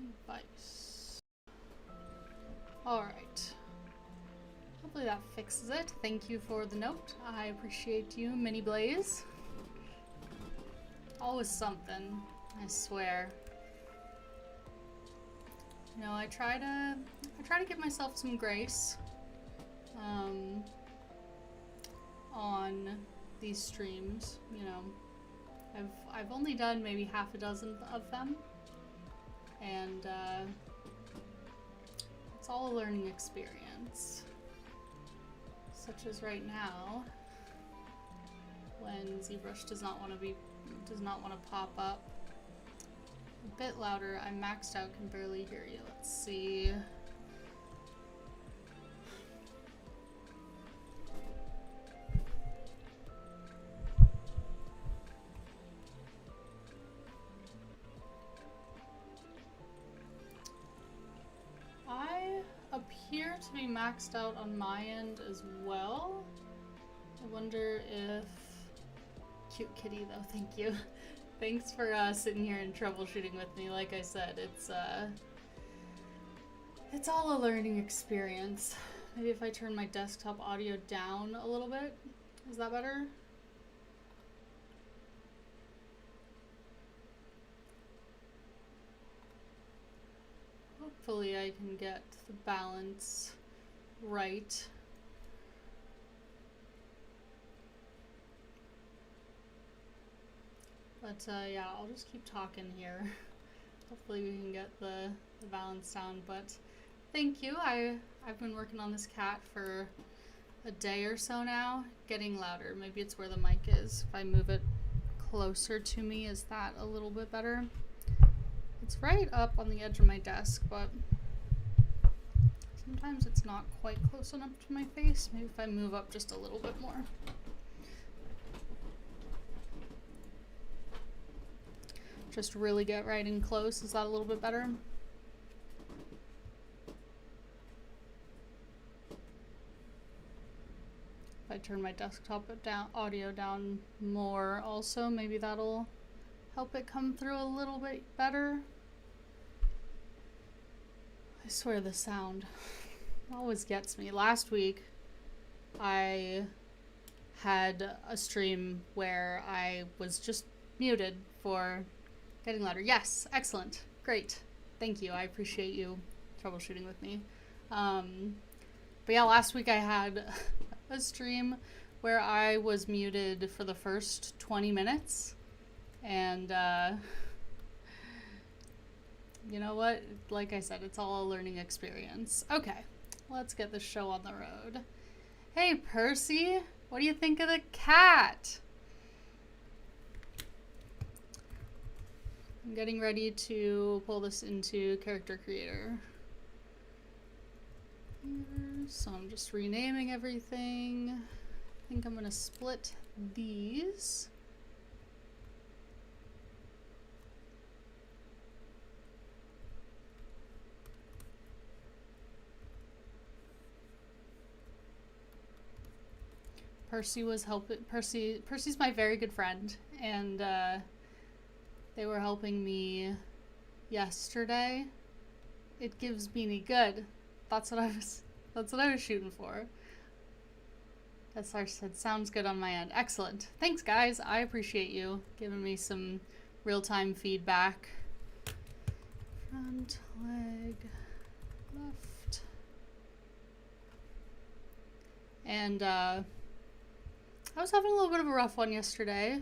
Device. Alright. Hopefully that fixes it. Thank you for the note. I appreciate you, Mini Blaze. Always something, I swear. You know, I try to give myself some grace on these streams. You know, I've only done maybe half a dozen of them, and it's all a learning experience. Such as right now, when Zbrush does not want to pop up. A bit louder. I'm maxed out, can barely hear you. Let's see. I appear to be maxed out on my end as well. I wonder if... Cute kitty though, thank you. Thanks for sitting here and troubleshooting with me. Like I said, it's all a learning experience. Maybe if I turn my desktop audio down a little bit. Is that better? Hopefully I can get the balance right. But yeah, I'll just keep talking here. Hopefully we can get the balance down. But thank you. I've been working on this cat for a day or so now. Getting louder. Maybe it's where the mic is. If I move it closer to me, is that a little bit better? It's right up on the edge of my desk, but sometimes it's not quite close enough to my face. Maybe if I move up just a little bit more. Just really get right in close. Is that a little bit better? If I turn my desktop audio down more also, maybe that'll help it come through a little bit better. I swear the sound always gets me. Last week I had a stream where I was just muted for getting louder. Yes, excellent. Great. Thank you. I appreciate you troubleshooting with me. But yeah, last week I had a stream where I was muted for the first 20 minutes. And you know what? Like I said, it's all a learning experience. Okay, let's get this show on the road. Hey, Percy, what do you think of the cat? I'm getting ready to pull this into Character Creator. So I'm just renaming everything. I think I'm gonna split these. Percy was helping. Percy's my very good friend, and they were helping me yesterday. It gives Beanie good. That's what I was shooting for. SR said sounds good on my end. Excellent. Thanks guys. I appreciate you giving me some real-time feedback. Front leg left. And I was having a little bit of a rough one yesterday.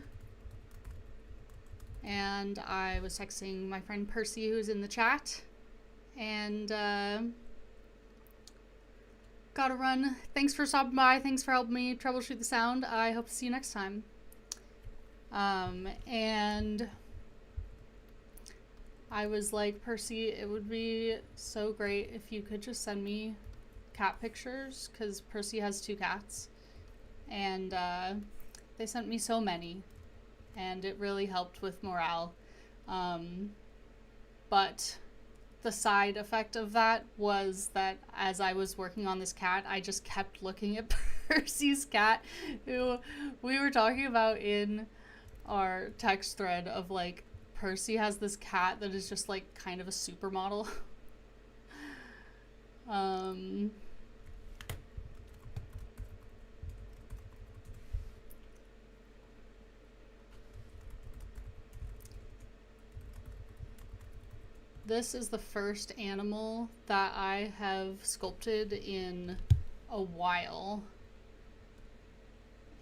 And I was texting my friend Percy, who's in the chat, and gotta run. Thanks for stopping by. Thanks for helping me troubleshoot the sound. I hope to see you next time. And I was like, Percy, it would be so great if you could just send me cat pictures, because Percy has 2 cats, and they sent me so many. And it really helped with morale. But the side effect of that was that as I was working on this cat, I just kept looking at Percy's cat, who we were talking about in our text thread of like, Percy has this cat that is just like kind of a supermodel. This is the first animal that I have sculpted in a while.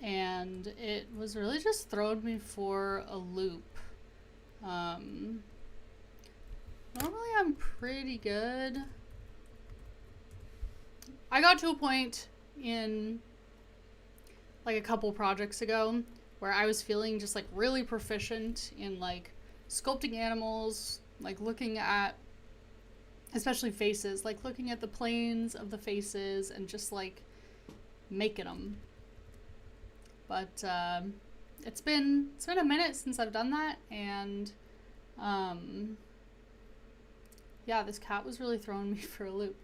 And it was really just throwing me for a loop. Normally I'm pretty good. I got to a point in like a couple projects ago where I was feeling just like really proficient in like sculpting animals, like looking at especially faces, like looking at the planes of the faces and just like making them. But it's been a minute since I've done that, and yeah, this cat was really throwing me for a loop.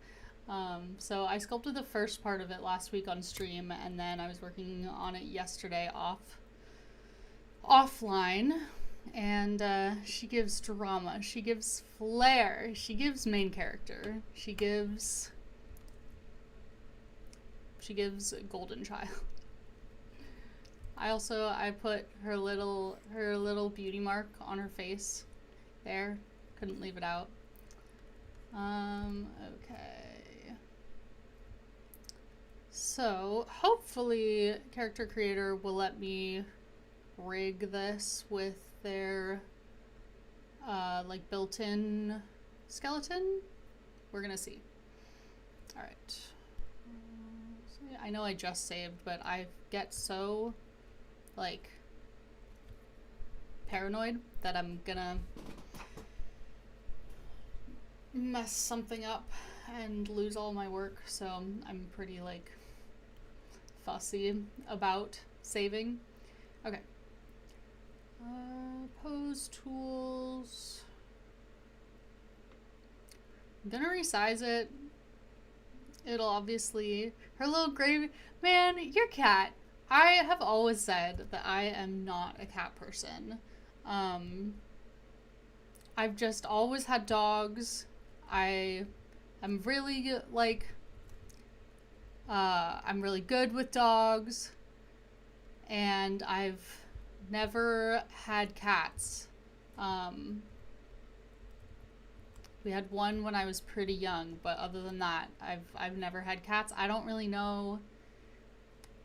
So I sculpted the first part of it last week on stream, and then I was working on it yesterday offline. And she gives drama, she gives flair, she gives main character, she gives golden child. I put her little beauty mark on her face there. Couldn't leave it out. Okay. So hopefully Character Creator will let me rig this with their like built-in skeleton. We're gonna see. All right. So yeah, I know I just saved, but I get so like paranoid that I'm gonna mess something up and lose all my work, so I'm pretty like fussy about saving. Okay. Pose tools. I'm gonna resize it. It'll obviously, her little gray, man, your cat. I have always said that I am not a cat person. I've just always had dogs. I'm really like, I'm really good with dogs, and I've never had cats. We had one when I was pretty young, but other than that, I've never had cats. I don't really know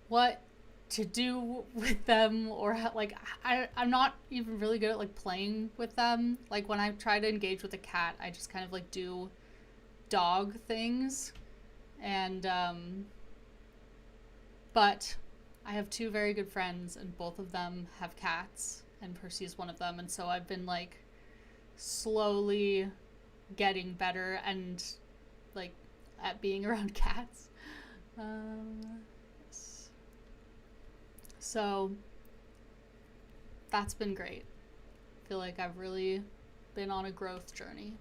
what to do with them, or how, like I'm not even really good at like playing with them. Like when I try to engage with a cat, I just kind of like do dog things, and but I have two very good friends, and both of them have cats, and Percy is one of them, and so I've been like slowly getting better and like at being around cats. So that's been great. I feel like I've really been on a growth journey.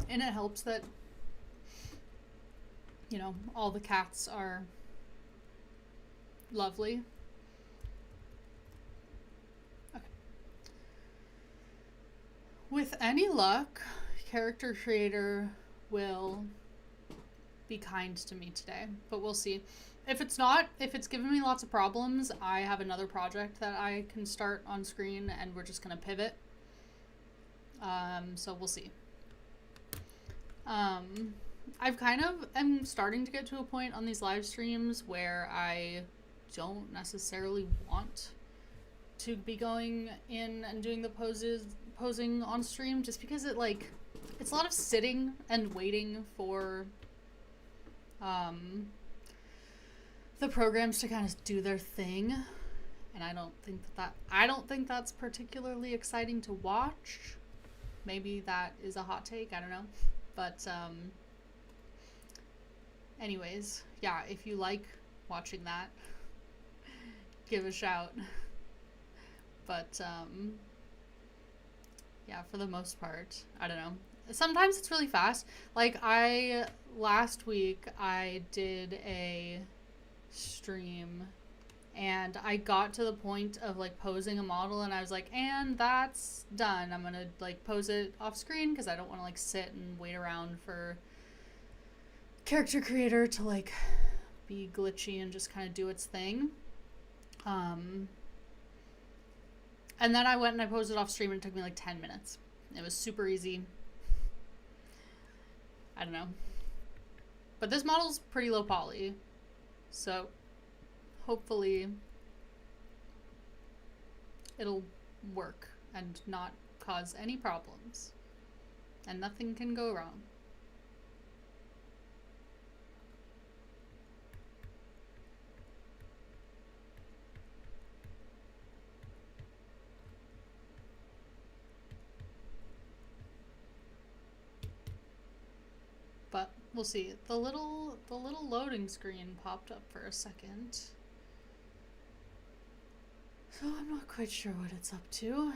And it helps that, you know, all the cats are lovely. Okay. With any luck, Character Creator will be kind to me today, but we'll see. If it's not, if it's giving me lots of problems, I have another project that I can start on screen, and we're just gonna pivot. So we'll see. I've kind of am starting to get to a point on these live streams where I don't necessarily want to be going in and doing the posing on stream, just because it like, it's a lot of sitting and waiting for the programs to kind of do their thing, and I don't think that's particularly exciting to watch. Maybe that is a hot take, I don't know. But anyways, yeah, if you like watching that, give a shout. But yeah, for the most part, I don't know. Sometimes it's really fast. Like last week I did a stream And I got to the point of like posing a model and I was like, and that's done. I'm gonna like pose it off screen because I don't want to like sit and wait around for character creator to like be glitchy and just kind of do its thing. And then I went and I posed it off stream and it took me like 10 minutes. It was super easy. I don't know. But this model's pretty low poly. So hopefully it'll work and not cause any problems. And nothing can go wrong. But we'll see. The little loading screen popped up for a second. So I'm not quite sure what it's up to.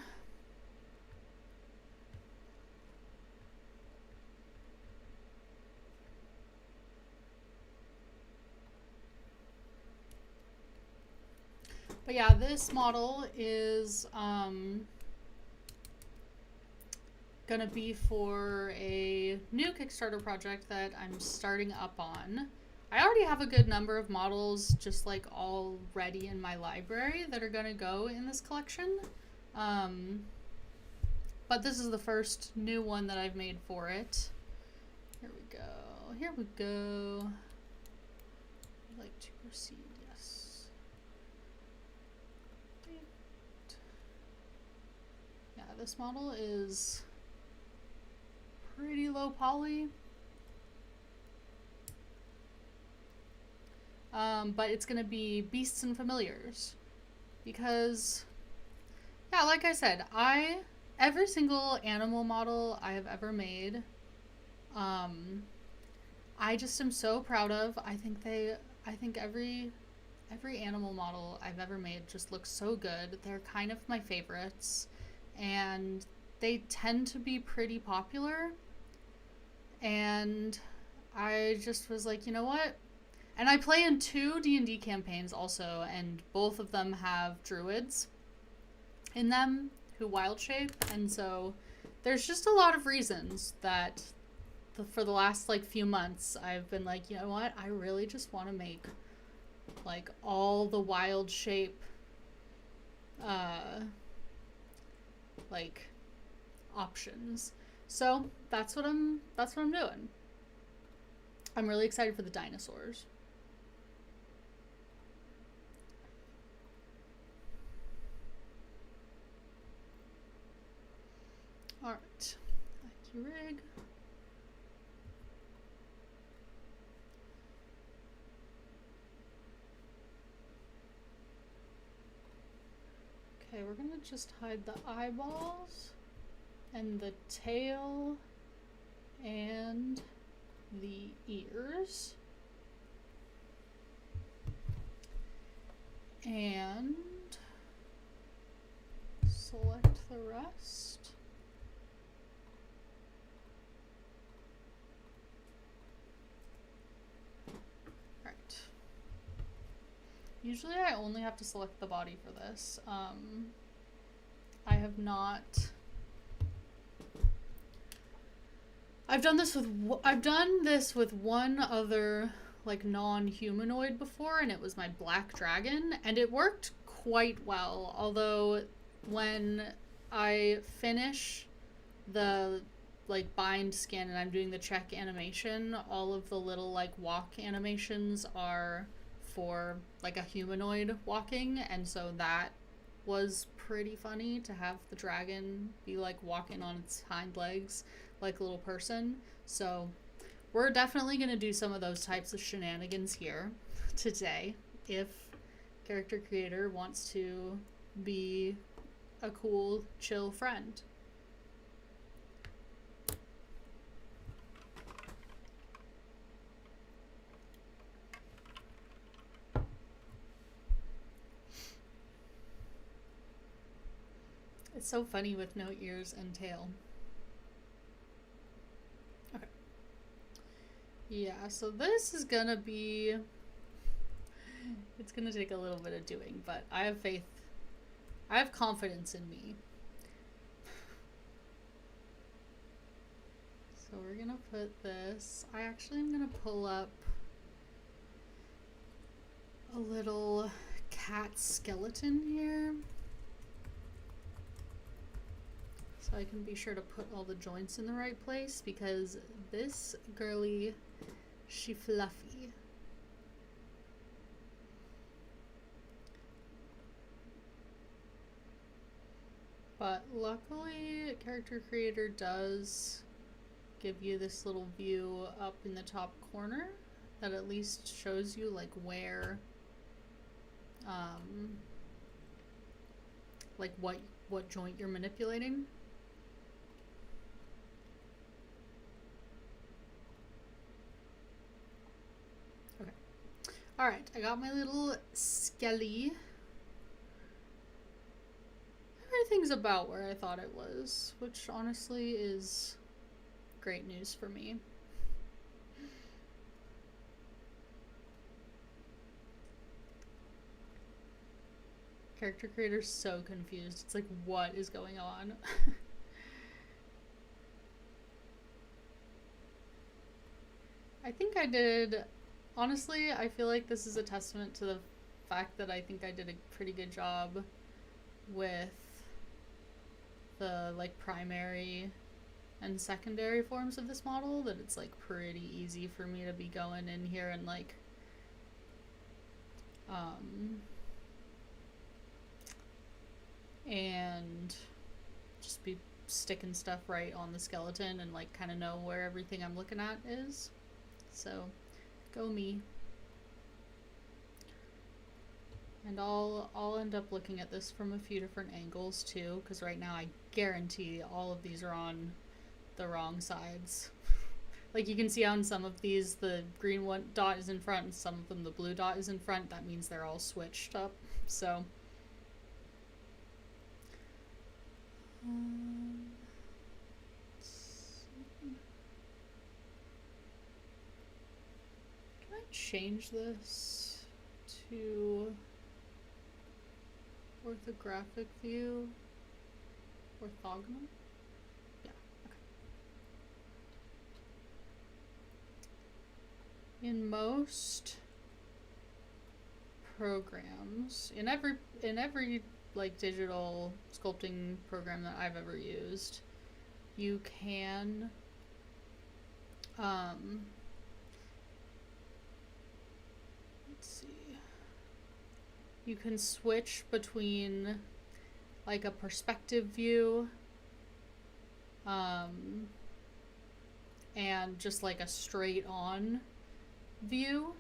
But yeah, this model is gonna be for a new Kickstarter project that I'm starting up on. I already have a good number of models just like already in my library that are gonna go in this collection. But this is the first new one that I've made for it. Here we go. Here we go. I'd like to proceed, yes. Yeah, this model is pretty low poly. But it's gonna be beasts and familiars because, yeah, like I said, every single animal model I have ever made, I just am so proud of. I think every animal model I've ever made just looks so good. They're kind of my favorites, and they tend to be pretty popular. And I just was like, you know what? And I play in 2 D&D campaigns also, and both of them have druids in them who wild shape, and so there's just a lot of reasons that for the last like few months I've been like, you know what? I really just want to make like all the wild shape like options. So that's what I'm doing. I'm really excited for the dinosaurs. Alright. Rig. Okay, we're gonna just hide the eyeballs and the tail and the ears. And select the rest. Right. Usually I only have to select the body for this. I have not... I've done this with one other like non-humanoid before, and it was my black dragon, and it worked quite well. Although when I finish the like bind skin and I'm doing the check animation, all of the little like walk animations are for like a humanoid walking, and so that was pretty funny to have the dragon be like walking on its hind legs like a little person. So we're definitely going to do some of those types of shenanigans here today if character creator wants to be a cool, chill friend. It's so funny with no ears and tail. Okay. Yeah, so this is gonna be... It's gonna take a little bit of doing, but I have faith. I have confidence in me. So we're gonna put this. I actually am gonna pull up a little cat skeleton here, so I can be sure to put all the joints in the right place, because this girly, she fluffy. But luckily, Character Creator does give you this little view up in the top corner that at least shows you like where, like what joint you're manipulating. Okay. All right, I got my little skelly. Everything's about where I thought it was, which honestly is great news for me. Character Creator's so confused. It's like, what is going on? I think I did, honestly, I feel like this is a testament to the fact that I think I did a pretty good job with the like primary and secondary forms of this model, that it's like pretty easy for me to be going in here and like and just be sticking stuff right on the skeleton and like kind of know where everything I'm looking at is. So go me. And I'll end up looking at this from a few different angles too, because right now I guarantee all of these are on the wrong sides. Like you can see on some of these the green one dot is in front and some of them the blue dot is in front. That means they're all switched up. So can I change this to orthographic view? Orthogonal? Yeah, okay. In most programs, in every like digital sculpting program that I've ever used, you can let's see. You can switch between like a perspective view and just like a straight on view.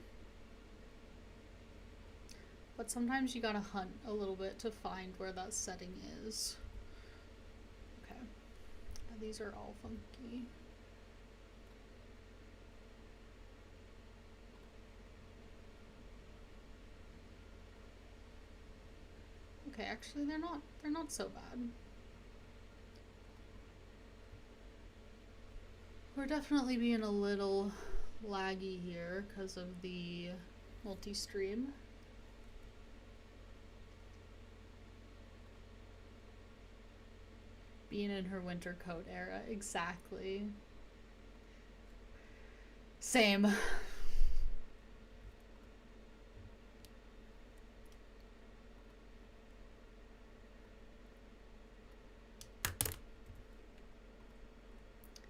But sometimes you gotta hunt a little bit to find where that setting is. Okay. Now these are all funky. Okay, actually they're not so bad. We're definitely being a little laggy here because of the multi-stream. Being in her winter coat era, exactly. Same.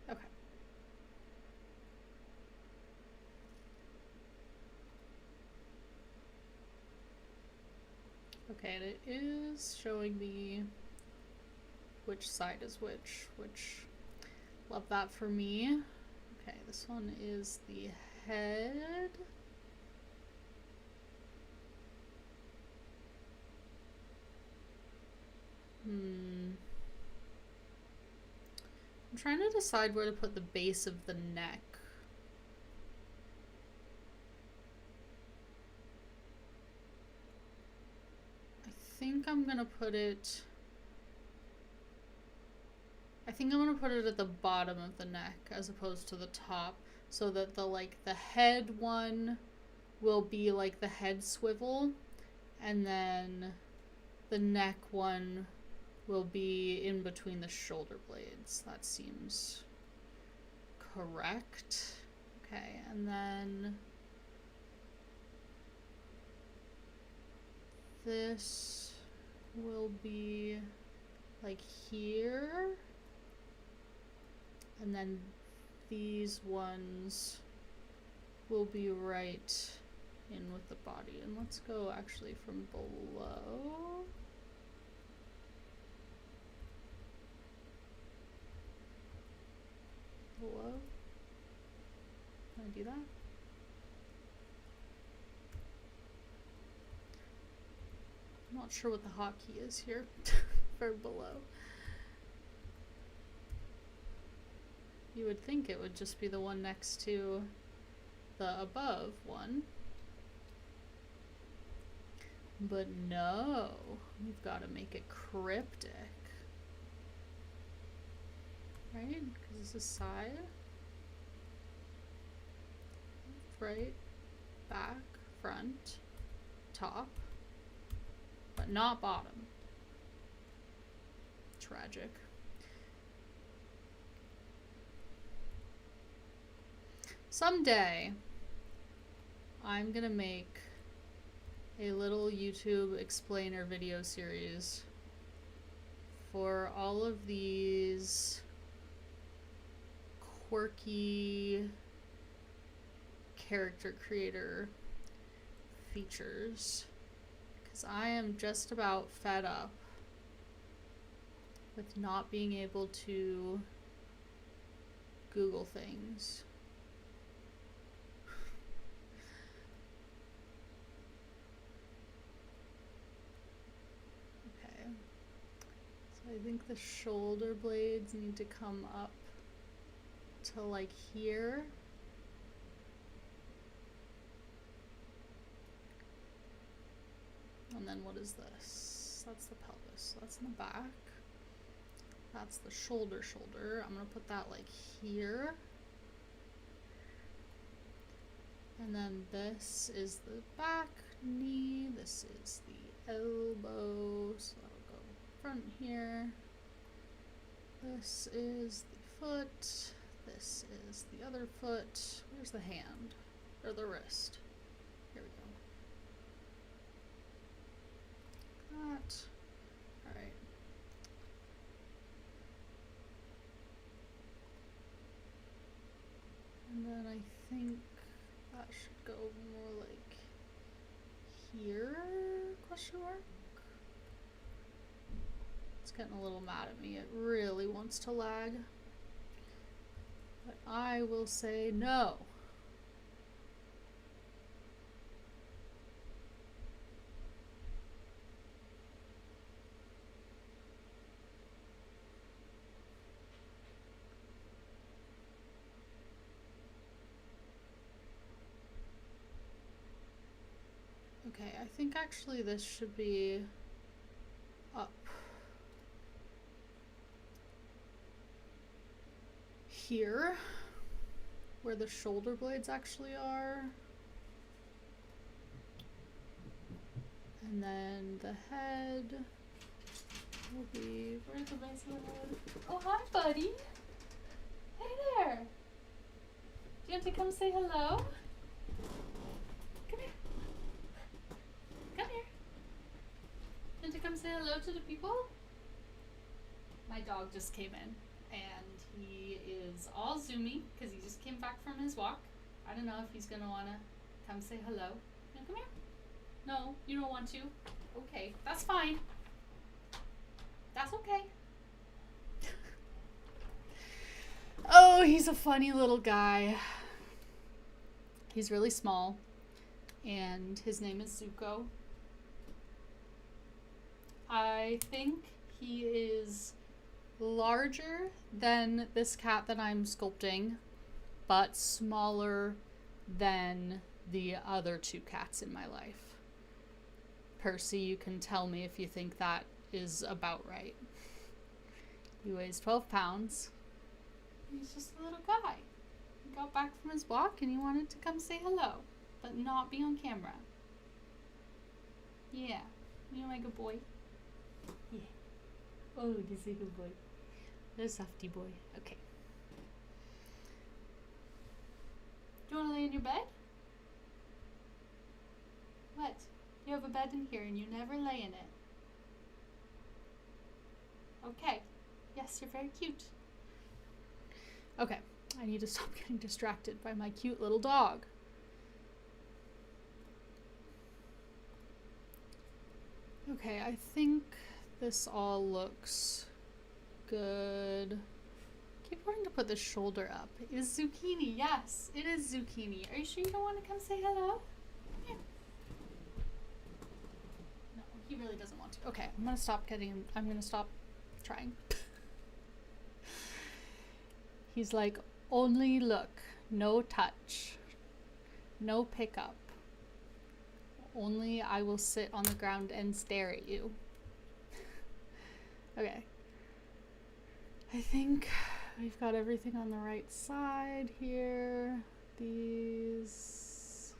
Okay. Okay, and it is showing me which side is which love that for me. Okay, this one is the head. I'm trying to decide where to put the base of the neck. I think I'm gonna put it at the bottom of the neck as opposed to the top, so that the head one will be like the head swivel, and then the neck one will be in between the shoulder blades. That seems correct. Okay, and then this will be like here, and then these ones will be right in with the body. And let's go actually from below. Below? Can I do that? I'm not sure what the hotkey is here for below. You would think it would just be the one next to the above one. But no, we've got to make it cryptic. Right? Because this is side. Right, back, front, top, but not bottom. Tragic. Someday, I'm gonna make a little YouTube explainer video series for all of these quirky character creator features, because I am just about fed up with not being able to Google things. Okay, so I think the shoulder blades need to come up to like here. And then what is this? That's the pelvis. That's in the back. That's the shoulder. I'm gonna put that like here. And then this is the back knee. This is the elbow. So that'll go front here. This is the foot. This is the other foot. Where's the hand? Or the wrist? Here we go. That. Alright. And then I think that should go more like here, question mark? It's getting a little mad at me. It really wants to lag. But I will say no. Okay, I think actually this should be up here, where the shoulder blades actually are. And then the head will be, where's the base of the head? Oh, hi, buddy. Hey there. Do you want to come say hello? Come here. Come here. Want to come say hello to the people? My dog just came in, and he is all zoomy because he just came back from his walk. I don't know if he's gonna wanna come say hello. No, come here. No, you don't want to. Okay, that's fine. That's okay. Oh, he's a funny little guy. He's really small, and his name is Zuko. I think he is larger than this cat that I'm sculpting, but smaller than the other two cats in my life. Percy, you can tell me if you think that is about right. He weighs 12 pounds. He's just a little guy. He got back from his walk and he wanted to come say hello. but not be on camera. Yeah. You're my good boy. Yeah. Oh, this is a good boy. The softy boy. Okay. Do you want to lay in your bed? What? You have a bed in here and you never lay in it. Okay. Yes, you're very cute. Okay. I need to stop getting distracted by my cute little dog. Okay, I think this all looks good. Keep wanting to put the shoulder up. It is zucchini. Yes, it is zucchini. Are you sure you don't want to come say hello? Yeah. No, he really doesn't want to. Okay, I'm gonna stop trying. He's like, only look, no touch, no pickup. Only I will sit on the ground and stare at you. Okay. I think we've got everything on the right side here. These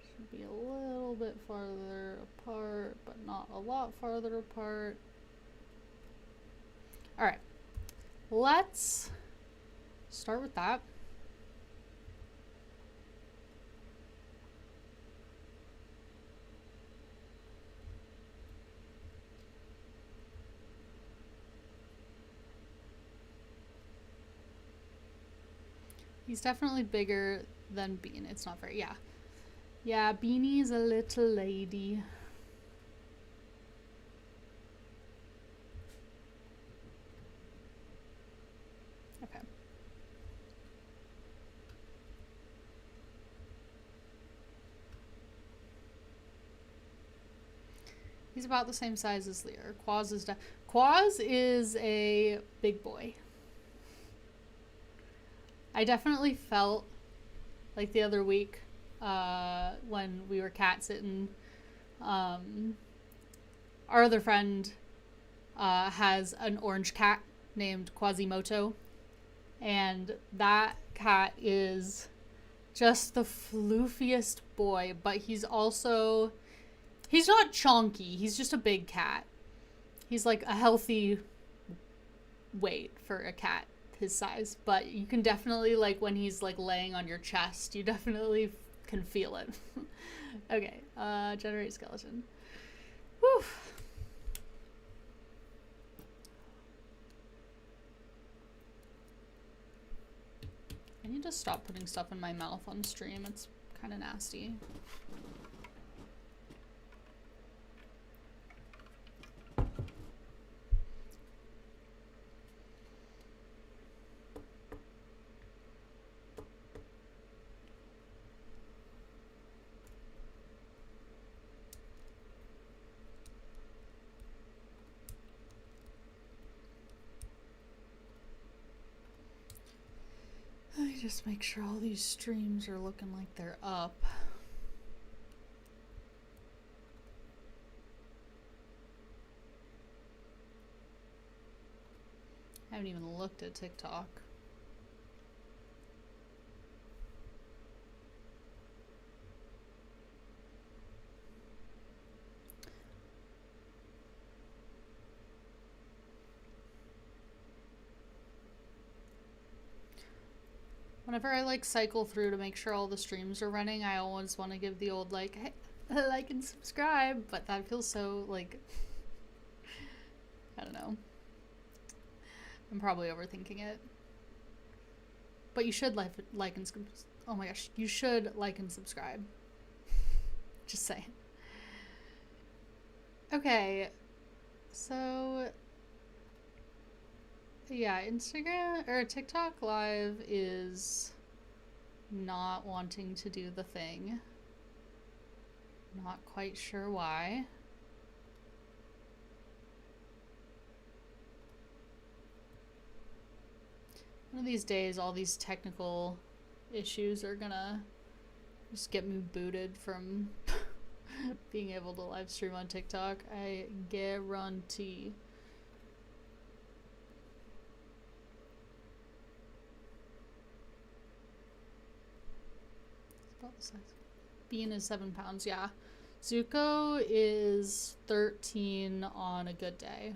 should be a little bit farther apart, but not a lot farther apart. All right. Let's start with that. He's definitely bigger than Bean. It's not very, yeah. Yeah, Beanie is a little lady. Okay. He's about the same size as Lear. Quaz is a big boy. I definitely felt like the other week when we were cat sitting, our other friend has an orange cat named Quasimoto, and that cat is just the floofiest boy, but he's not chonky, he's just a big cat. He's like a healthy weight for a cat his size, but you can definitely, like, when he's like laying on your chest, you definitely can feel it. Okay, generate skeleton. Whew. I need to stop putting stuff in my mouth on stream. It's kind of nasty. Just make sure all these streams are looking like they're up. I haven't even looked at TikTok. Whenever I like cycle through to make sure all the streams are running, I always want to give the old like, hey, like and subscribe, but that feels so like, I don't know. I'm probably overthinking it. But you should like and oh my gosh, you should like and subscribe. Just saying. Okay, so yeah, Instagram or TikTok Live is not wanting to do the thing. Not quite sure why. One of these days, all these technical issues are gonna just get me booted from being able to live stream on TikTok. I guarantee. It's about Bean is 7 pounds, yeah. Zuko is 13 on a good day.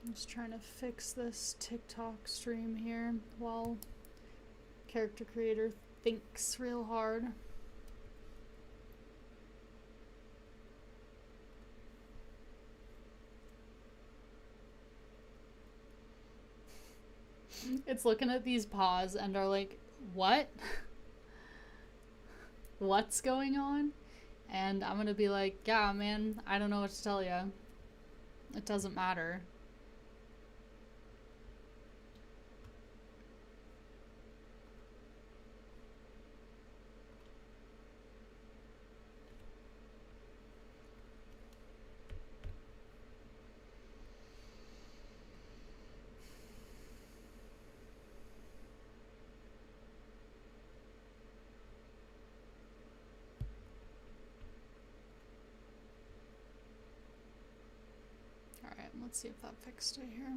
I'm just trying to fix this TikTok stream here while character creator thinks real hard. It's looking at these paws and are like, what? What's going on? And I'm gonna be like, yeah, man, I don't know what to tell you. It doesn't matter. Alright, let's see if that fixed it here.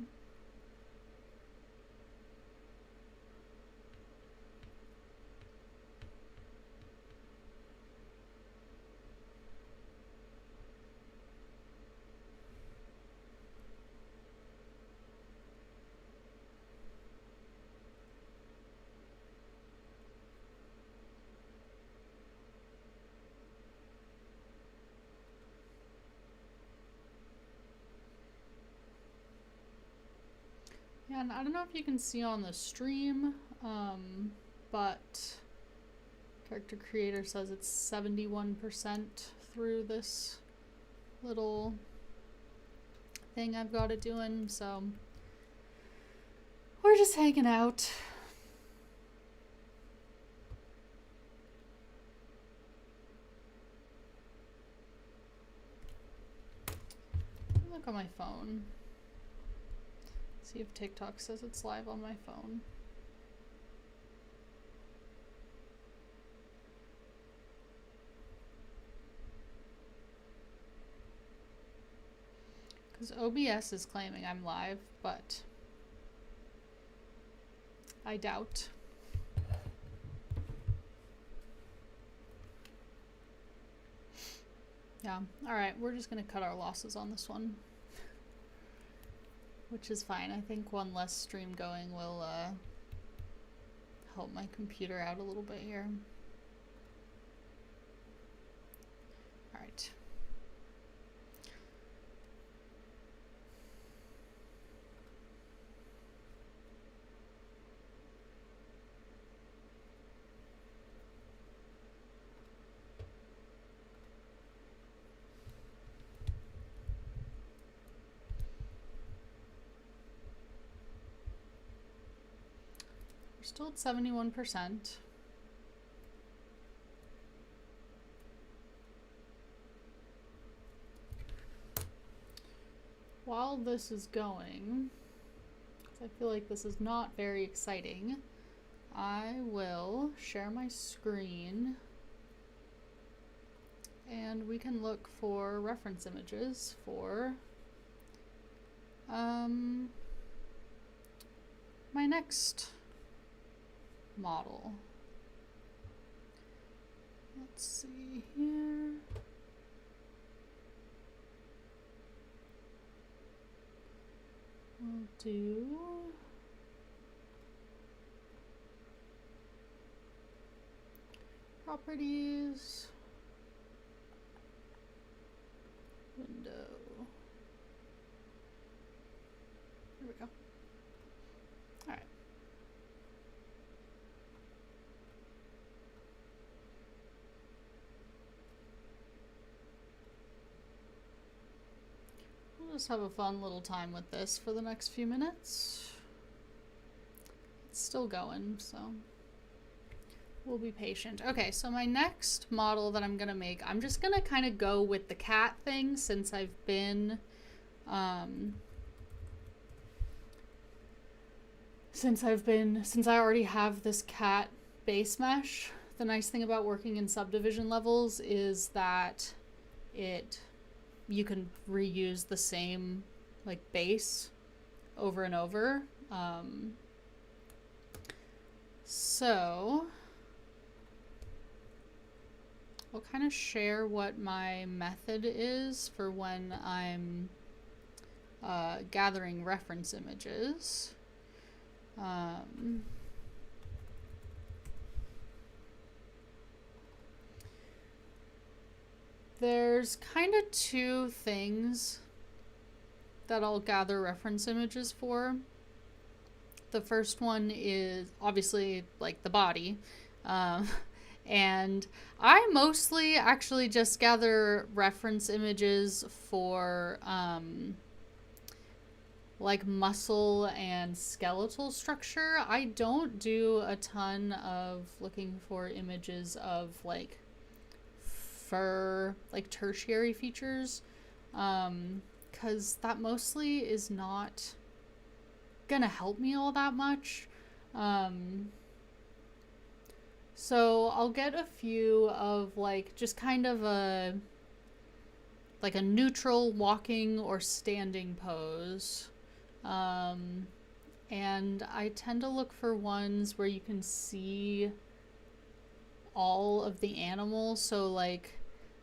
Yeah, and I don't know if you can see on the stream, but character creator says it's 71% through this little thing I've got it doing, so we're just hanging out. Look on my phone. See if TikTok says it's live on my phone. Because OBS is claiming I'm live, but I doubt. Yeah, alright, we're just gonna cut our losses on this one. Which is fine. I think one less stream going will help my computer out a little bit here. Alright. Still at 71%. While this is going, because I feel like this is not very exciting, I will share my screen and we can look for reference images for my next model. Let's see here. We'll do properties, window. There we go. All right. We'll just have a fun little time with this for the next few minutes. Let's It's still going, so we'll be patient. Okay, so my next model that I'm gonna make, I'm just gonna kind of go with the cat thing since I've been, since I already have this cat base mesh. The nice thing about working in subdivision levels is that you can reuse the same like base over and over. So I'll kind of share what my method is for when I'm gathering reference images. There's kind of two things that I'll gather reference images for. The first one is obviously like the body. And I mostly actually just gather reference images for like muscle and skeletal structure. I don't do a ton of looking for images of like fur, like tertiary features, because that mostly is not gonna help me all that much. So I'll get a few of like just kind of a neutral walking or standing pose. And I tend to look for ones where you can see all of the animals. So like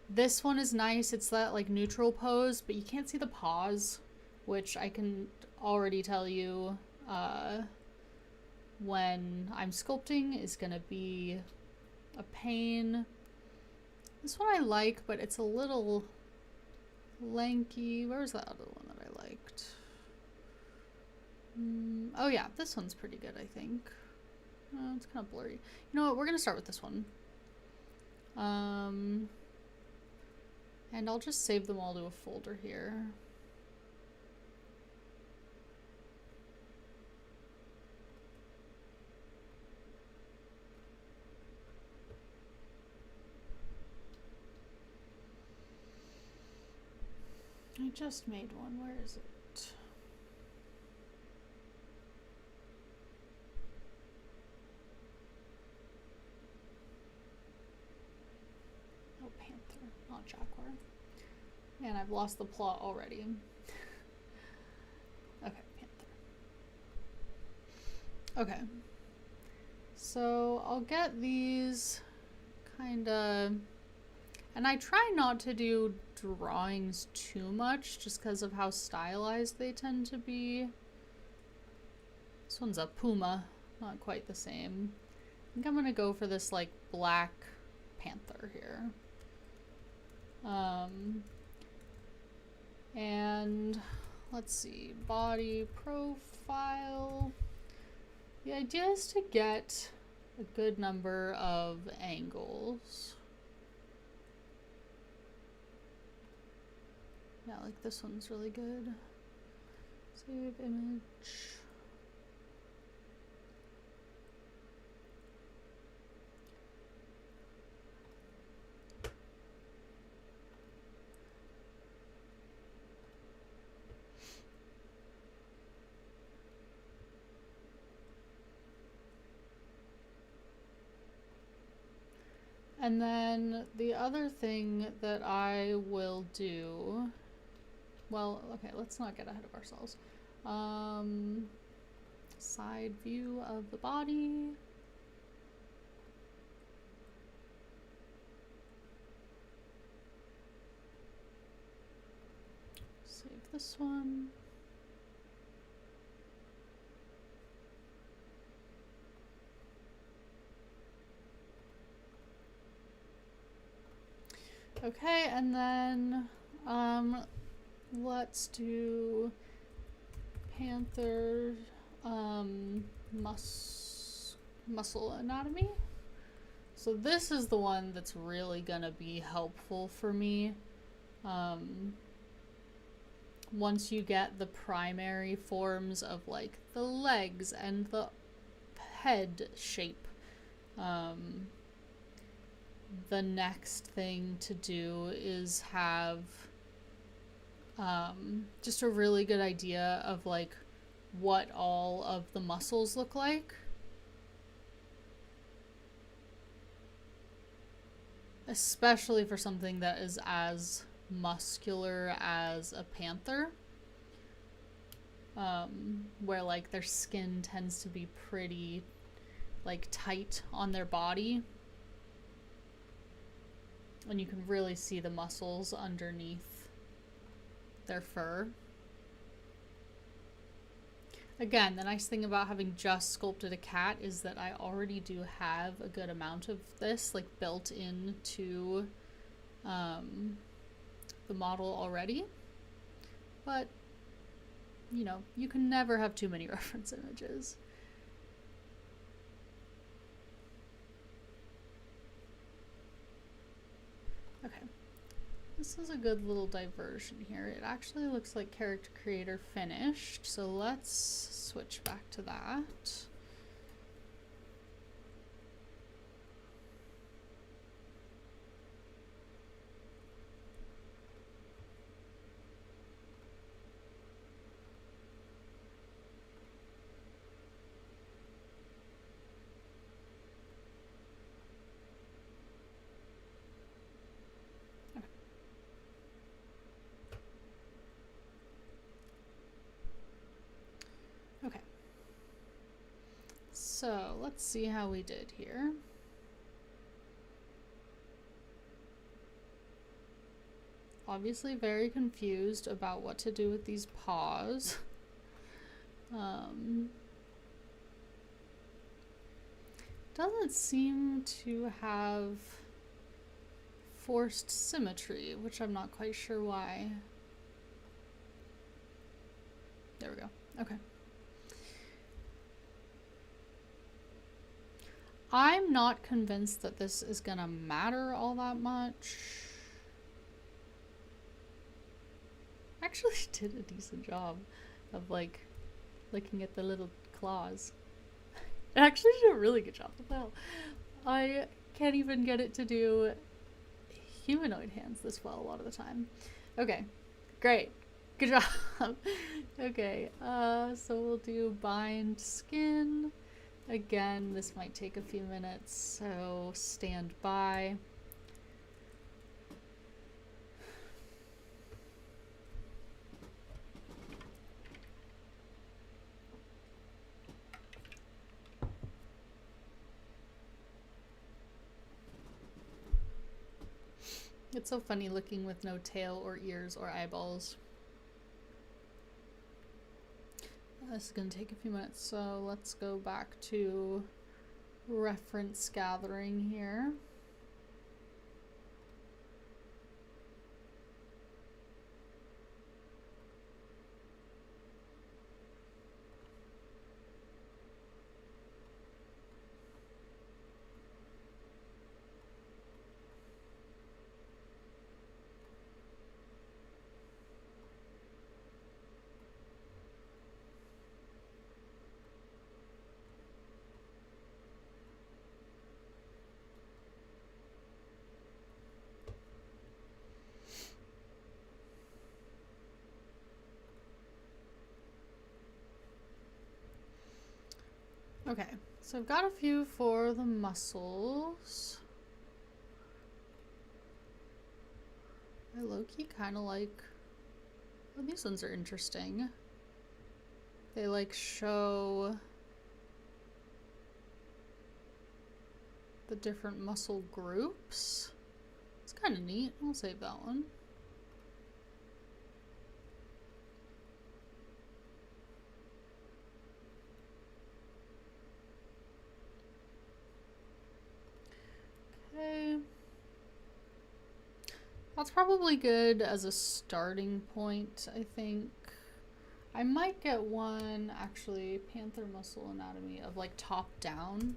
this one is nice. It's that like neutral pose, but you can't see the paws, which I can already tell you when I'm sculpting is gonna be a pain. This one I like, but it's a little lanky. Where's the other one that I liked? Oh yeah, this one's pretty good, I think. It's kind of blurry. You know what, we're gonna start with this one. And I'll just save them all to a folder here. I just made one. Where is it? Oh, panther, not jaguar. Man, I've lost the plot already. Okay, panther. Okay. So I'll get these kinda, and I try not to do drawings too much just because of how stylized they tend to be. This one's a puma, not quite the same. I think I'm gonna go for this like black panther here. And let's see, body profile. The idea is to get a good number of angles. Yeah, like this one's really good. Save image. And then the other thing that I will do, well, okay, let's not get ahead of ourselves. Side view of the body. Save this one. Okay, and then let's do panther muscle anatomy. So this is the one that's really gonna be helpful for me. Once you get the primary forms of like the legs and the head shape. The next thing to do is have just a really good idea of like what all of the muscles look like. Especially for something that is as muscular as a panther. Where like their skin tends to be pretty like tight on their body. And you can really see the muscles underneath their fur. Again, the nice thing about having just sculpted a cat is that I already do have a good amount of this like built into the model already. But, you know, you can never have too many reference images. Okay, this is a good little diversion here. It actually looks like character creator finished, so let's switch back to that. Okay, so let's see how we did here. Obviously very confused about what to do with these paws. Doesn't seem to have forced symmetry, which I'm not quite sure why. There we go. Okay. I'm not convinced that this is gonna matter all that much. Actually did a decent job of like looking at the little claws. It actually did a really good job of that. I can't even get it to do humanoid hands this well a lot of the time. Okay, great. Good job. Okay, so we'll do bind skin. Again, this might take a few minutes, so stand by. It's so funny looking with no tail or ears or eyeballs. This is going to take a few minutes, so let's go back to reference gathering here. Okay, so I've got a few for the muscles. I low-key kind of like, well, these ones are interesting. They like show the different muscle groups. It's kind of neat. I'll save that one. Okay. That's probably good as a starting point, I think. I might get one, actually, panther muscle anatomy of like top down.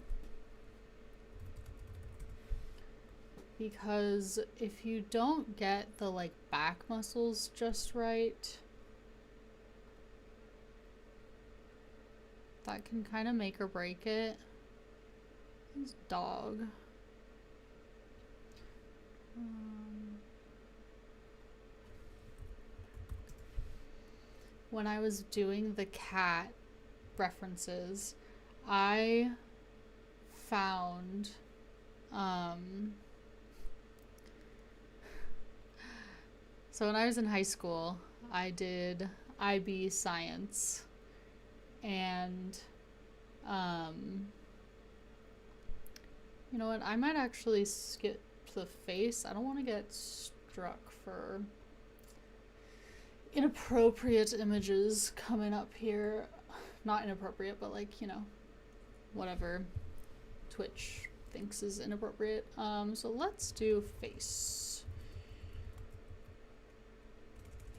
Because if you don't get the like back muscles just right, that can kind of make or break it. His dog. When I was doing the cat references, I found so when I was in high school, I did IB science, and you know what, I might actually skip the face. I don't want to get struck for inappropriate images coming up here. Not inappropriate, but like, you know, whatever Twitch thinks is inappropriate. So let's do face.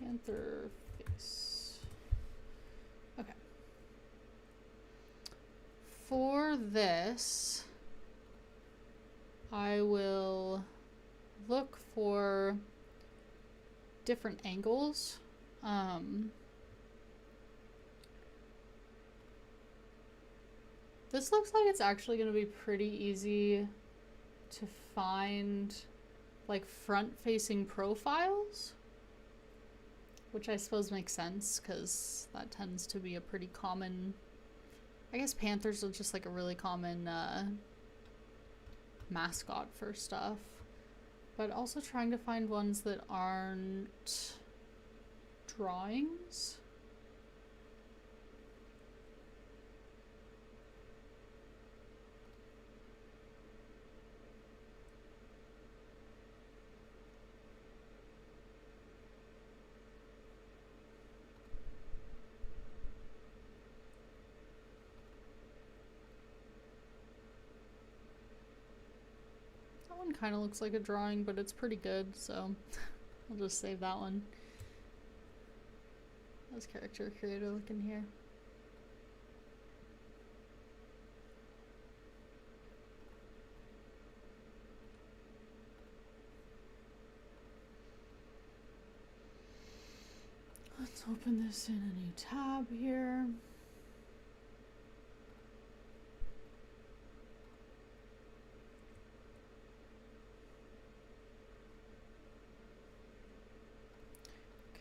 Panther face. Okay. For this, I will look for different angles. This looks like it's actually going to be pretty easy to find, like, front-facing profiles, which I suppose makes sense because that tends to be a pretty common, I guess panthers are just like a really common mascot for stuff, but also trying to find ones that aren't drawings. That one kind of looks like a drawing, but it's pretty good, so I'll just save that one. How's character creator looking here? Let's open this in a new tab here.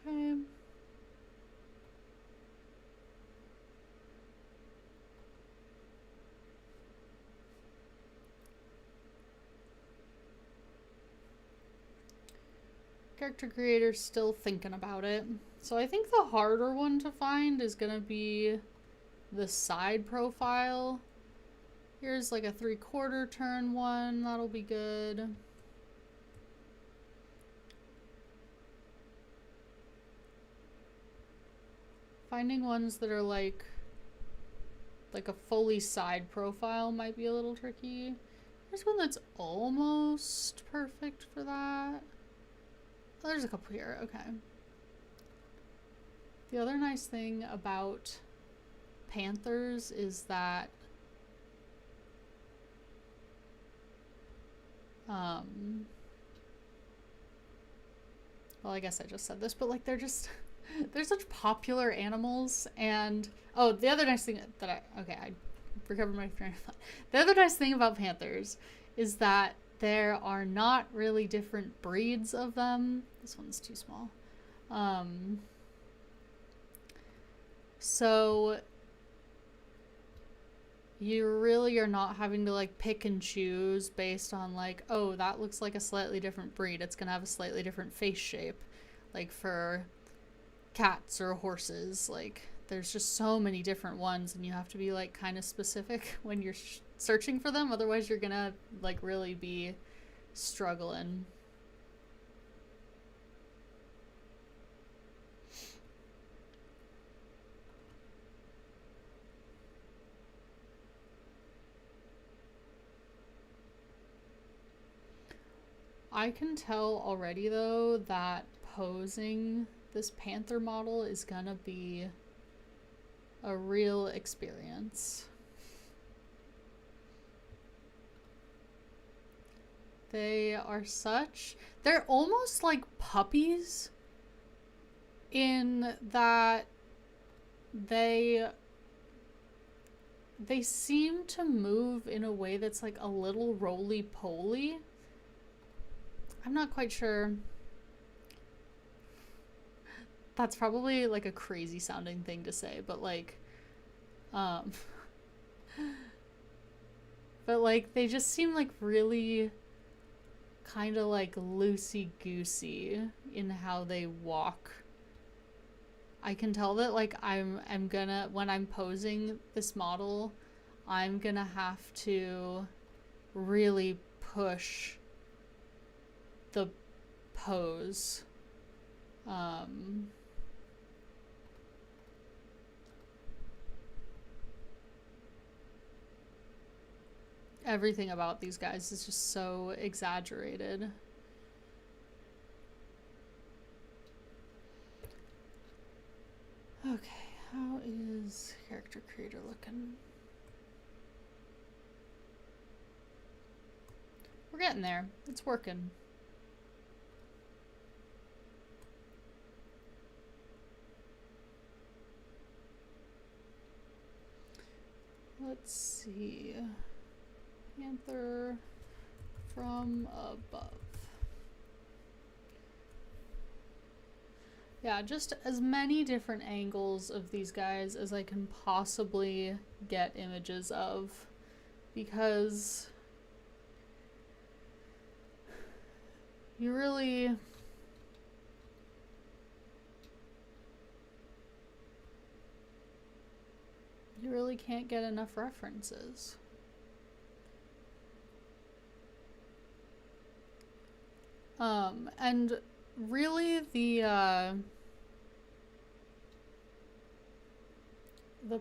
Okay. Character creator's still thinking about it. So I think the harder one to find is gonna be the side profile. Here's like a 3/4 turn one, that'll be good. Finding ones that are like a fully side profile might be a little tricky. There's one that's almost perfect for that. Oh, there's a couple here, okay. The other nice thing about panthers is that well, I guess I just said this, but like they're such popular animals. And oh, the other nice thing that I recovered my train of thought. The other nice thing about panthers is that there are not really different breeds of them. This one's too small. So you really are not having to like pick and choose based on like, oh, that looks like a slightly different breed. It's gonna have a slightly different face shape. Like for cats or horses, like there's just so many different ones, and you have to be like kind of specific when you're searching for them. Otherwise you're gonna like really be struggling. I can tell already though that posing this panther model is gonna be a real experience. They're almost like puppies in that they they seem to move in a way that's like a little roly-poly. I'm not quite sure. That's probably like a crazy sounding thing to say, but like, but like they just seem like really kind of like loosey-goosey in how they walk. I can tell that like I'm gonna, when I'm posing this model, I'm gonna have to really push the pose. Everything about these guys is just so exaggerated. Okay, how is character creator looking? We're getting there. It's working. Let's see. Panther from above. Yeah, just as many different angles of these guys as I can possibly get images of, because you really can't get enough references. And really the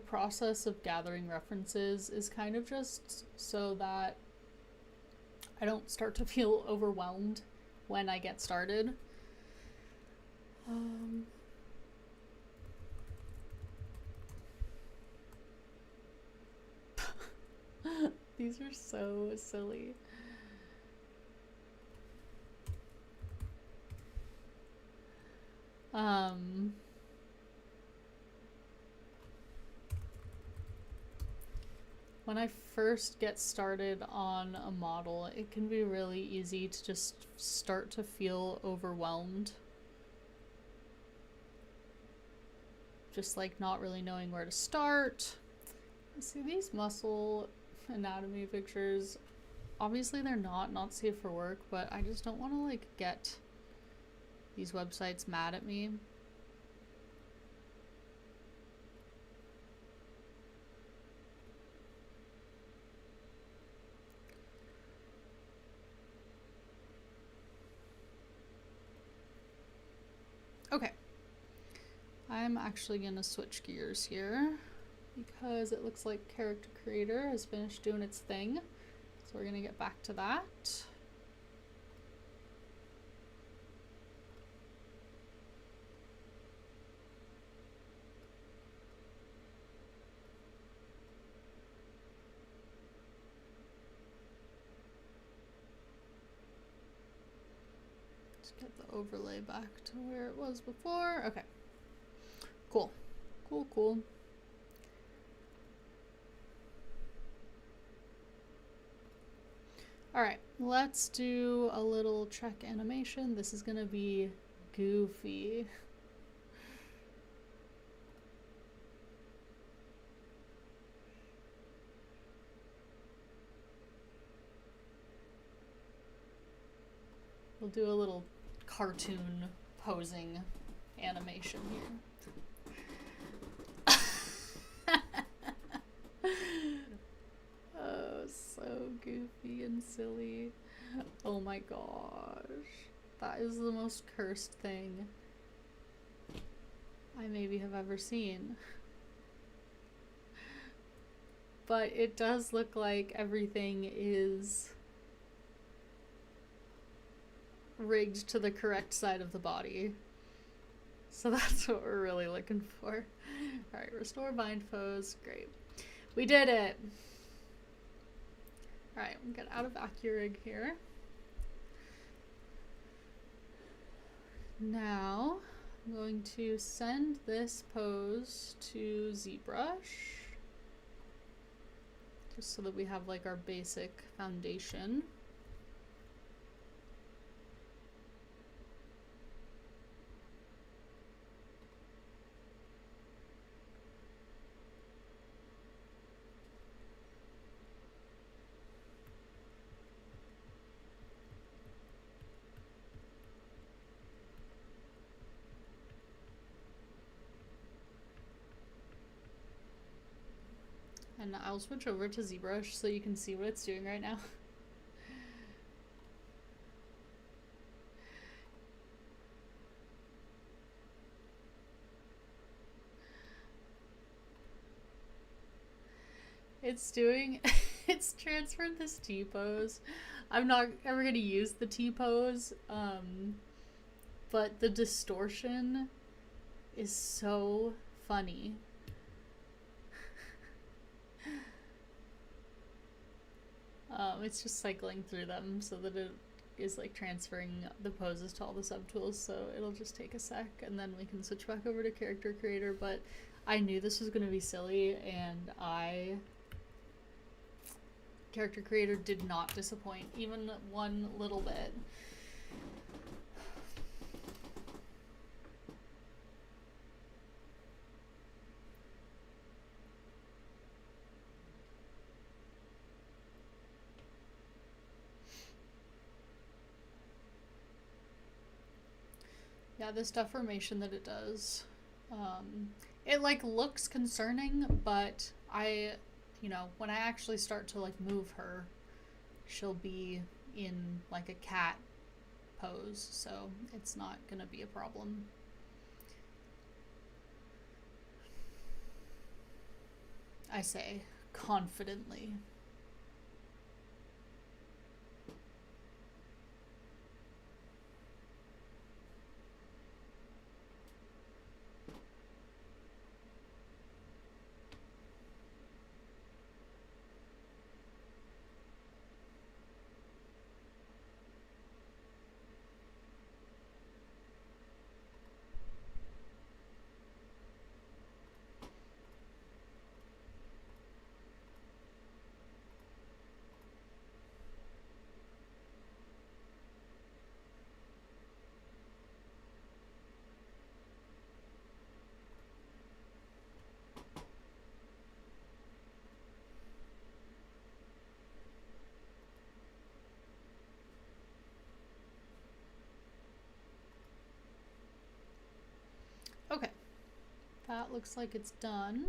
process of gathering references is kind of just so that I don't start to feel overwhelmed when I get started. These are so silly. When I first get started on a model, it can be really easy to just start to feel overwhelmed. Just like not really knowing where to start. See, these muscle anatomy pictures, obviously they're not safe for work, but I just don't want to like get these websites mad at me. Okay, I'm actually gonna switch gears here because it looks like character creator has finished doing its thing. So we're gonna get back to that. Let's get the overlay back to where it was before. Okay, cool, cool, cool. Alright, let's do a little check animation. This is gonna be goofy. We'll do a little cartoon posing animation here. Oh, so goofy and silly. Oh my gosh. That is the most cursed thing I maybe have ever seen. But it does look like everything is rigged to the correct side of the body. So that's what we're really looking for. Alright, restore bind pose. Great. We did it! Alright, we'll get out of AccuRig here. Now, I'm going to send this pose to Zbrush. just so that we have like our basic foundation. And I'll switch over to Zbrush so you can see what it's doing right now. It's doing, it's transferred this T-pose. I'm not ever gonna use the T-pose, but the distortion is so funny. It's just cycling through them so that it is like transferring the poses to all the subtools, so it'll just take a sec and then we can switch back over to character creator. But I knew this was going to be silly, and character creator did not disappoint even one little bit. Yeah, this deformation that it does, it like looks concerning, but when I actually start to like move her, she'll be in like a cat pose, so it's not gonna be a problem. I say confidently. Okay, that looks like it's done.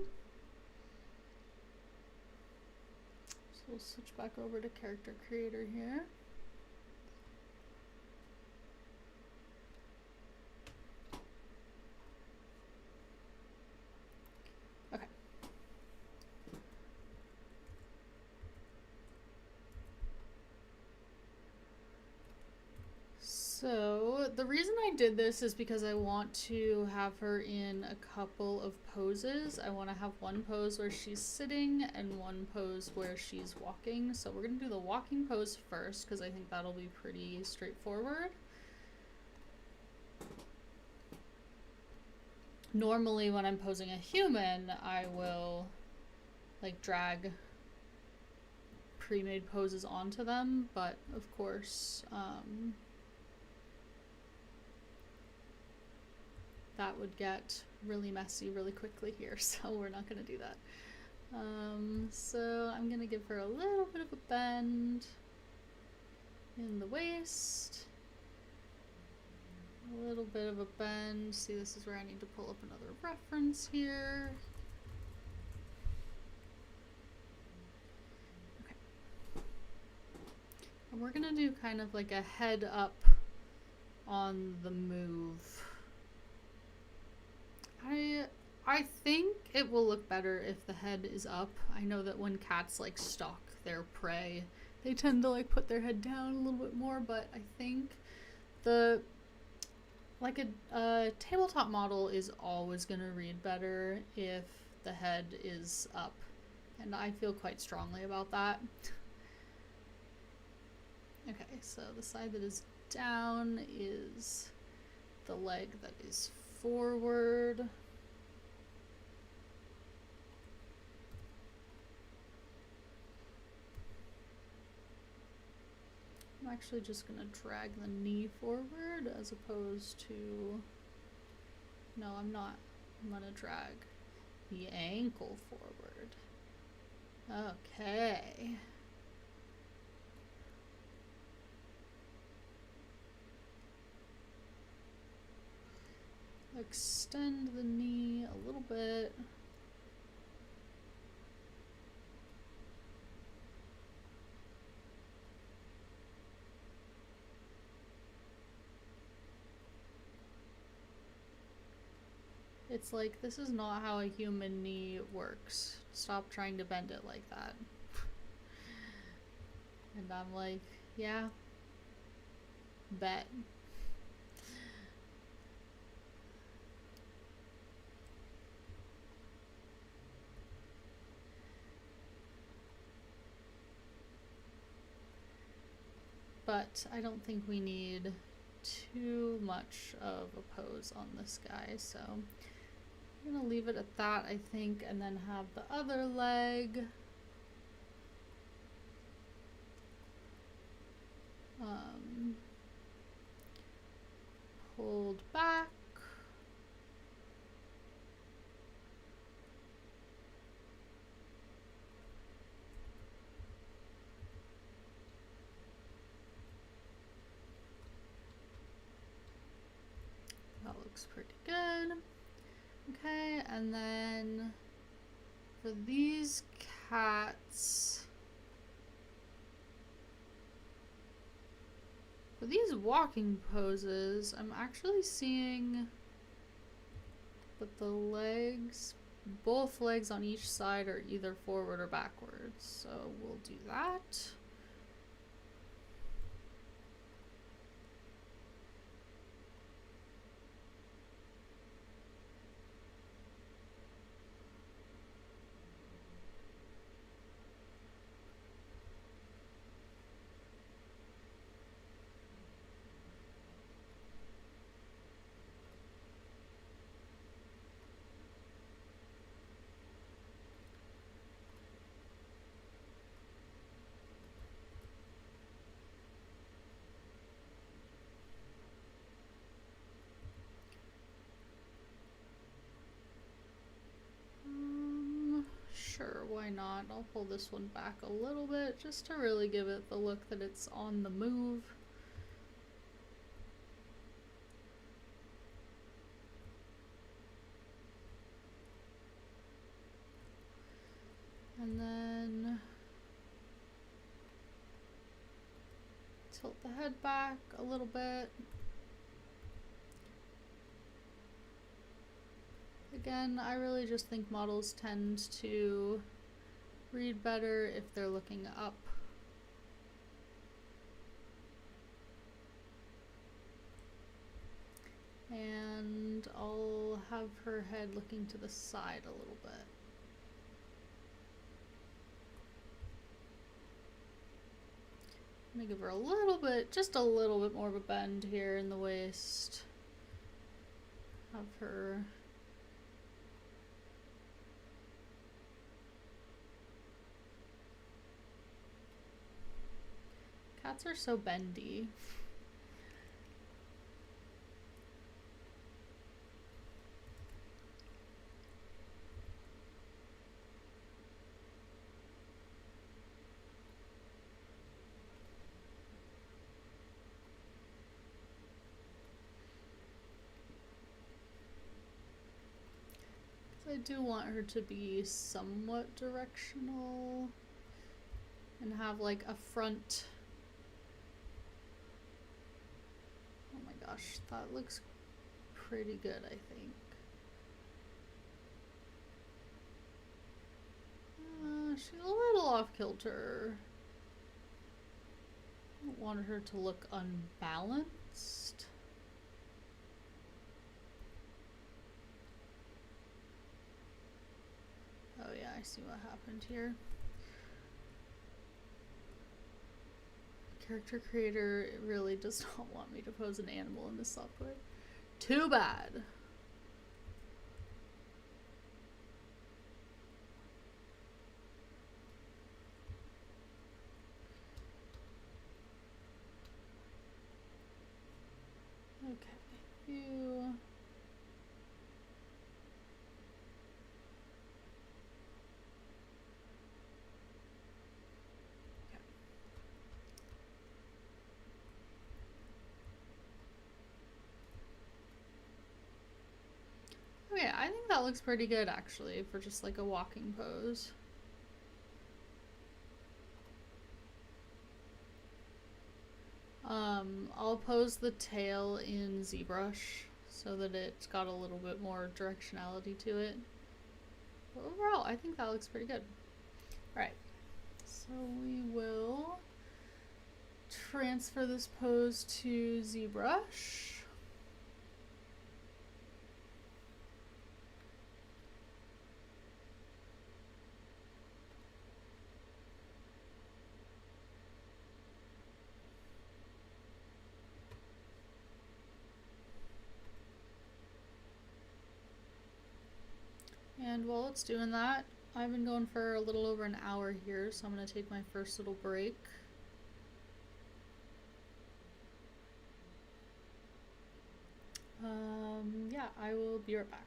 So we'll switch back over to character creator here. Okay. So the reason I did this is because I want to have her in a couple of poses. I want to have one pose where she's sitting and one pose where she's walking. So we're going to do the walking pose first because I think that'll be pretty straightforward. Normally when I'm posing a human, I will like drag pre-made poses onto them, but of course, that would get really messy really quickly here, so we're not going to do that. So I'm going to give her a little bit of a bend in the waist, a little bit of a bend. See, this is where I need to pull up another reference here. Okay. And we're going to do kind of like a head up on the move. I think it will look better if the head is up. I know that when cats like stalk their prey, they tend to like put their head down a little bit more, but I think a tabletop model is always going to read better if the head is up, and I feel quite strongly about that. Okay, so the side that is down is the leg that is forward. I'm actually just gonna drag the knee forward as opposed to, no, I'm not. I'm gonna drag the ankle forward. Okay. Extend the knee a little bit. It's like, this is not how a human knee works. Stop trying to bend it like that. And I'm like, yeah, bet. But I don't think we need too much of a pose on this guy, so I'm gonna leave it at that, I think, and then have the other leg pulled back. That looks pretty good. Okay, and then for these cats, for these walking poses, I'm actually seeing that the legs, both legs on each side are either forward or backwards. So we'll do that. Sure, why not? I'll pull this one back a little bit just to really give it the look that it's on the move. And then tilt the head back a little bit. Again, I really just think models tend to read better if they're looking up. And I'll have her head looking to the side a little bit. I'm gonna give her a little bit, just a little bit more of a bend here in the waist. Have her cats are so bendy. I do want her to be somewhat directional and have like a front. Oh my gosh, that looks pretty good, I think. She's a little off kilter. I don't want her to look unbalanced. Oh yeah, I see what happened here. Character creator really does not want me to pose an animal in this software. Too bad. few. Okay, I think that looks pretty good actually for just like a walking pose. I'll pose the tail in Zbrush so that it's got a little bit more directionality to it. But overall, I think that looks pretty good. Alright, so we will transfer this pose to Zbrush. And while it's doing that, I've been going for a little over an hour here, so I'm going to take my first little break. Yeah, I will be right back.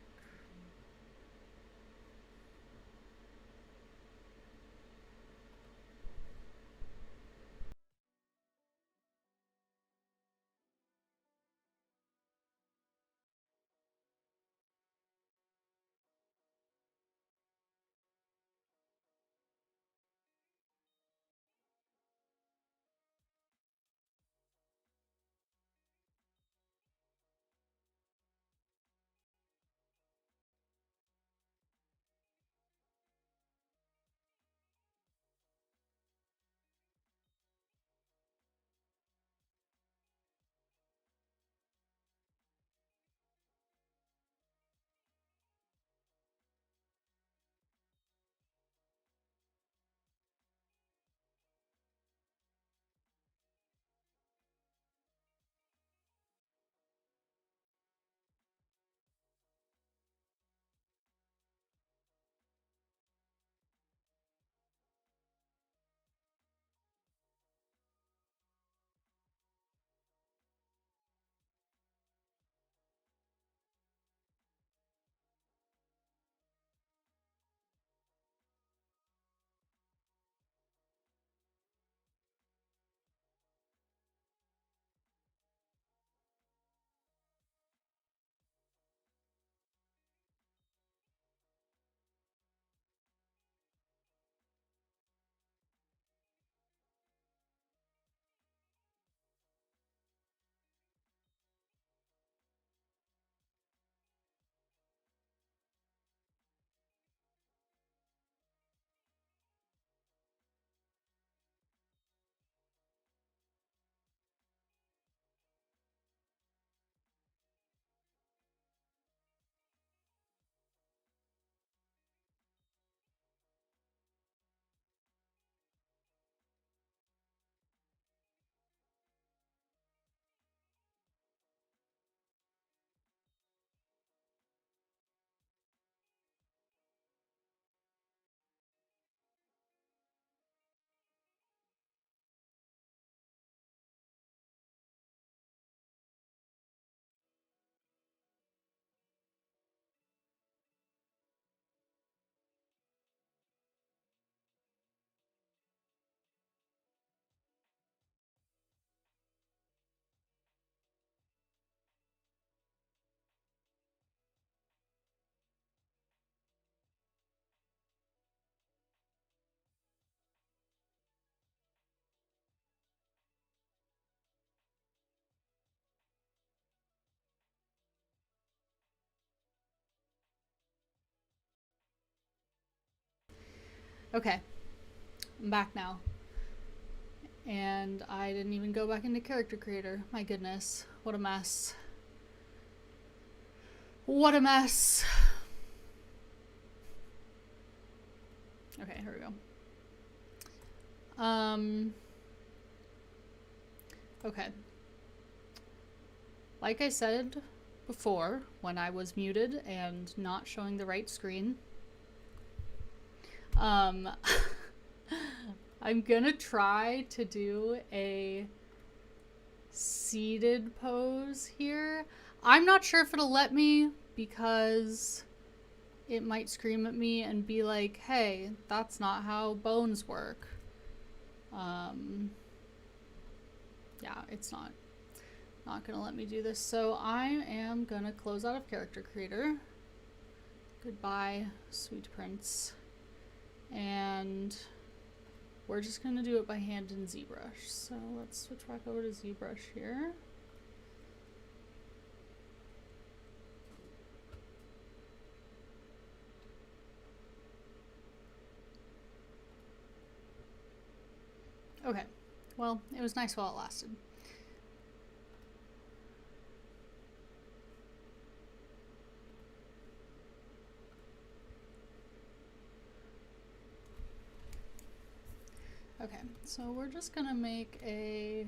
Okay, I'm back now. And I didn't even go back into Character Creator. My goodness, what a mess. What a mess. Okay, here we go. Okay. Like I said before, when I was muted and not showing the right screen, I'm gonna try to do a seated pose here. I'm not sure if it'll let me because it might scream at me and be like, hey, that's not how bones work. Yeah, it's not gonna let me do this. So I am gonna close out of Character Creator. Goodbye, sweet prince. And we're just gonna do it by hand in Zbrush. So let's switch back over to Zbrush here. Okay, well, it was nice while it lasted. Okay, so we're just gonna make a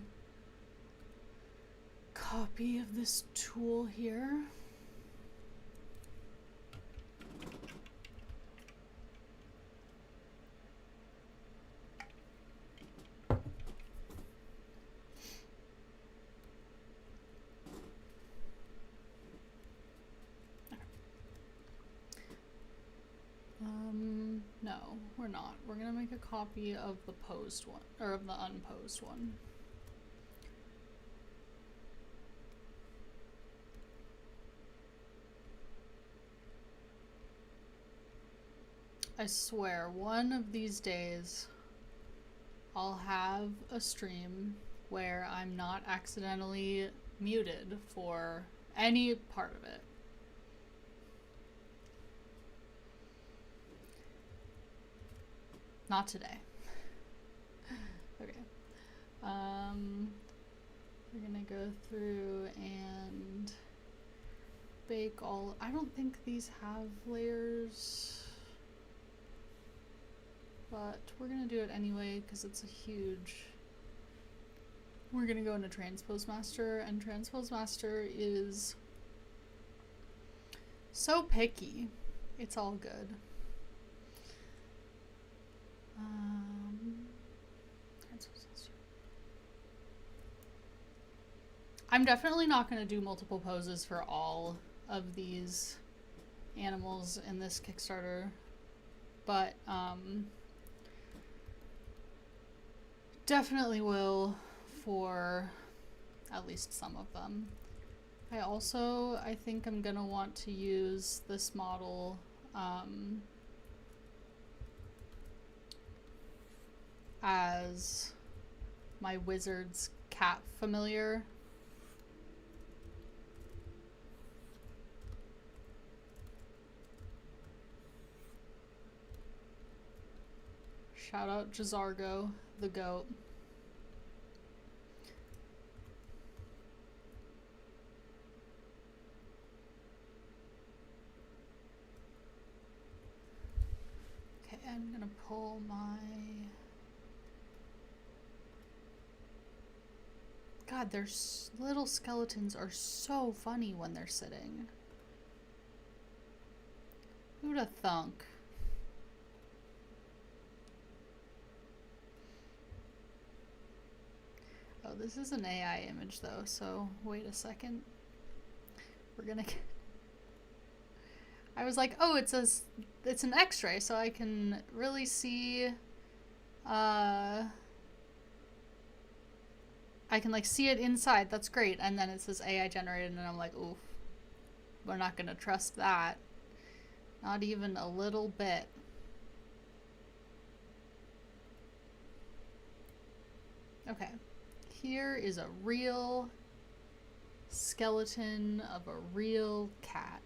copy of this tool here. No, we're not. We're gonna make a copy of the posed one, or of the unposed one. I swear, one of these days, I'll have a stream where I'm not accidentally muted for any part of it. Not today. Okay. We're gonna go through and bake all. I don't think these have layers, but we're gonna do it anyway because it's a huge. We're gonna go into Transpose Master, and Transpose Master is so picky. It's all good. I'm definitely not going to do multiple poses for all of these animals in this Kickstarter, but definitely will for at least some of them. I think I'm going to want to use this model as my wizard's cat familiar. Shout out Jazargo, the goat. Okay, I'm gonna pull my... God, their little skeletons are so funny when they're sitting. Who'da thunk? Oh, this is an AI image though, so wait a second. We're gonna get... I was like, oh, it's an X-ray, so I can really see, I can like see it inside. That's great. And then it says AI generated, and I'm like, oof, we're not gonna trust that. Not even a little bit. Okay, here is a real skeleton of a real cat.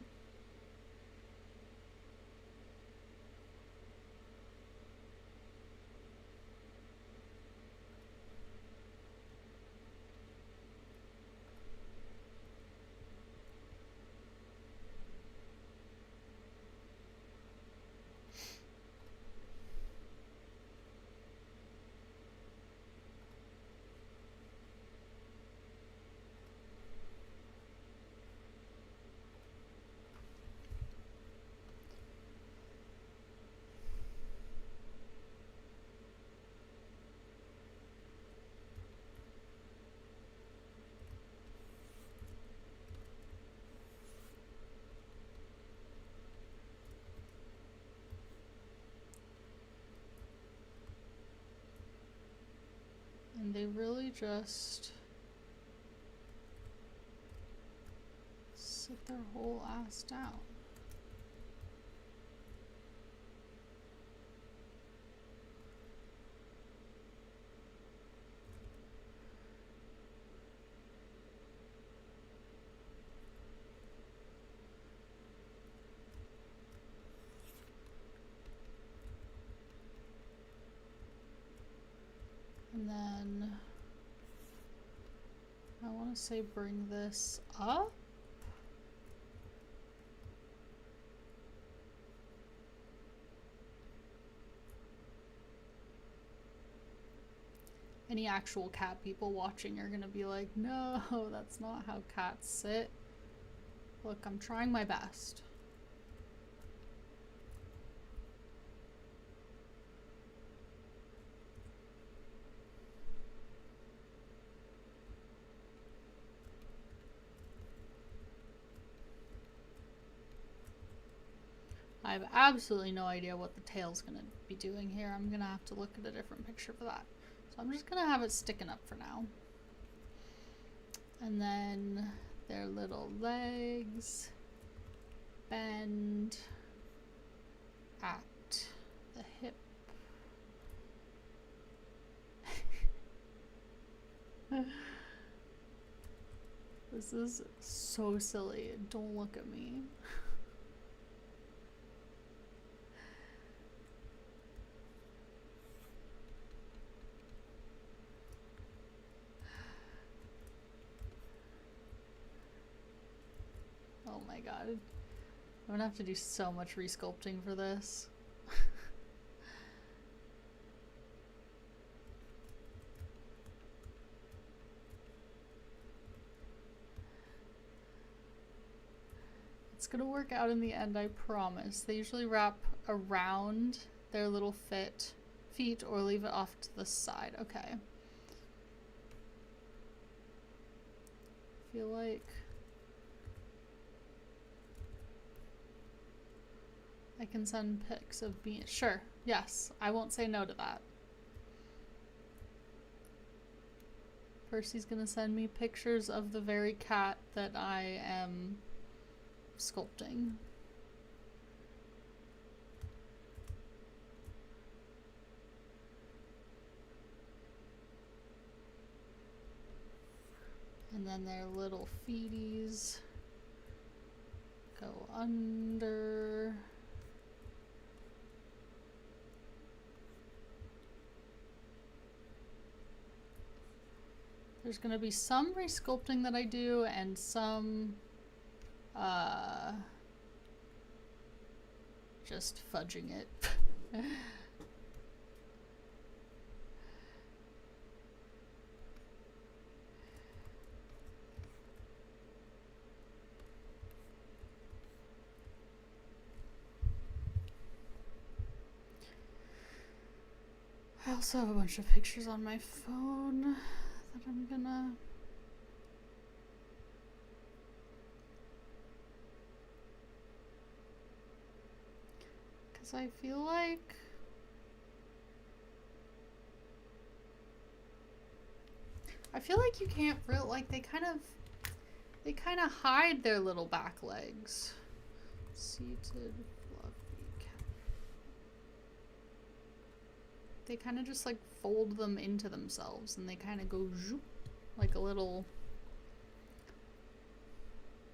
really just sit their whole ass down? And then I want to say bring this up. Any actual cat people watching are gonna be like, no, that's not how cats sit. Look, I'm trying my best. I have absolutely no idea what the tail's gonna be doing here. I'm gonna have to look at a different picture for that. So I'm just gonna have it sticking up for now. And then their little legs bend at the hip. This is so silly. Don't look at me. Oh my god. I'm gonna have to do so much resculpting for this. It's gonna work out in the end, I promise. They usually wrap around their little feet or leave it off to the side. Okay. I feel like I can send pics of me. Sure, yes, I won't say no to that. Percy's gonna send me pictures of the very cat that I am sculpting. And then their little feeties go under. There's going to be some resculpting that I do and some just fudging it. I also have a bunch of pictures on my phone that I'm gonna I feel like you can't really, like, they kind of hide their little back legs. Seated fluffy cat. They kind of just like fold them into themselves and they kind of go zoop, like a little,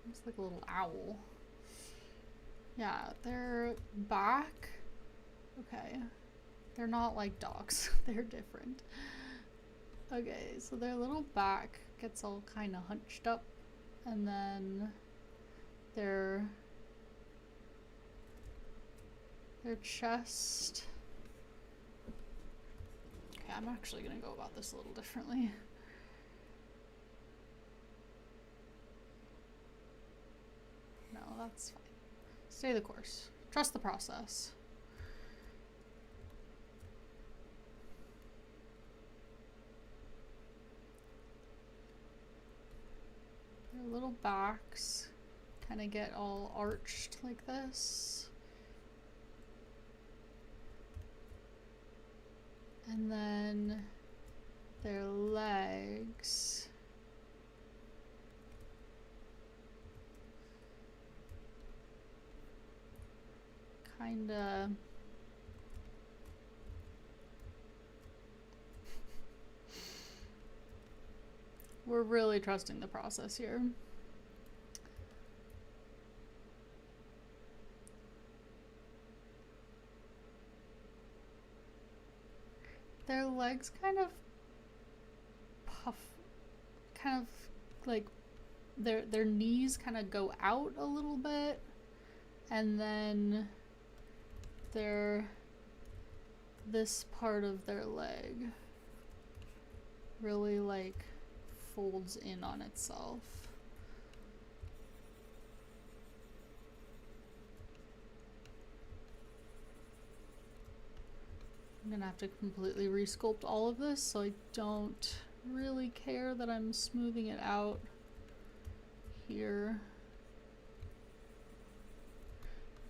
it's like a little owl. Yeah, their back, okay, they're not like dogs, they're different. Okay, so their little back gets all kind of hunched up, and then their chest. Okay, I'm actually gonna go about this a little differently. No, that's fine. Stay the course. Trust the process. Their little backs kind of get all arched like this. And then their legs. Kinda. We're really trusting the process here. Their legs kind of puff, kind of like their knees kind of go out a little bit, and then this part of their leg really like folds in on itself. I'm gonna have to completely resculpt all of this, so I don't really care that I'm smoothing it out here.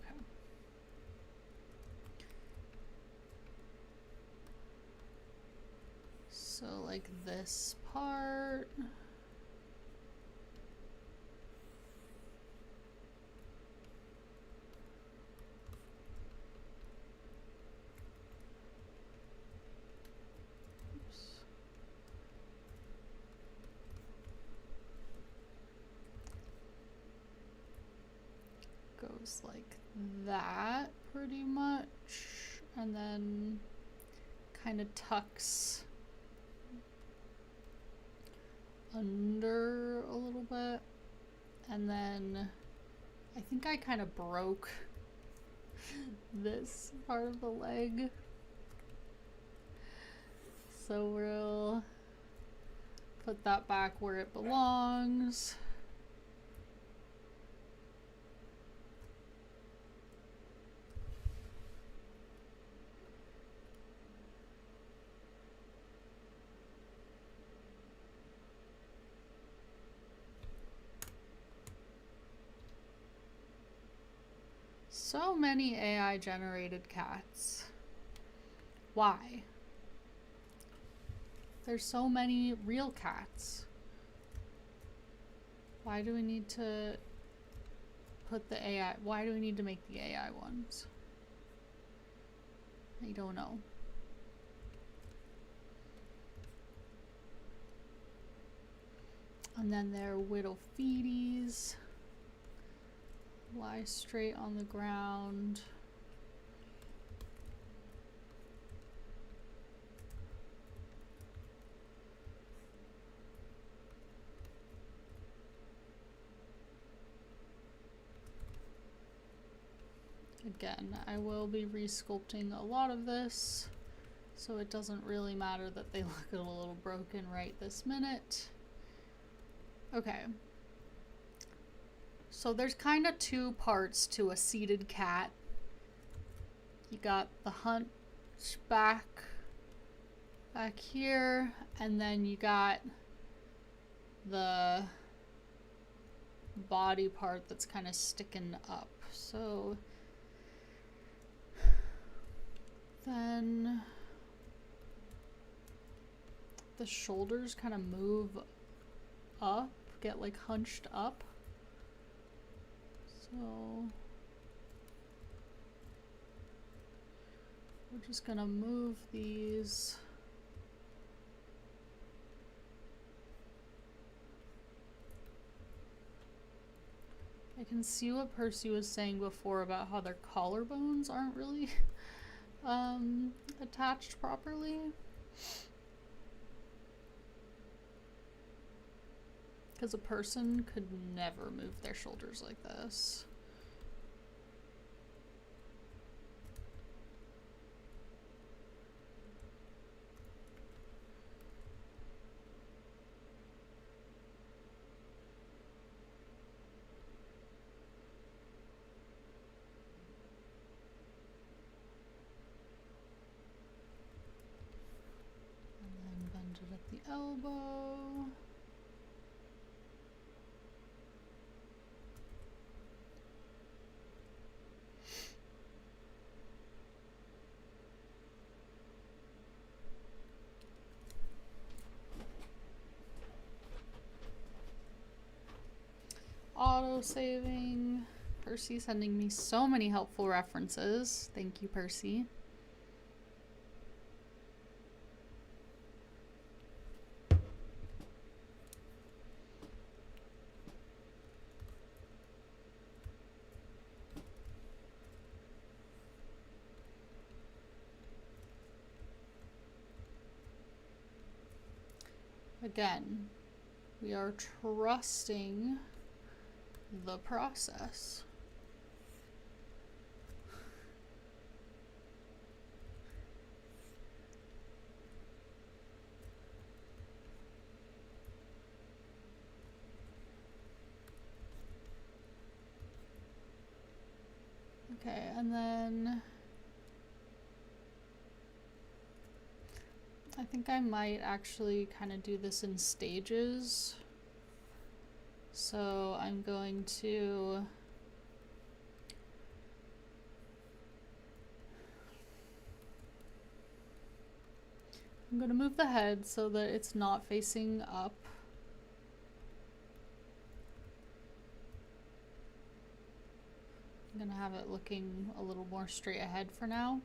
Okay. So like this part. Goes like that pretty much, and then kind of tucks under a little bit, and then I think I kind of broke this part of the leg, so we'll put that back where it belongs. So many AI generated cats. Why? There's so many real cats. Why do we need to put the AI? Why do we need to make the AI ones? I don't know. And then their widow feeties lie straight on the ground. Again, I will be resculpting a lot of this, so it doesn't really matter that they look a little broken right this minute. Okay. So there's kind of two parts to a seated cat. You got the hunchback back here, and then you got the body part that's kind of sticking up. So then the shoulders kind of move up, get like hunched up. So we're just gonna move these. I can see what Percy was saying before about how their collarbones aren't really attached properly. Because a person could never move their shoulders like this. And then bend it at the elbow. auto-saving. Percy sending me so many helpful references. Thank you, Percy. Again, we are trusting the process. Okay, and then I think I might actually kind of do this in stages. So I'm going to move the head so that it's not facing up. I'm gonna have it looking a little more straight ahead for now.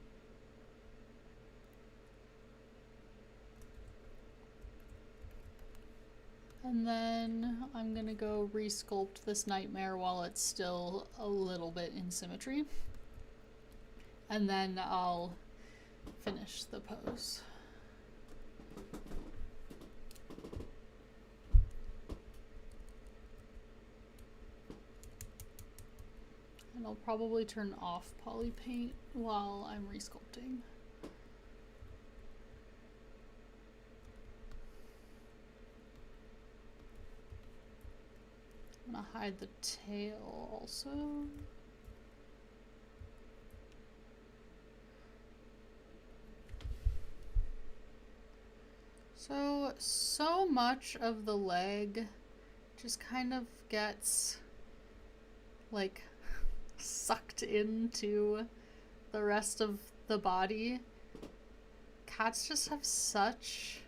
And then I'm gonna go resculpt this nightmare while it's still a little bit in symmetry. And then I'll finish the pose. And I'll probably turn off poly paint while I'm resculpting. I'm gonna hide the tail also. So much of the leg just kind of gets like sucked into the rest of the body. Cats just have such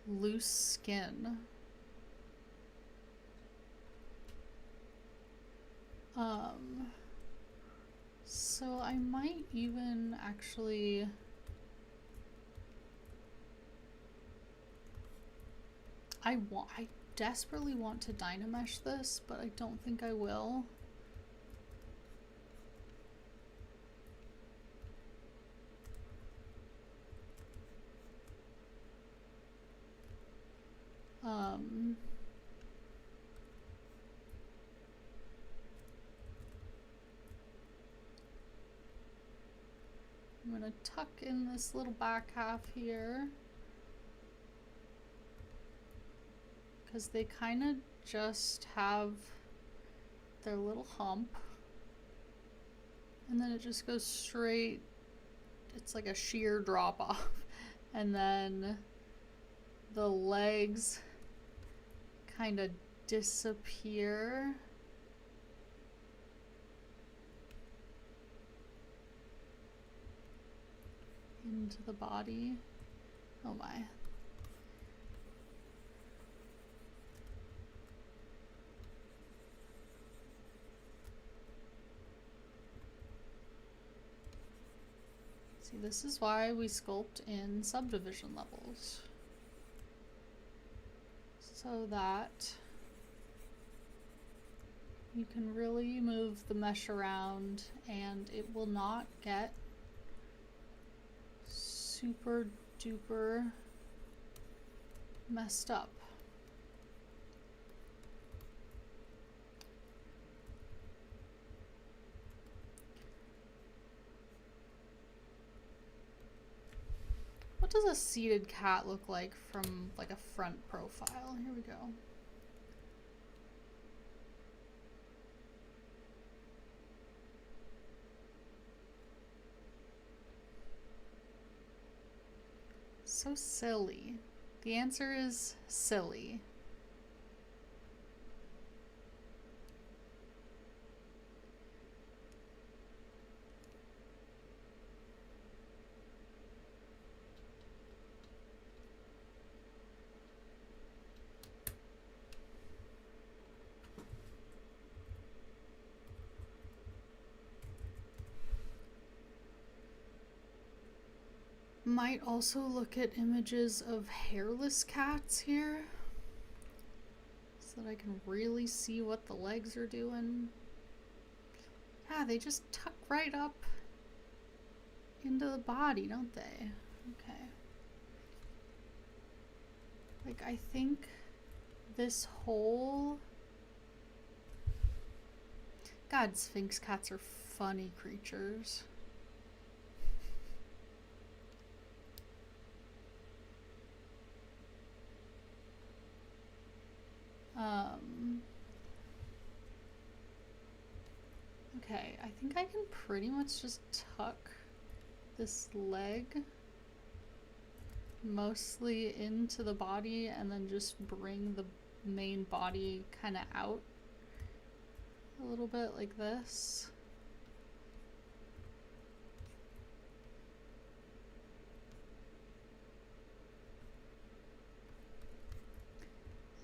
loose skin. So I might even actually I desperately want to Dynamesh this, but I don't think I will. I'm gonna tuck in this little back half here, because they kind of just have their little hump, and then it just goes straight, it's like a sheer drop off, and then the legs kind of disappear. Into the body. Oh my. See, this is why we sculpt in subdivision levels. So that you can really move the mesh around and it will not get super duper messed up. What does a seated cat look like from like a front profile? Here we go. So silly. The answer is silly. Might also look at images of hairless cats here so that I can really see what the legs are doing. Yeah, they just tuck right up into the body, don't they? Okay. Like, I think this whole... God, Sphinx cats are funny creatures. Okay, I think I can pretty much just tuck this leg mostly into the body and then just bring the main body kind of out a little bit like this.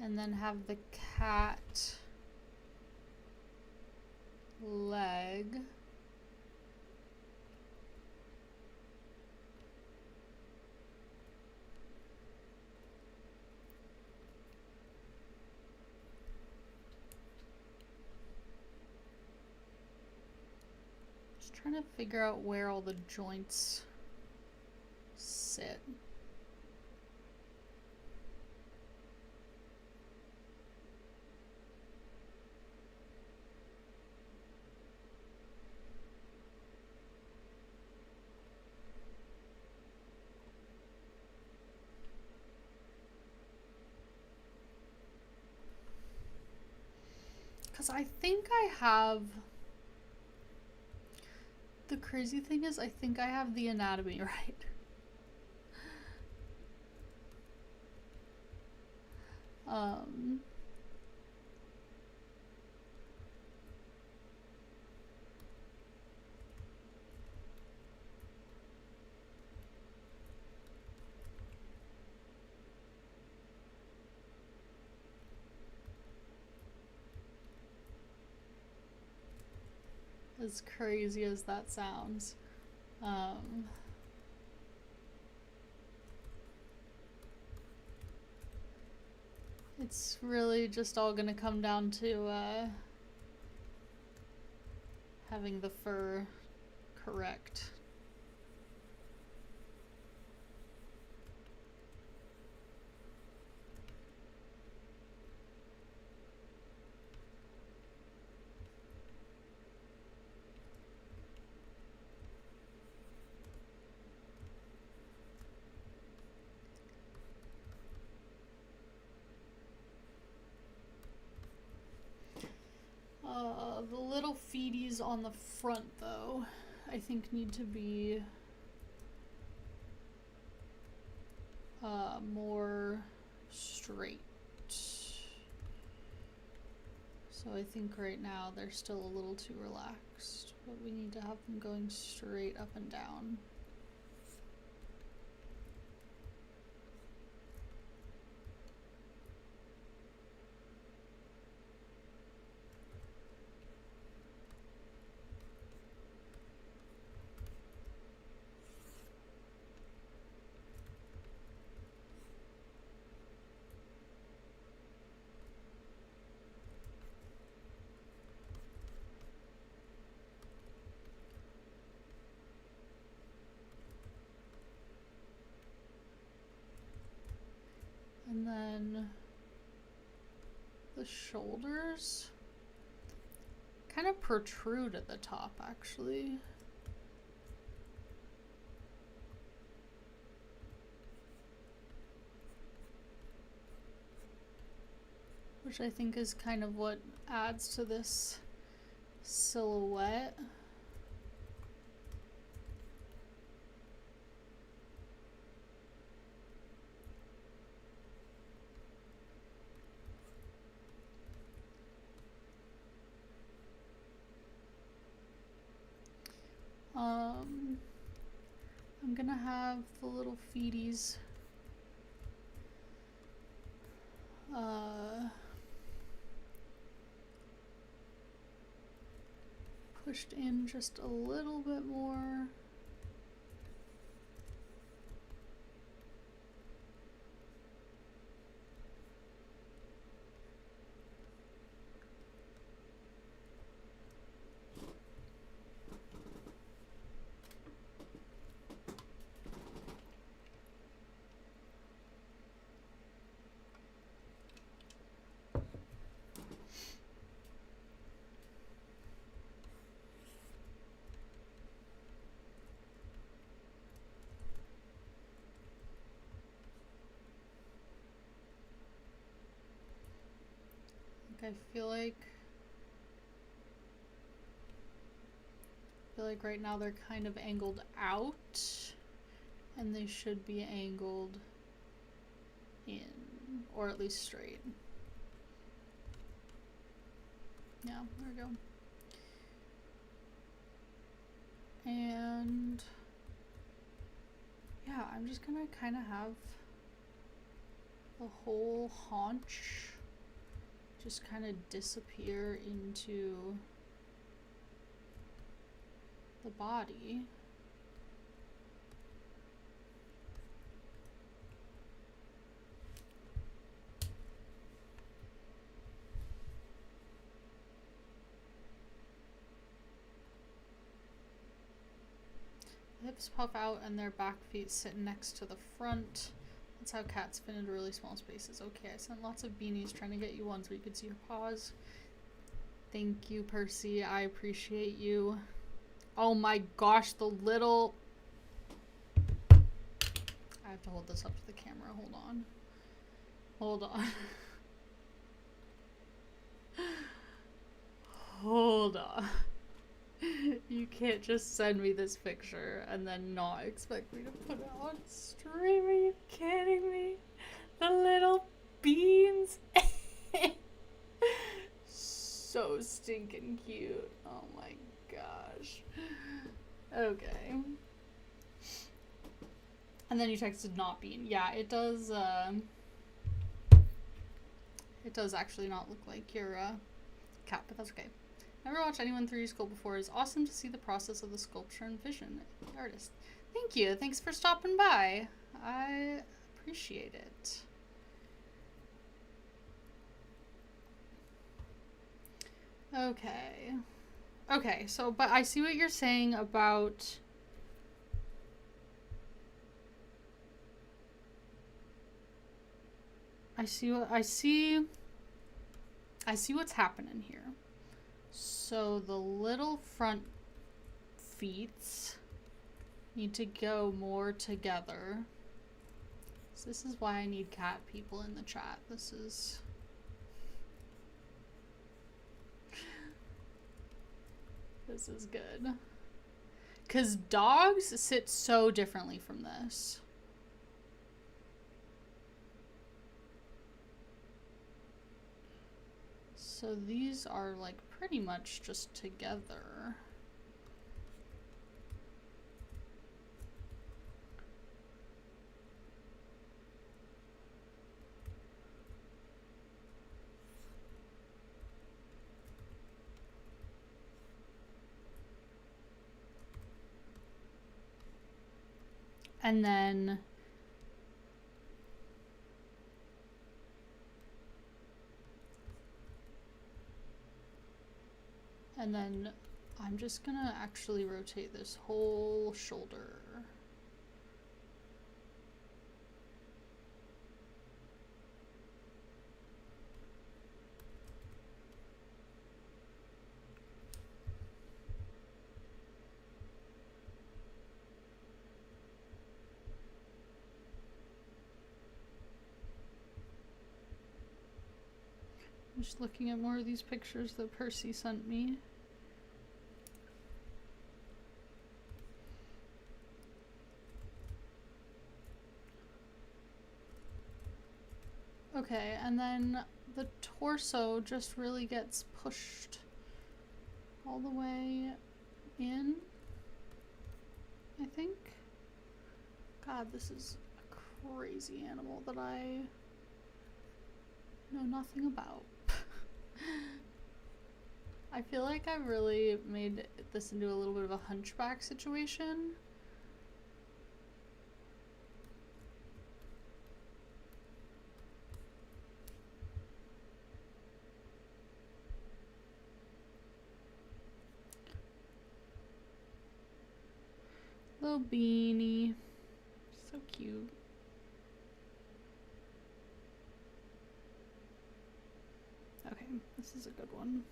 And then have the cat leg just trying to figure out where all the joints sit. Because I think I have... The crazy thing is, I think I have the anatomy right. As crazy as that sounds. It's really just all gonna come down to having the fur correct. The little feeties on the front, though, I think need to be more straight. So I think right now they're still a little too relaxed, but we need to have them going straight up and down. And then the shoulders kind of protrude at the top, actually. Which I think is kind of what adds to this silhouette. I'm gonna have the little feeties pushed in just a little bit more. I feel like right now they're kind of angled out, and they should be angled in, or at least straight. Yeah, there we go. And yeah, I'm just gonna kind of have the whole haunch just kind of disappear into the body. The hips puff out and their back feet sit next to the front. That's how cats fit into really small spaces. Okay, I sent lots of beanies trying to get you one so you could see your paws. Thank you, Percy. I appreciate you. Oh my gosh, the little... I have to hold this up to the camera. Hold on. Hold on. Hold on. You can't just send me this picture and then not expect me to put it on stream. Are you kidding me? The little beans. So stinking cute. Oh my gosh. Okay. And then you texted not bean. Yeah, it does actually not look like your cat, but that's okay. Never watched anyone 3D sculpt before. It's awesome to see the process of the sculpture and vision. The artist. Thank you. Thanks for stopping by. I appreciate it. Okay. Okay, so, but I see what you're saying about... I see what's happening here. So the little front feet need to go more together. So this is why I need cat people in the chat. This is good. 'Cause dogs sit so differently from this. So these are like pretty much just together. And then I'm just gonna actually rotate this whole shoulder. I'm just looking at more of these pictures that Percy sent me. Okay, and then the torso just really gets pushed all the way in, I think. God, this is a crazy animal that I know nothing about. I feel like I really made this into a little bit of a hunchback situation. Little beanie. So cute. Okay, this is a good one.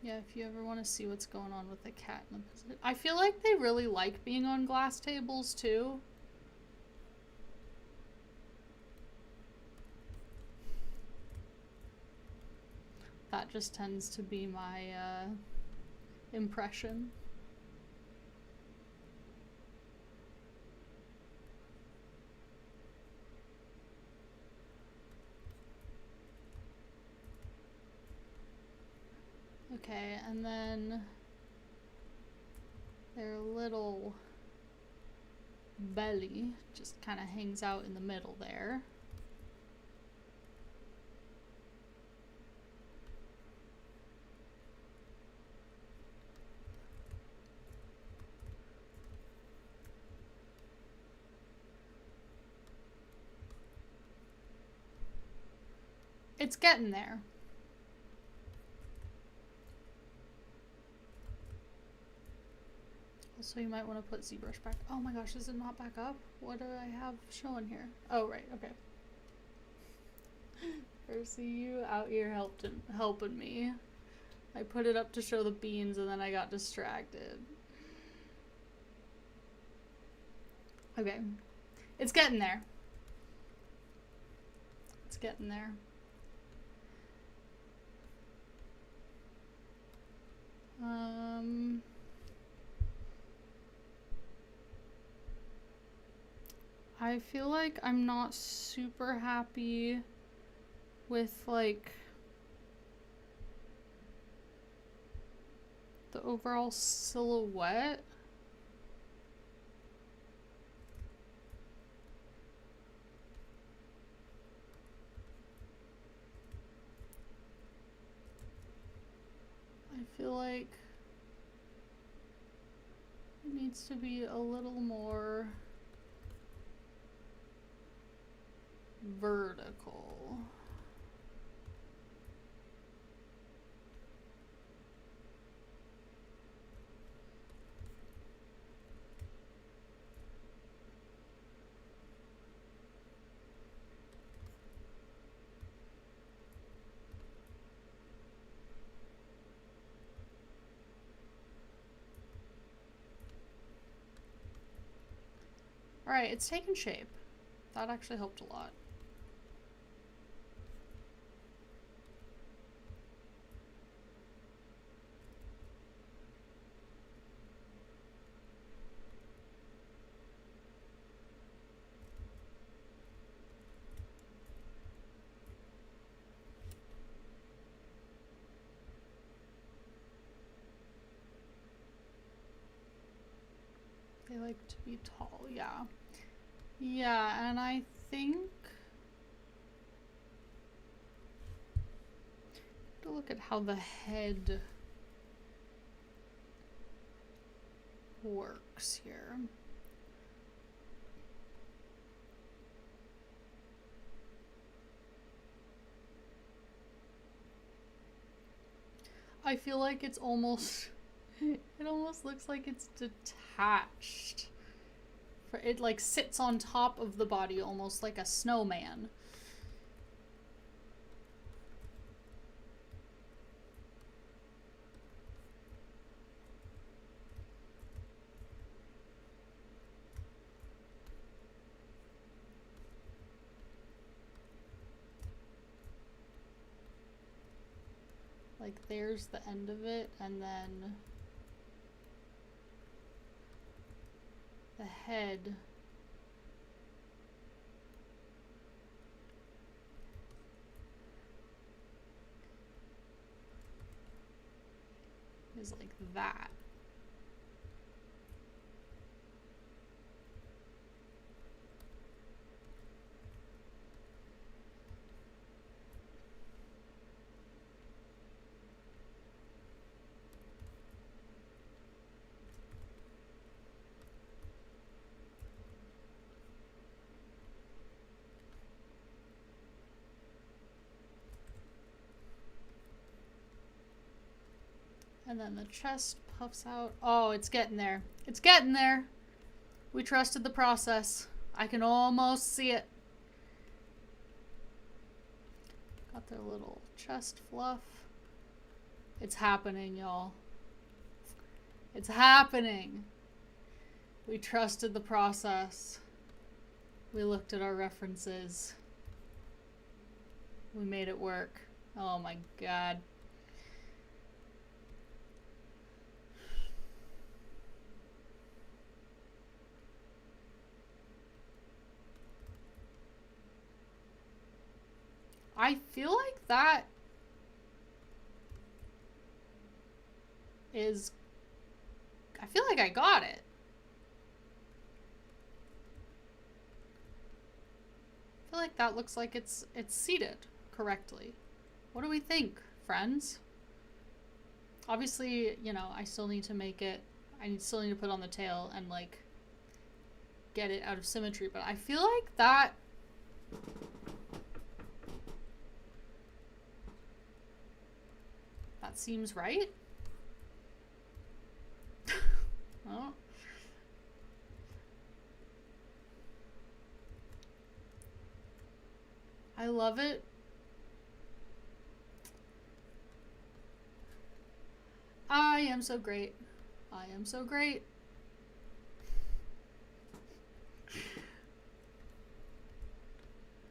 Yeah, if you ever want to see what's going on with the cat in the position. I feel like they really like being on glass tables too. That just tends to be my impression. Okay, and then their little belly just kind of hangs out in the middle there. It's getting there. So you might want to put Zbrush back. Oh my gosh, is it not back up? What do I have showing here? Oh, right, okay. Percy, you out here helping me. I put it up to show the beans and then I got distracted. Okay. It's getting there. It's getting there. I feel like I'm not super happy with like the overall silhouette. I feel like it needs to be a little more vertical. Alright, it's taken shape. That actually helped a lot. They like to be tall, yeah. Yeah, and I think to look at how the head works here. I feel like it's almost it almost looks like it's detached. It like sits on top of the body almost like a snowman. Like there's the end of it, and then the head is like that. And then the chest puffs out. Oh, it's getting there. It's getting there. We trusted the process. I can almost see it. Got their little chest fluff. It's happening, y'all. It's happening. We trusted the process. We looked at our references. We made it work. Oh my god. I feel like that is... I feel like I got it. I feel like that looks like it's seated correctly. What do we think, friends? Obviously, you know, I still need to make it... I still need to put on the tail and, like, get it out of symmetry, but I feel like that... That seems right. Oh. I love it. I am so great. I am so great.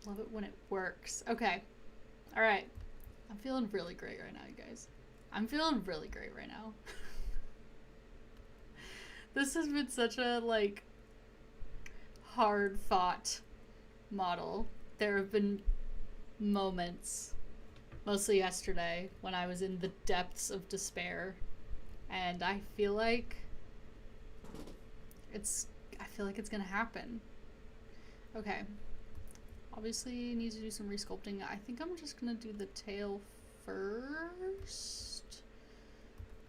Love it when it works. Okay. Alright. I'm feeling really great right now, you guys. I'm feeling really great right now. This has been such a, like, hard-fought model. There have been moments, mostly yesterday, when I was in the depths of despair. And I feel like it's gonna happen. Okay. Obviously, need to do some resculpting. I think I'm just gonna do the tail first.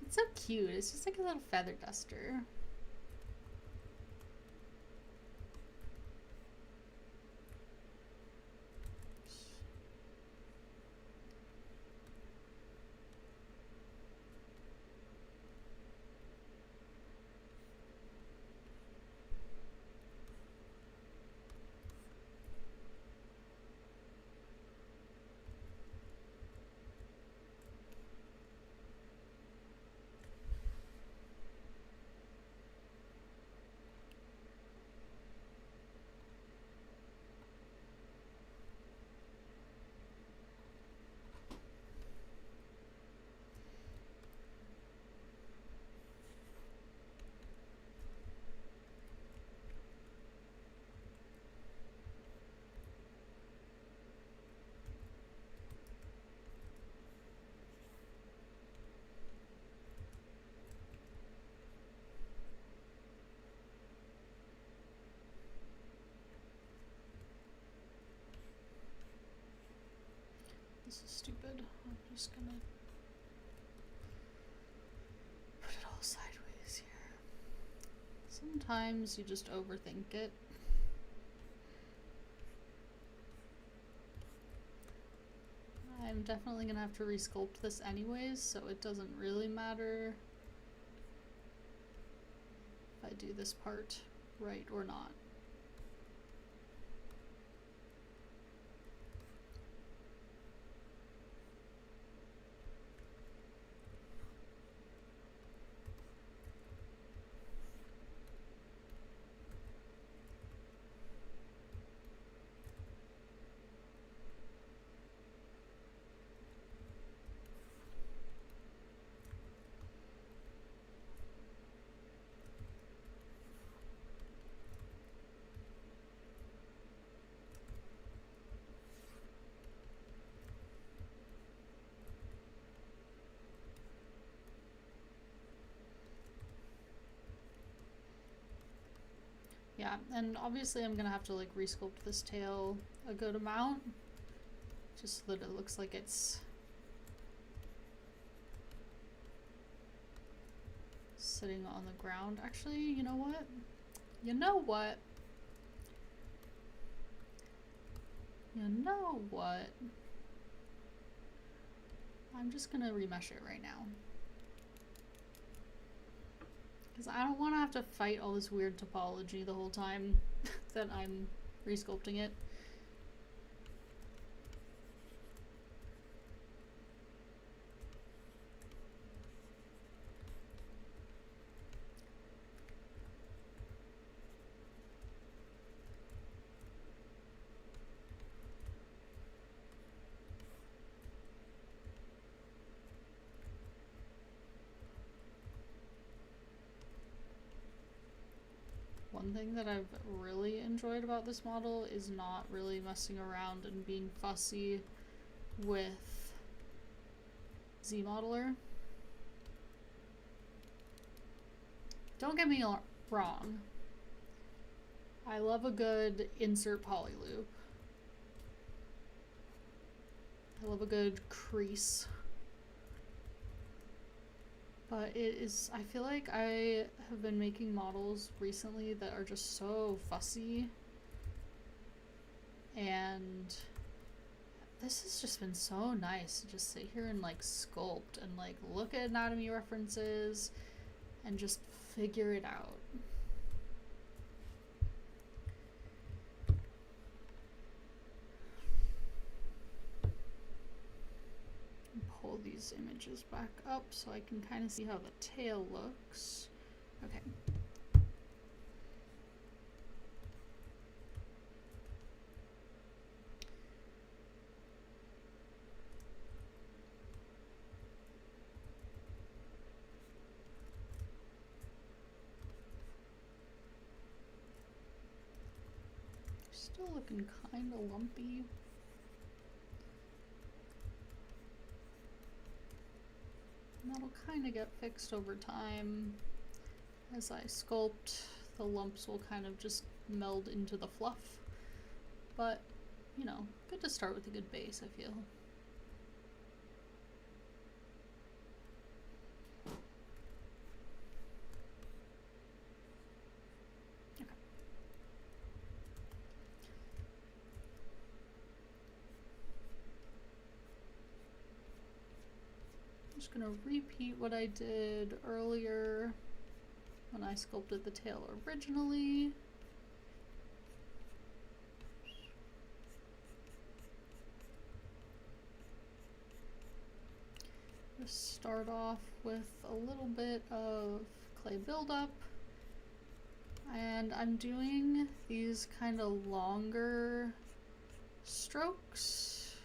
It's so cute. It's just like a little feather duster. This is stupid. I'm just gonna put it all sideways here. Sometimes you just overthink it. I'm definitely gonna have to resculpt this anyways, so it doesn't really matter if I do this part right or not. Yeah, and obviously I'm gonna have to like resculpt this tail a good amount, just so that it looks like it's sitting on the ground. Actually, you know what? You know what? You know what? I'm just gonna remesh it right now. Because I don't want to have to fight all this weird topology the whole time that I'm resculpting it. one thing that I've really enjoyed about this model is not really messing around and being fussy with Zmodeler. Don't get me wrong. I love a good insert poly loop. I love a good crease. But it is, I feel like I have been making models recently that are just so fussy. And this has just been so nice to just sit here and like sculpt and like look at anatomy references and just figure it out. Pull these images back up so I can kind of see how the tail looks. Okay. Still looking kind of lumpy. And that'll kind of get fixed over time. As I sculpt, the lumps will kind of just meld into the fluff. But, you know, good to start with a good base, I feel. Okay. I'm just gonna repeat what I did earlier when I sculpted the tail originally. Just start off with a little bit of clay buildup, and I'm doing these kind of longer strokes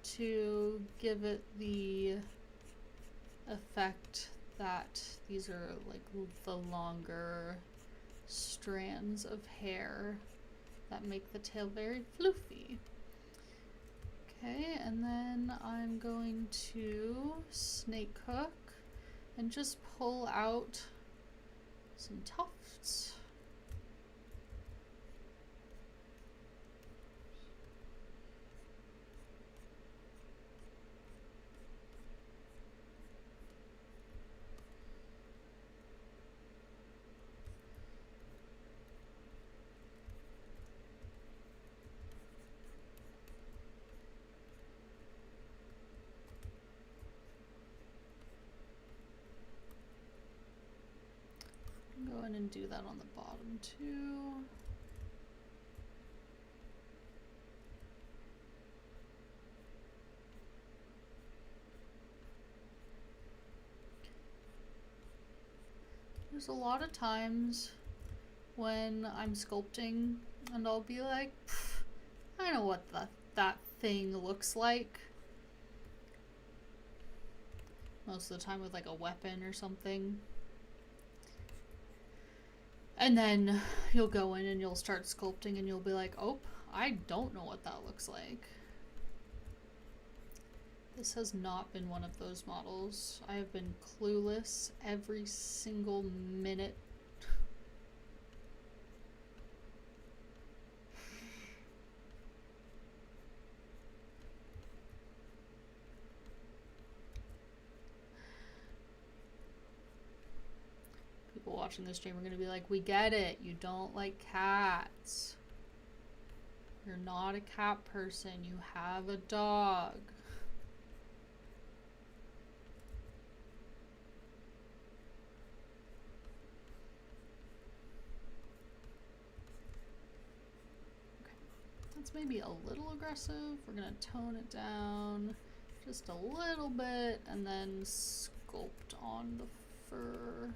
to give it the effect that these are like the longer strands of hair that make the tail very floofy. Okay, and then I'm going to snake hook and just pull out some tufts. Go in and do that on the bottom too. There's a lot of times when I'm sculpting and I'll be like, I know what that thing looks like. Most of the time with like a weapon or something. And then you'll go in and you'll start sculpting and you'll be like, oh, I don't know what that looks like. This has not been one of those models. I have been clueless every single minute. People watching this stream are going to be like, we get it. You don't like cats. You're not a cat person. You have a dog. That's maybe a little aggressive. We're gonna tone it down just a little bit and then sculpt on the fur.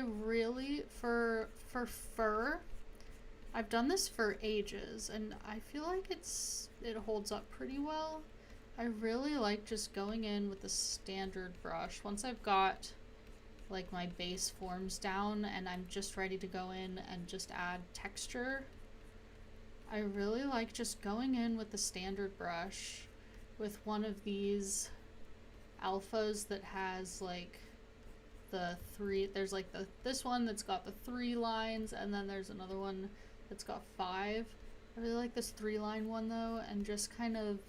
really, for fur, I've done this for ages, and I feel like it holds up pretty well. I really like just going in with the standard brush. Once I've got like my base forms down and I'm just ready to go in and just add texture, I really like just going in with the standard brush with one of these alphas that has like the three, there's like this one that's got the 3 lines, and then there's another one that's got 5. I really like this 3-line one though, and just kind of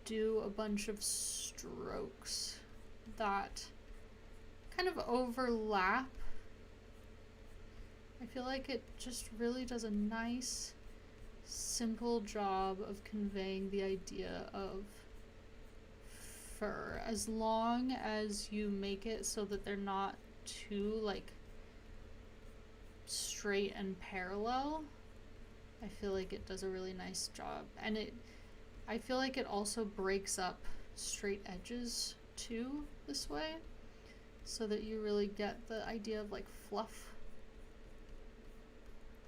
do a bunch of strokes that kind of overlap. I feel like it just really does a nice, simple job of conveying the idea of fur, as long as you make it so that they're not too like straight and parallel. I feel like it does a really nice job, and I feel like it also breaks up straight edges too this way, so that you really get the idea of like fluff.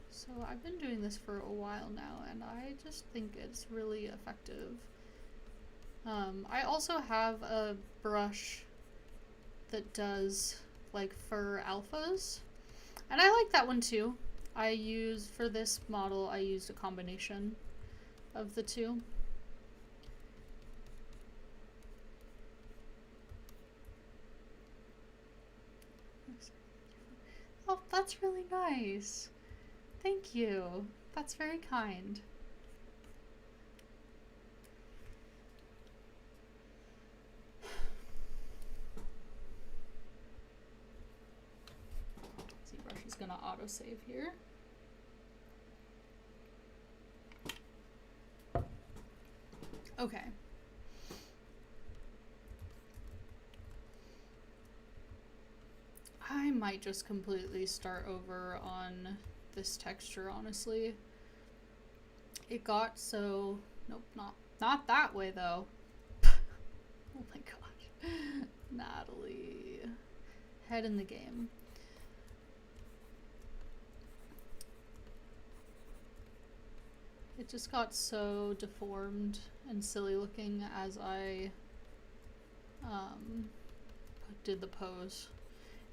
So I've been doing this for a while now, and I just think it's really effective. I also have a brush that does like fur alphas, and I like that one too. For this model, I used a combination of the two. Oh, that's really nice. Thank you. That's very kind. Zbrush is gonna autosave here. Okay. I might just completely start over on this texture, honestly. It got so... Nope, not that way, though. Oh my gosh. Natalie. Head in the game. It just got so deformed and silly looking as I did the pose.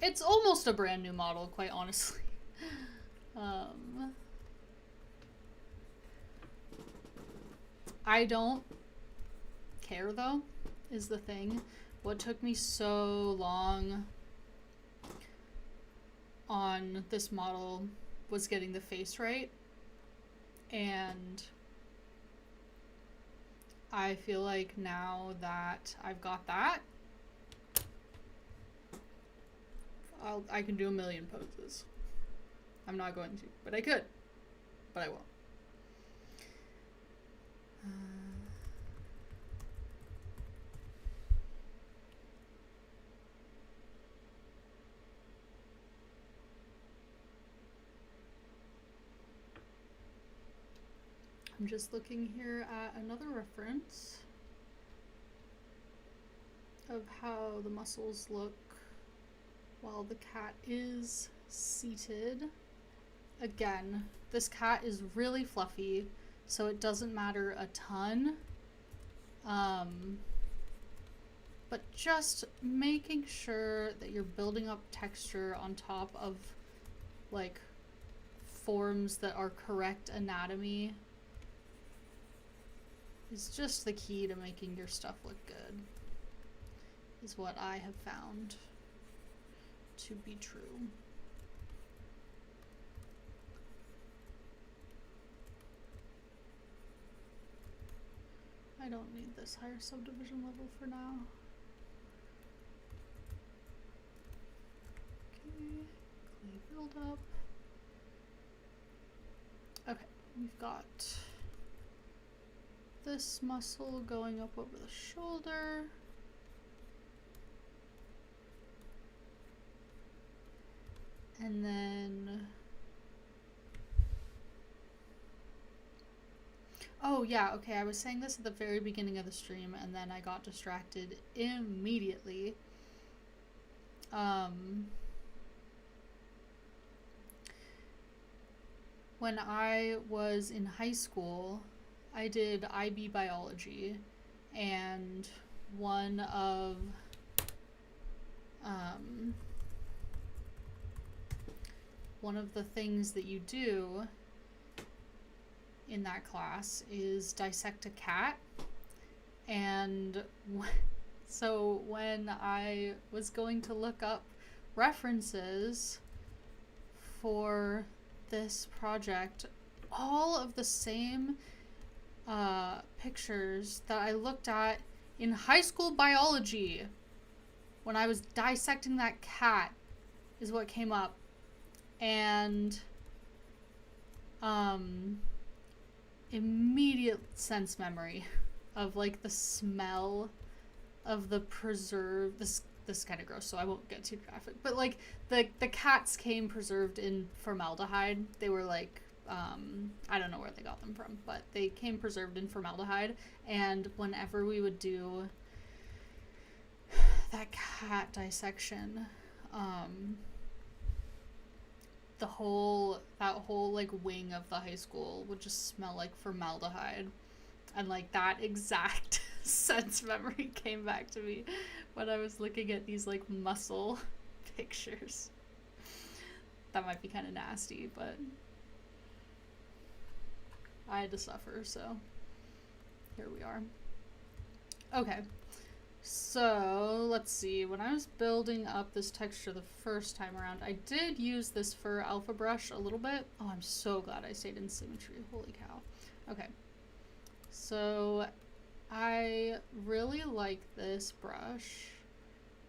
It's almost a brand new model, quite honestly. I don't care though, is the thing. What took me so long on this model was getting the face right, and I feel like now that I've got that, I can do a million poses. I'm not going to, but I could, but I won't. I'm just looking here at another reference of how the muscles look while the cat is seated. Again, this cat is really fluffy, so it doesn't matter a ton. But just making sure that you're building up texture on top of like forms that are correct anatomy is just the key to making your stuff look good, is what I have found to be true. I don't need this higher subdivision level for now. Okay, clay build up. Okay, we've got this muscle going up over the shoulder. And then, oh yeah, okay, I was saying this at the very beginning of the stream and then I got distracted immediately. When I was in high school, I did IB biology, and one of um, one of the things that you do in that class is dissect a cat. And so when I was going to look up references for this project, all of the same pictures that I looked at in high school biology when I was dissecting that cat is what came up. And immediate sense memory of like the smell of the preserved, this is kind of gross, so I won't get too graphic, but like the cats came preserved in formaldehyde. They were like I don't know where they got them from, but they came preserved in formaldehyde. And whenever we would do that cat dissection, that whole like wing of the high school would just smell like formaldehyde. And like that exact sense memory came back to me when I was looking at these like muscle pictures. That might be kind of nasty, but I had to suffer, so here we are. Okay, so let's see. When I was building up this texture the first time around, I did use this for Alpha Brush a little bit. Oh, I'm so glad I stayed in symmetry. Holy cow. Okay, so I really like this brush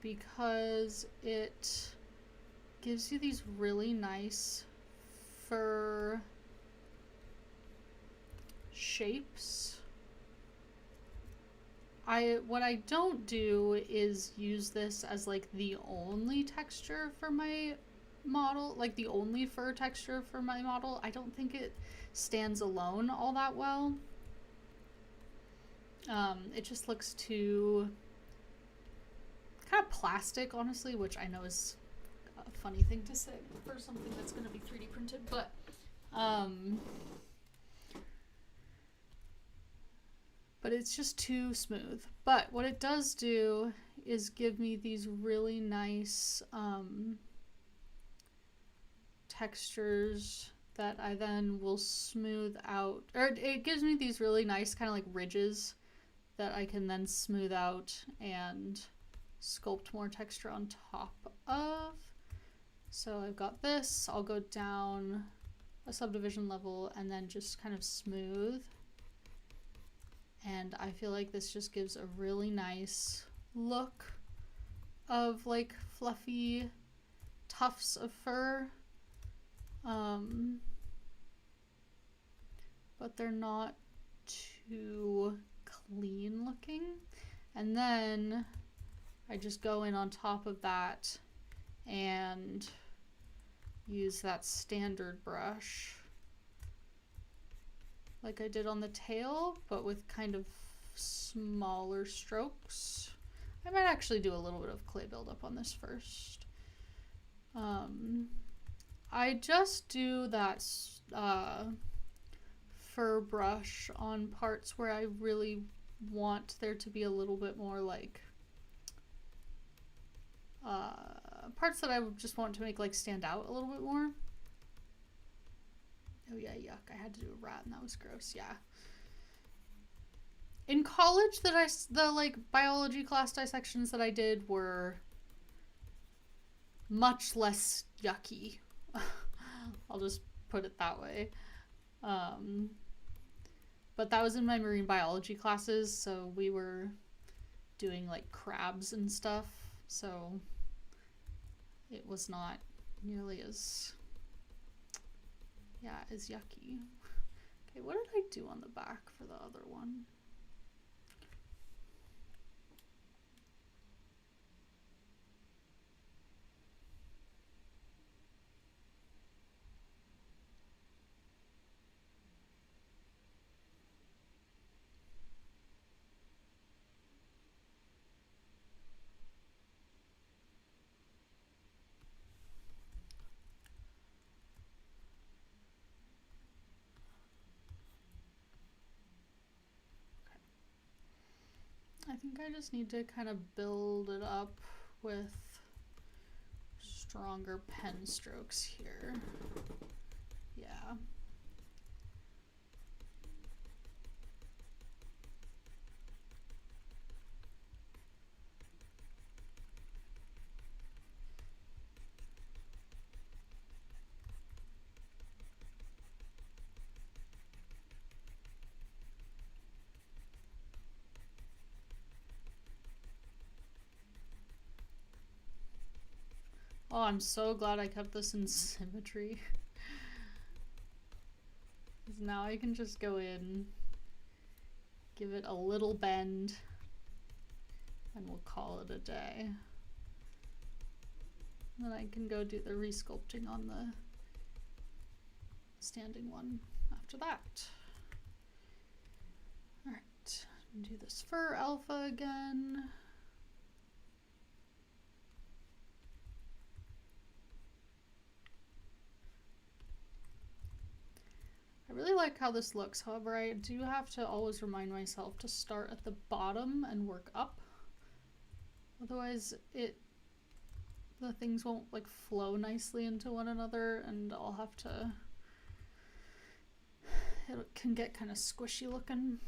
because it gives you these really nice fur shapes. What I don't do is use this as like the only texture for my model, like the only fur texture for my model. I don't think it stands alone all that well. It just looks too kind of plastic, honestly, which I know is a funny thing to say for something that's going to be 3D printed, but it's just too smooth. But what it does do is give me these really nice textures that I then will smooth out, or it gives me these really nice kind of like ridges that I can then smooth out and sculpt more texture on top of. So I've got this, I'll go down a subdivision level and then just kind of smooth. And I feel like this just gives a really nice look of like fluffy tufts of fur. But they're not too clean looking. And then I just go in on top of that and use that standard brush like I did on the tail, but with kind of smaller strokes. I might actually do a little bit of clay buildup on this first. I just do that fur brush on parts where I really want there to be a little bit more like parts that I would just want to make like stand out a little bit more. Oh yeah, yuck, I had to do a rat and that was gross, yeah. In college, the like biology class dissections that I did were much less yucky. I'll just put it that way. But that was in my marine biology classes, so we were doing like crabs and stuff, so it was not nearly as yucky. Okay, what did I do on the back for the other one? think I just need to kind of build it up with stronger pen strokes here. Yeah. Oh, I'm so glad I kept this in symmetry. Because now I can just go in, give it a little bend, and we'll call it a day. And then I can go do the resculpting on the standing one after that. Alright, do this fur alpha again. I really like how this looks, however I do have to always remind myself to start at the bottom and work up. Otherwise the things won't like flow nicely into one another, and I'll have to, it can get kind of squishy looking.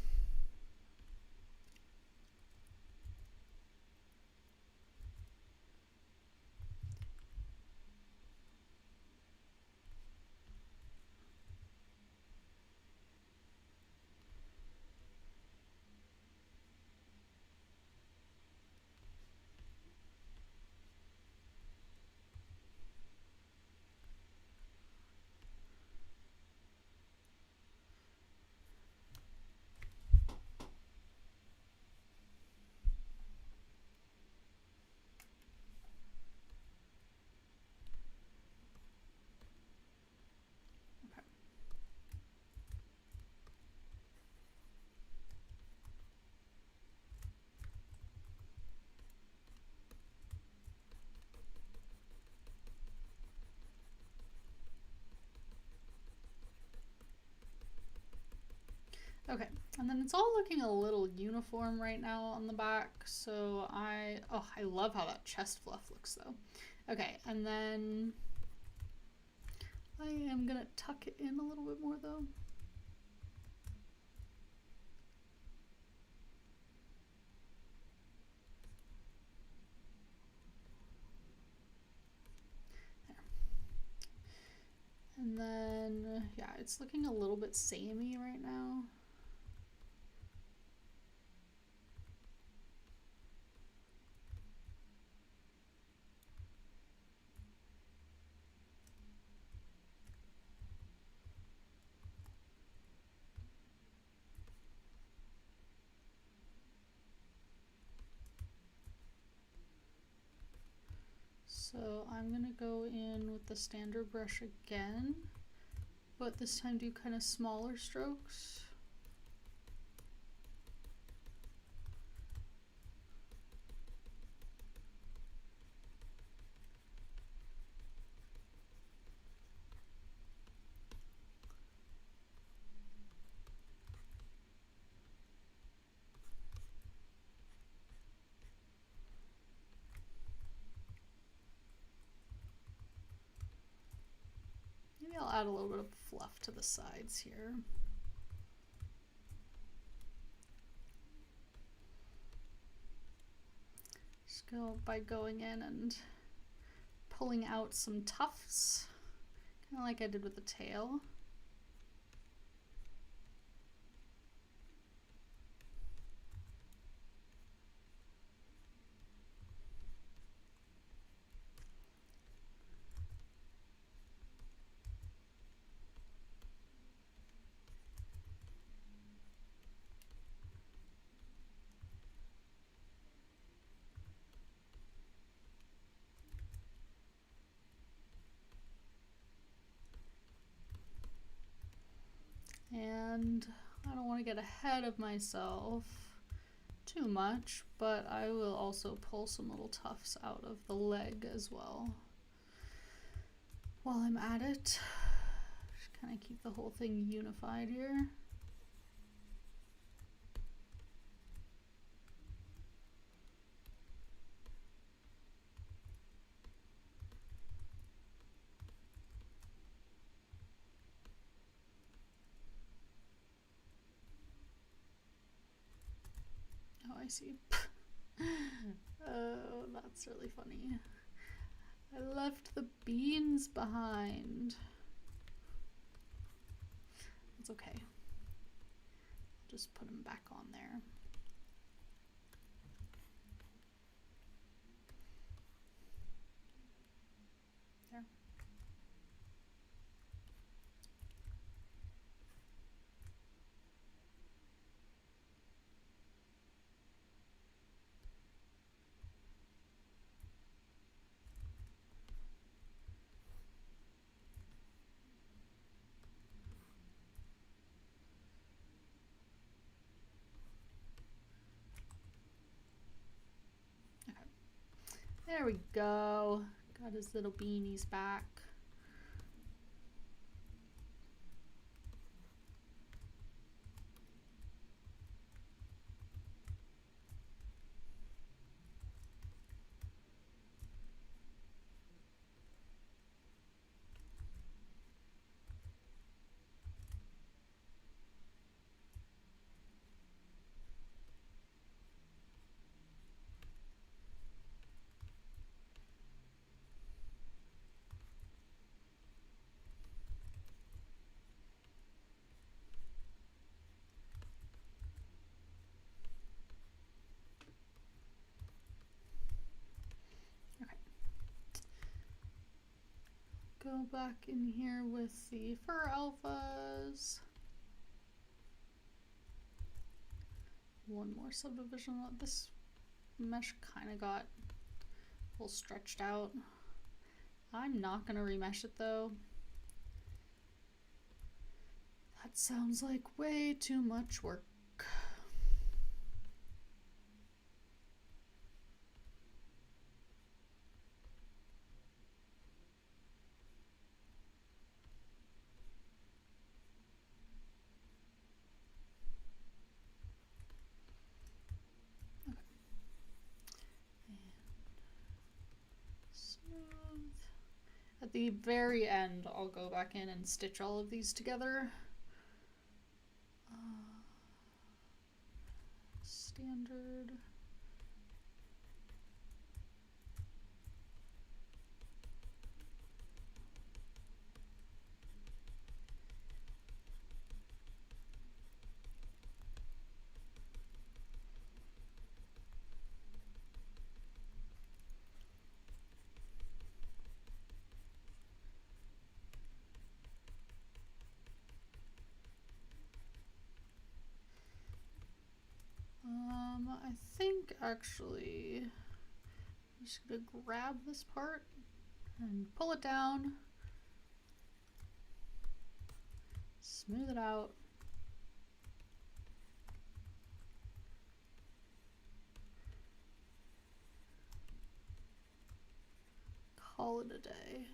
Okay, and then it's all looking a little uniform right now on the back, so I love how that chest fluff looks though. Okay, and then I am gonna tuck it in a little bit more though. There. And then, yeah, it's looking a little bit samey right now. So I'm gonna go in with the standard brush again, but this time do kind of smaller strokes. Maybe I'll add a little bit of fluff to the sides here. Just go by going in and pulling out some tufts, kind of like I did with the tail. And I don't want to get ahead of myself too much, but I will also pull some little tufts out of the leg as well while I'm at it. Just kind of keep the whole thing unified here. I see. Oh, that's really funny. I left the beans behind. It's okay. Just put them back on there. There. There we go. Got his little beanies back. Go back in here with the fur alphas. One more subdivision. This mesh kind of got a little stretched out. I'm not gonna remesh it though. That sounds like way too much work. At the very end, I'll go back in and stitch all of these together. Standard. I think actually I'm just gonna grab this part and pull it down, smooth it out. Call it a day.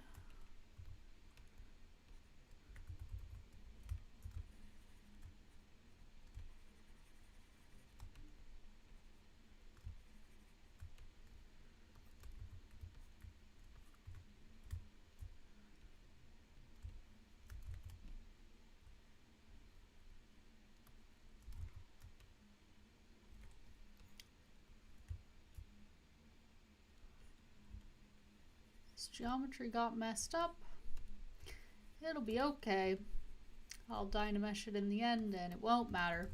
This geometry got messed up. It'll be okay. I'll dynamesh it in the end and it won't matter.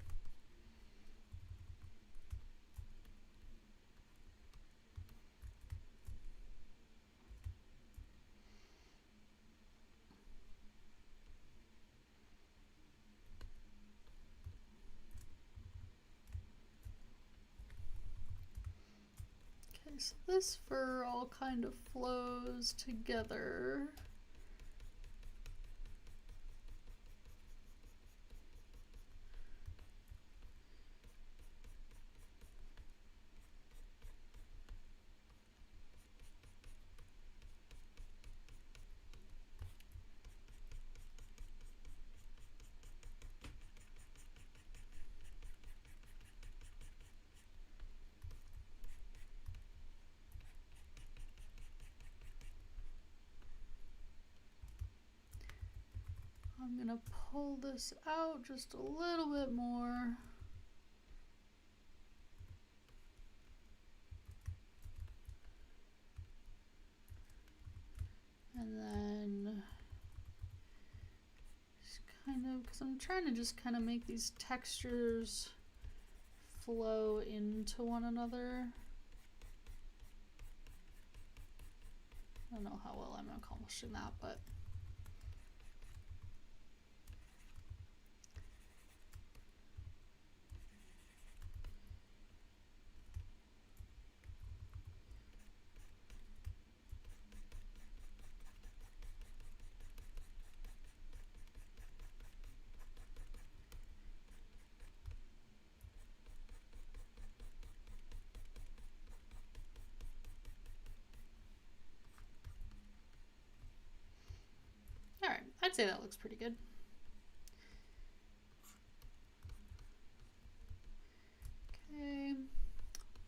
Okay, so this fur all kind of flows together. I'm gonna pull this out just a little bit more. And then just kind of, because I'm trying to just kind of make these textures flow into one another. I don't know how well I'm accomplishing that, but alright, I'd say that looks pretty good. Okay,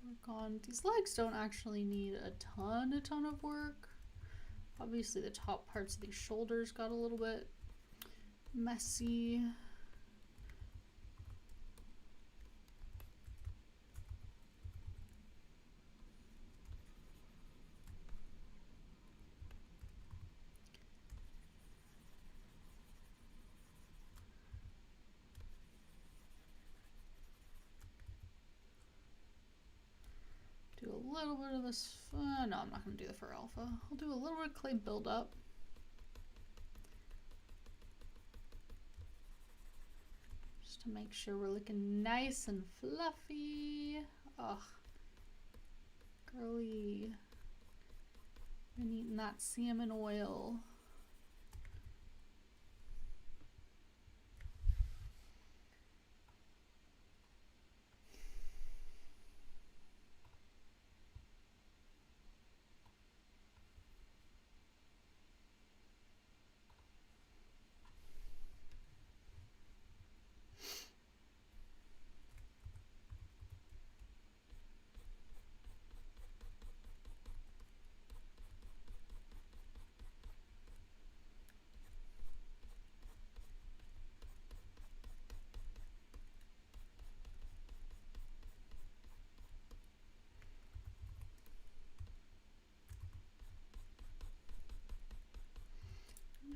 work on, these legs don't actually need a ton of work. Obviously the top parts of these shoulders got a little bit messy. Do a little bit of this, no, I'm not going to do the fur alpha. I'll do a little bit of clay buildup. Just to make sure we're looking nice and fluffy. Ugh. Girly. Been eating that salmon oil.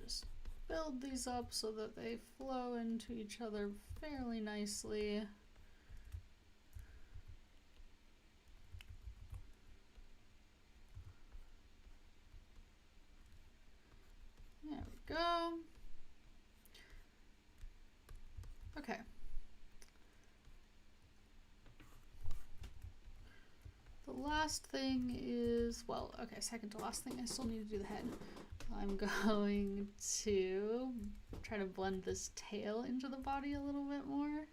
Just build these up so that they flow into each other fairly nicely. There we go. Okay. The last thing is, well, okay, second to last thing, I still need to do the head. I'm going to try to blend this tail into the body a little bit more.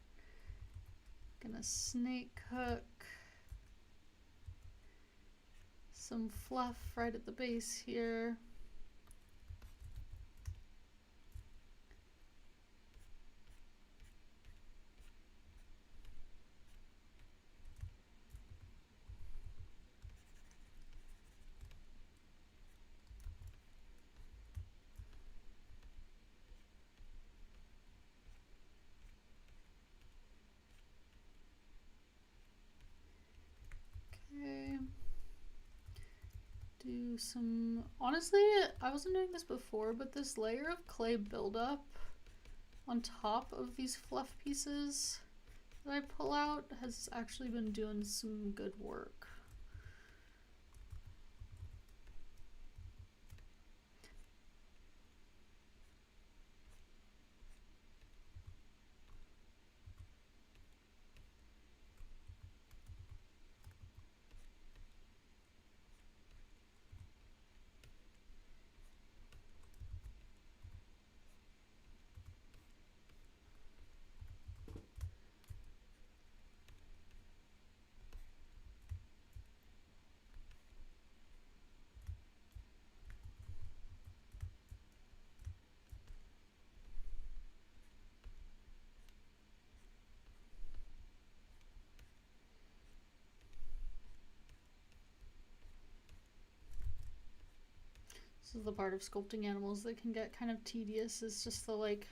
Gonna snake hook some fluff right at the base here. Do some, honestly, I wasn't doing this before, but this layer of clay buildup on top of these fluff pieces that I pull out has actually been doing some good work. This is the part of sculpting animals that can get kind of tedious, is just the like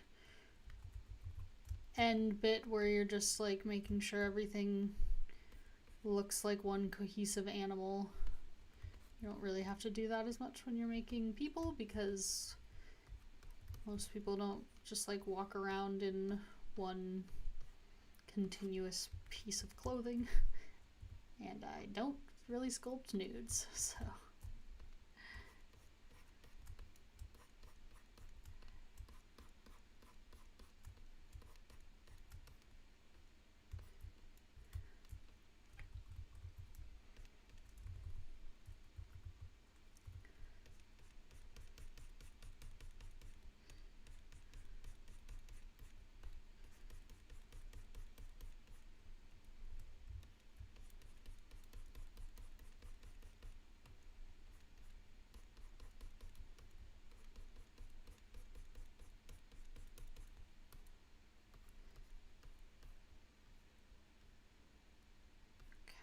end bit where you're just like making sure everything looks like one cohesive animal. You don't really have to do that as much when you're making people, because most people don't just like walk around in one continuous piece of clothing. And I don't really sculpt nudes, so.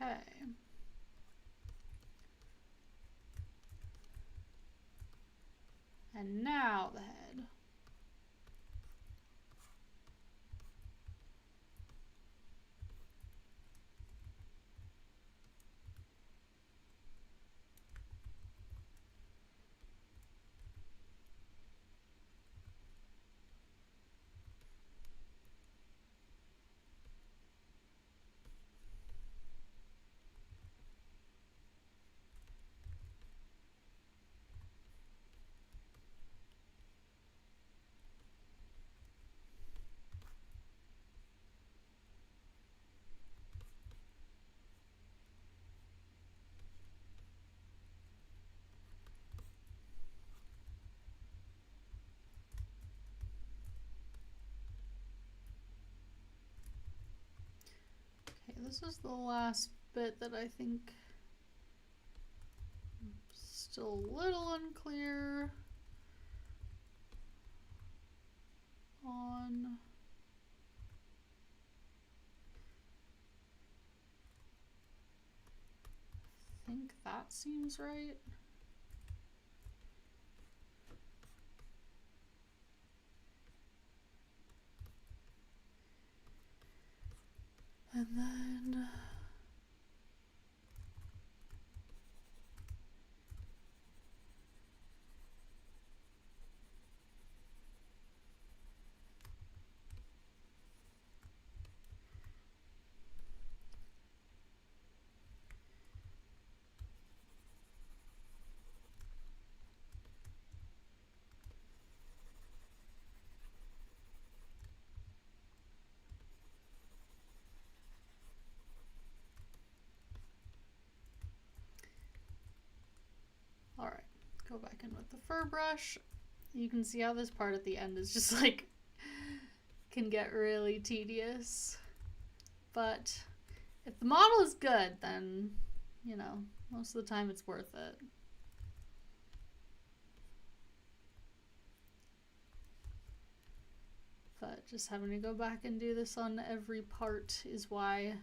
Okay. And now the head. Okay, this is the last bit that I think I'm still a little unclear on. I think that seems right. And then alright, go back in with the fur brush. You can see how this part at the end is just like, can get really tedious. But if the model is good, then, you know, most of the time it's worth it. But just having to go back and do this on every part is why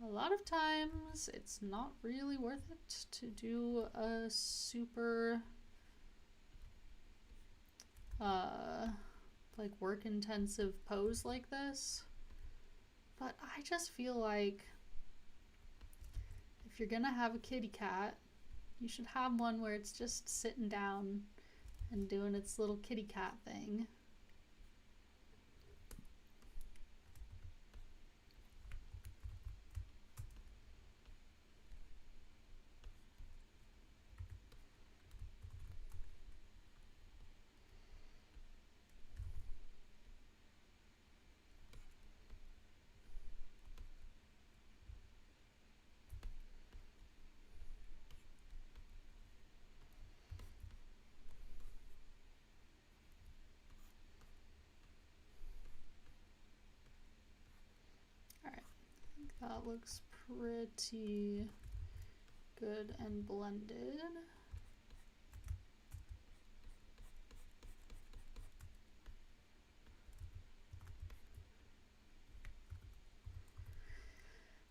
a lot of times it's not really worth it to do a super like work intensive pose like this. But I just feel like if you're gonna have a kitty cat, you should have one where it's just sitting down and doing its little kitty cat thing. That looks pretty good and blended.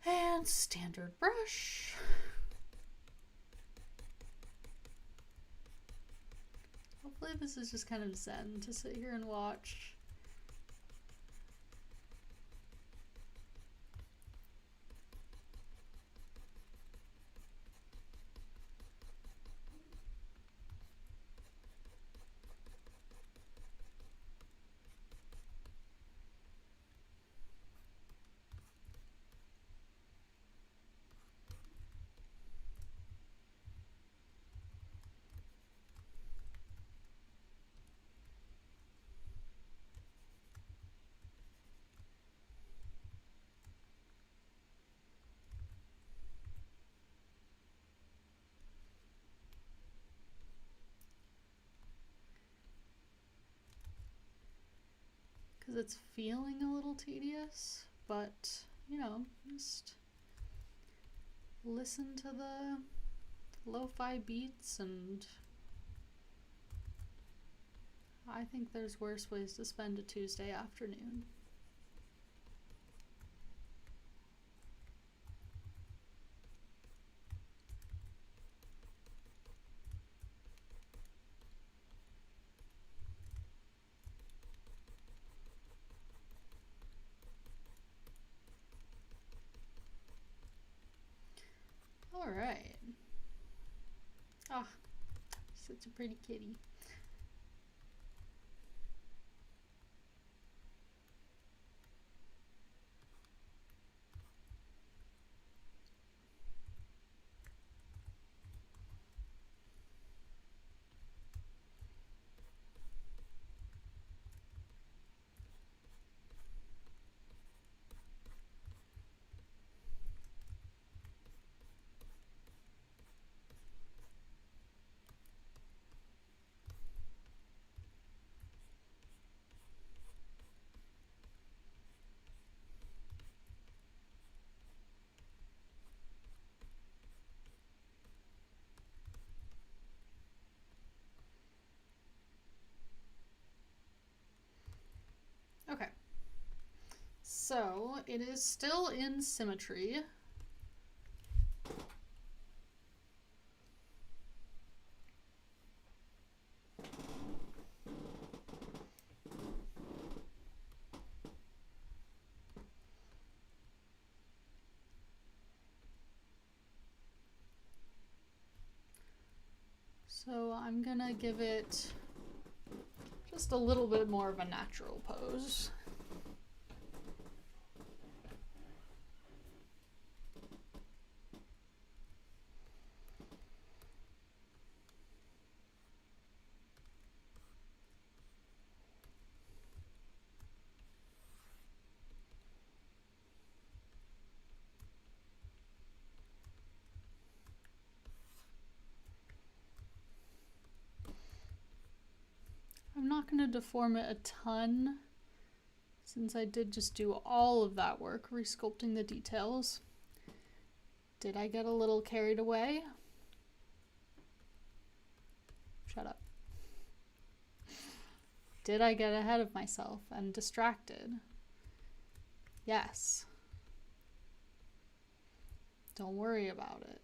And standard brush. Hopefully this is just kind of zen to sit here and watch. because it's feeling a little tedious, but you know, just listen to the lo-fi beats, and I think there's worse ways to spend a Tuesday afternoon. All right. Ah, such a pretty kitty. Okay. So it is still in symmetry. So I'm gonna give it just a little bit more of a natural pose. I'm not going to deform it a ton, since I did just do all of that work resculpting the details. Did I get a little carried away? Shut up. Did I get ahead of myself and distracted? Yes. Don't worry about it.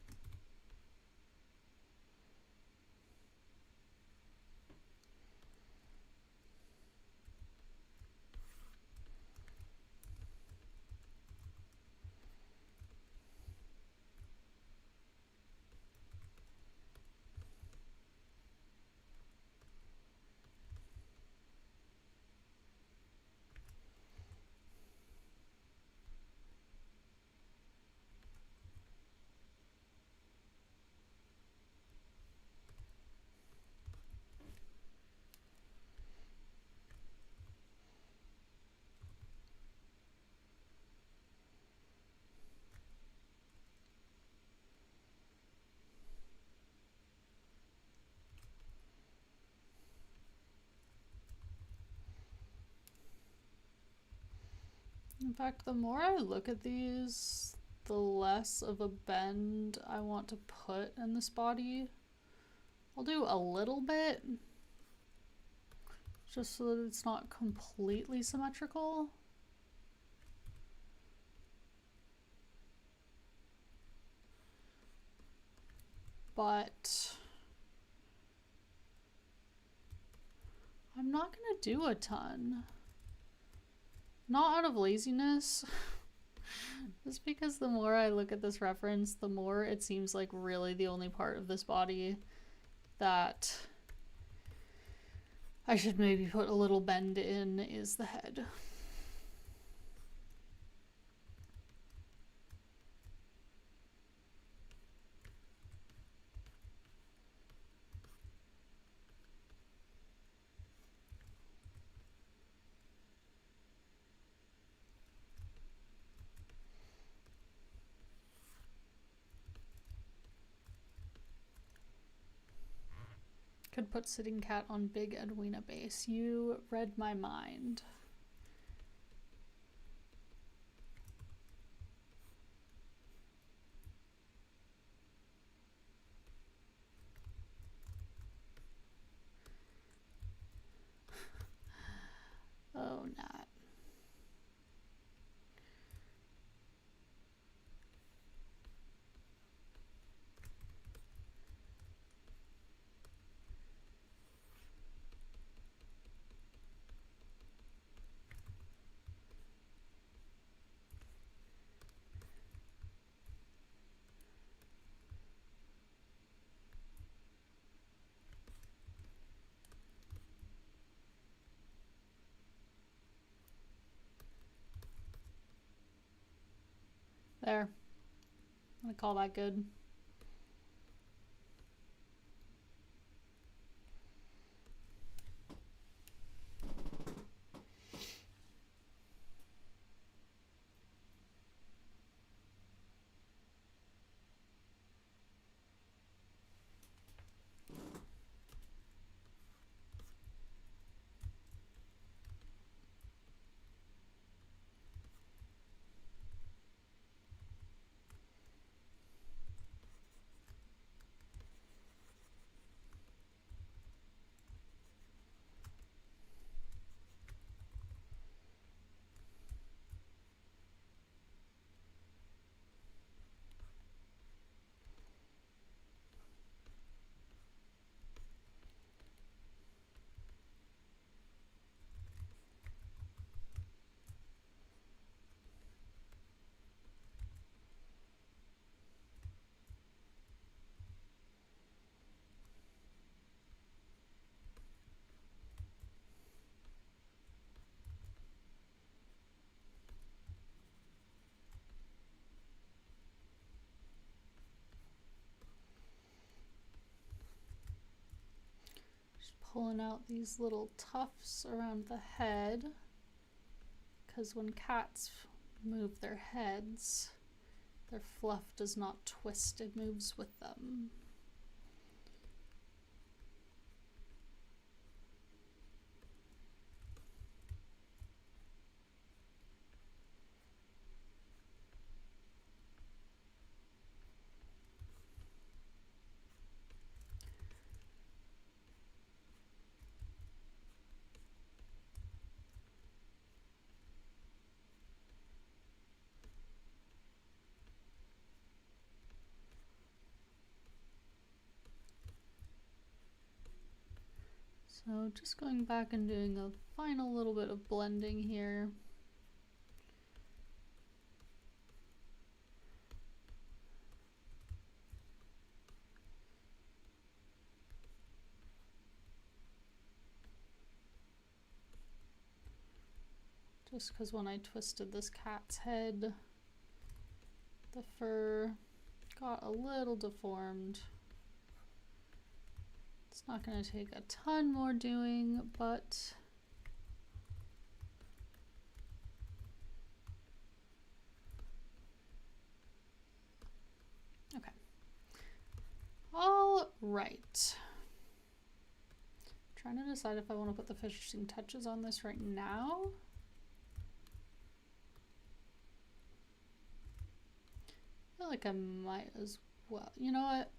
In fact, the more I look at these, the less of a bend I want to put in this body. I'll do a little bit, just so that it's not completely symmetrical. But I'm not gonna do a ton. Not out of laziness, just because the more I look at this reference, the more it seems like really the only part of this body that I should maybe put a little bend in is the head. Could put sitting cat on big Edwina base. You read my mind. There. I'm gonna call that good. Pulling out these little tufts around the head, because when cats move their heads, their fluff does not twist, it moves with them. So just going back and doing a final little bit of blending here. Just because when I twisted this cat's head, the fur got a little deformed. It's not going to take a ton more doing, but okay. All right. Trying to decide if I want to put the finishing touches on this right now. I feel like I might as well. You know what?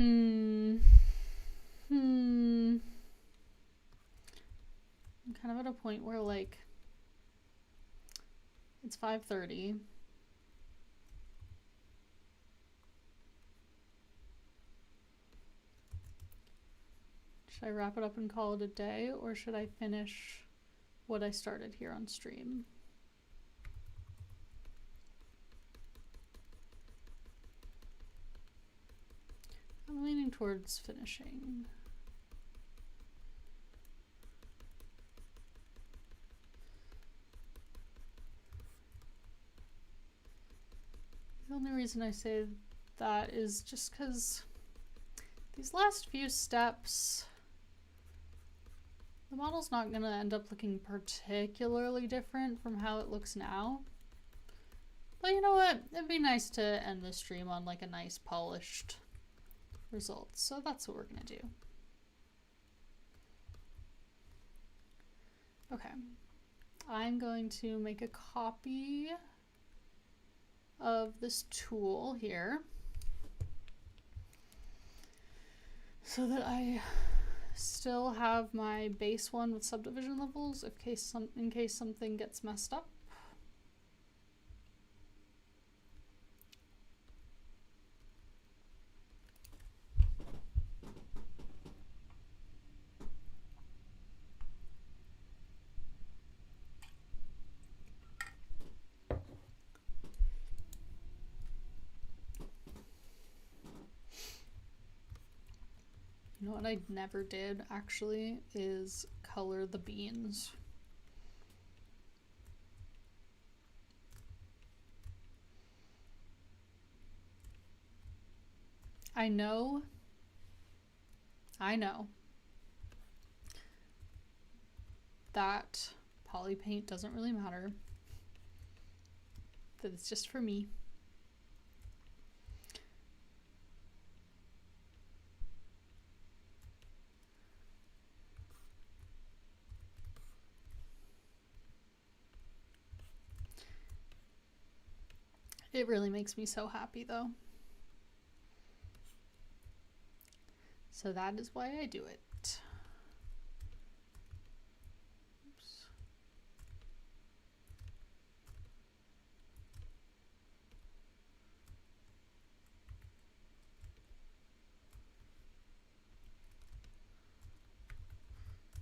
I'm kind of at a point where, like, it's 5:30. Should I wrap it up and call it a day, or should I finish what I started here on stream? I'm leaning towards finishing. The only reason I say that is just because these last few steps, the model's not going to end up looking particularly different from how it looks now. But you know what? It'd be nice to end the stream on like a nice polished result. So that's what we're going to do. Okay. I'm going to make a copy of this tool here so that I still have my base one with subdivision levels in case something gets messed up. You know what I never did actually is color the beans. I know that poly paint doesn't really matter. That it's just for me. It really makes me so happy though. So that is why I do it. Oops.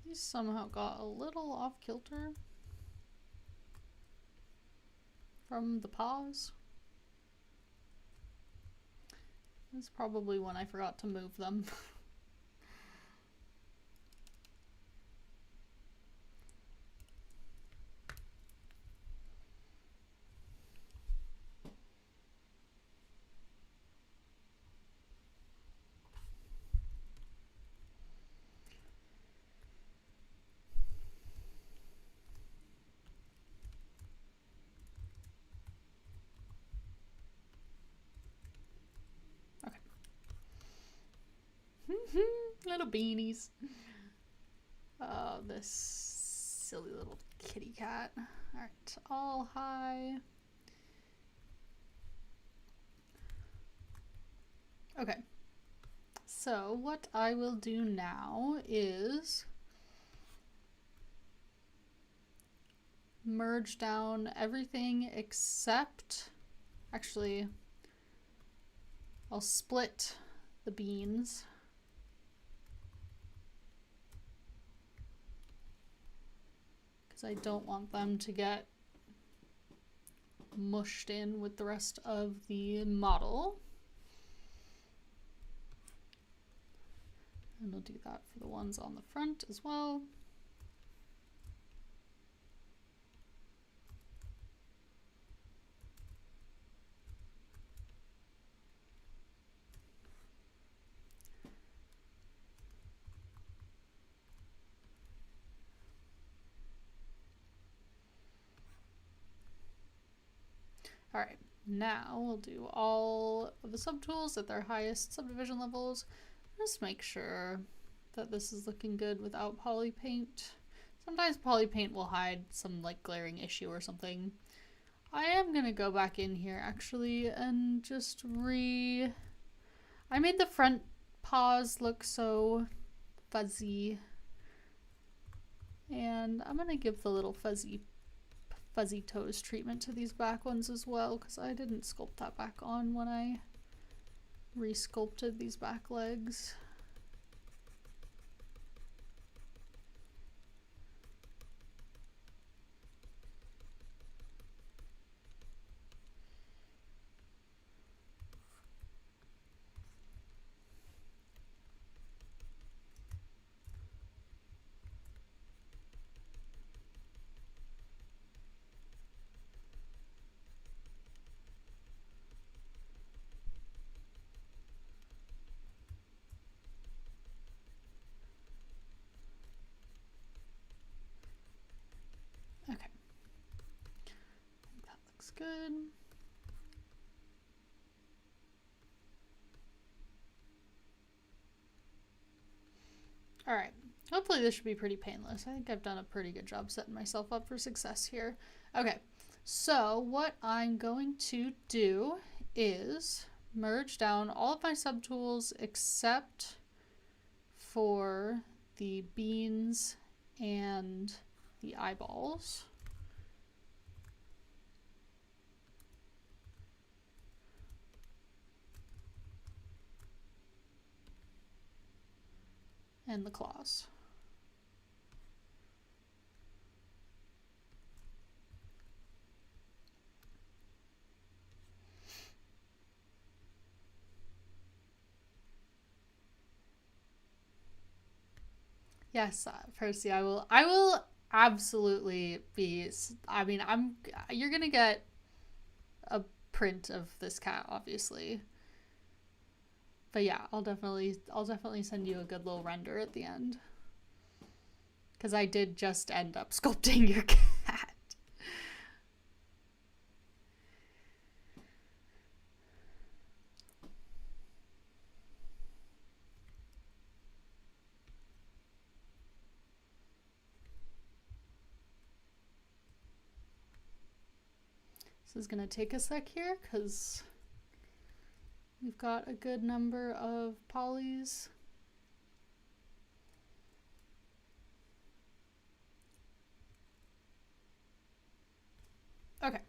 These somehow got a little off kilter from the pause. That's probably when I forgot to move them. Little beanies. Oh, this silly little kitty cat. Alright, all high. Okay. So what I will do now is merge down everything except, actually, I'll split the beans. Because I don't want them to get mushed in with the rest of the model. And we'll do that for the ones on the front as well. All right, now we'll do all of the subtools at their highest subdivision levels. Just make sure that this is looking good without poly paint. Sometimes poly paint will hide some like glaring issue or something. I am gonna go back in here actually and just I made the front paws look so fuzzy. And I'm gonna give the little fuzzy toes treatment to these back ones as well, because I didn't sculpt that back on when I re-sculpted these back legs. Okay, I think that looks good. All right, hopefully this should be pretty painless. I think I've done a pretty good job setting myself up for success here. Okay, so what I'm going to do is merge down all of my subtools except for the beans and the eyeballs. And the claws. Yes, Percy, I will absolutely be, I mean, you're gonna get a print of this cat, obviously. But yeah, I'll definitely send you a good little render at the end. Because I did just end up sculpting your cat. This is gonna take a sec here because we've got a good number of polys. Okay,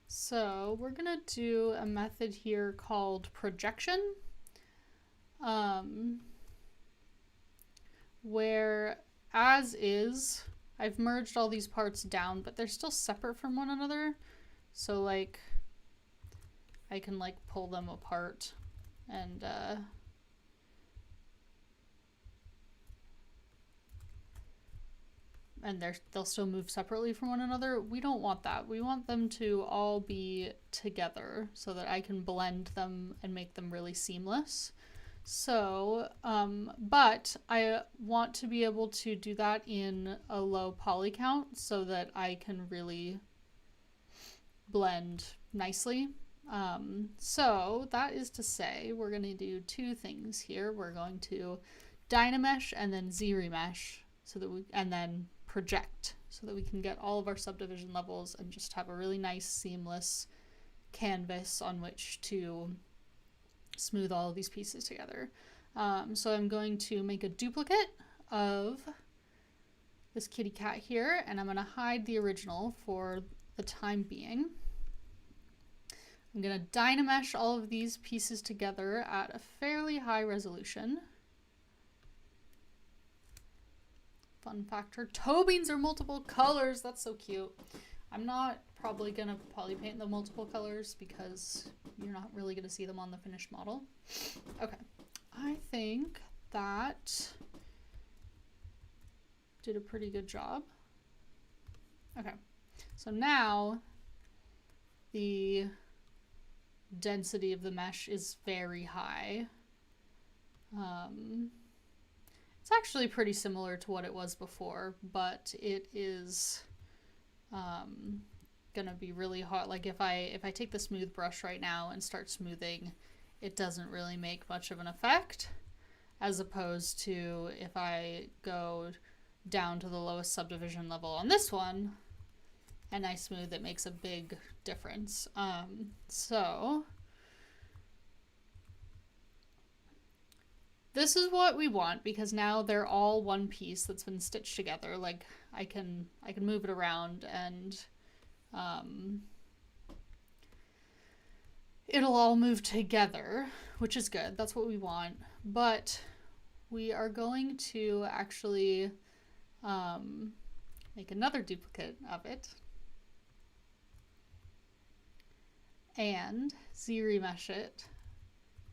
so we're gonna do a method here called projection, where as is, I've merged all these parts down, but they're still separate from one another. So like, I can like pull them apart and they'll still move separately from one another. We don't want that. We want them to all be together so that I can blend them and make them really seamless. So, but I want to be able to do that in a low poly count so that I can really blend nicely. So that is to say, we're going to do two things here. We're going to Dynamesh and then Z-remesh so that and then project so that we can get all of our subdivision levels and just have a really nice seamless canvas on which to smooth all of these pieces together. So I'm going to make a duplicate of this kitty cat here, and I'm going to hide the original for the time being. I'm going to Dynamesh all of these pieces together at a fairly high resolution. Fun factor, toe beans are multiple colors. That's so cute. I'm not probably going to poly paint the multiple colors because you're not really going to see them on the finished model. Okay, I think that did a pretty good job. Okay, so now the density of the mesh is very high. It's actually pretty similar to what it was before, but it is gonna be really hard. Like if I take the smooth brush right now and start smoothing, it doesn't really make much of an effect, as opposed to if I go down to the lowest subdivision level on this one and I smooth, it makes a big difference. So this is what we want because now they're all one piece that's been stitched together. Like I can move it around and it'll all move together, which is good. That's what we want. But we are going to actually make another duplicate of it and Z-remesh it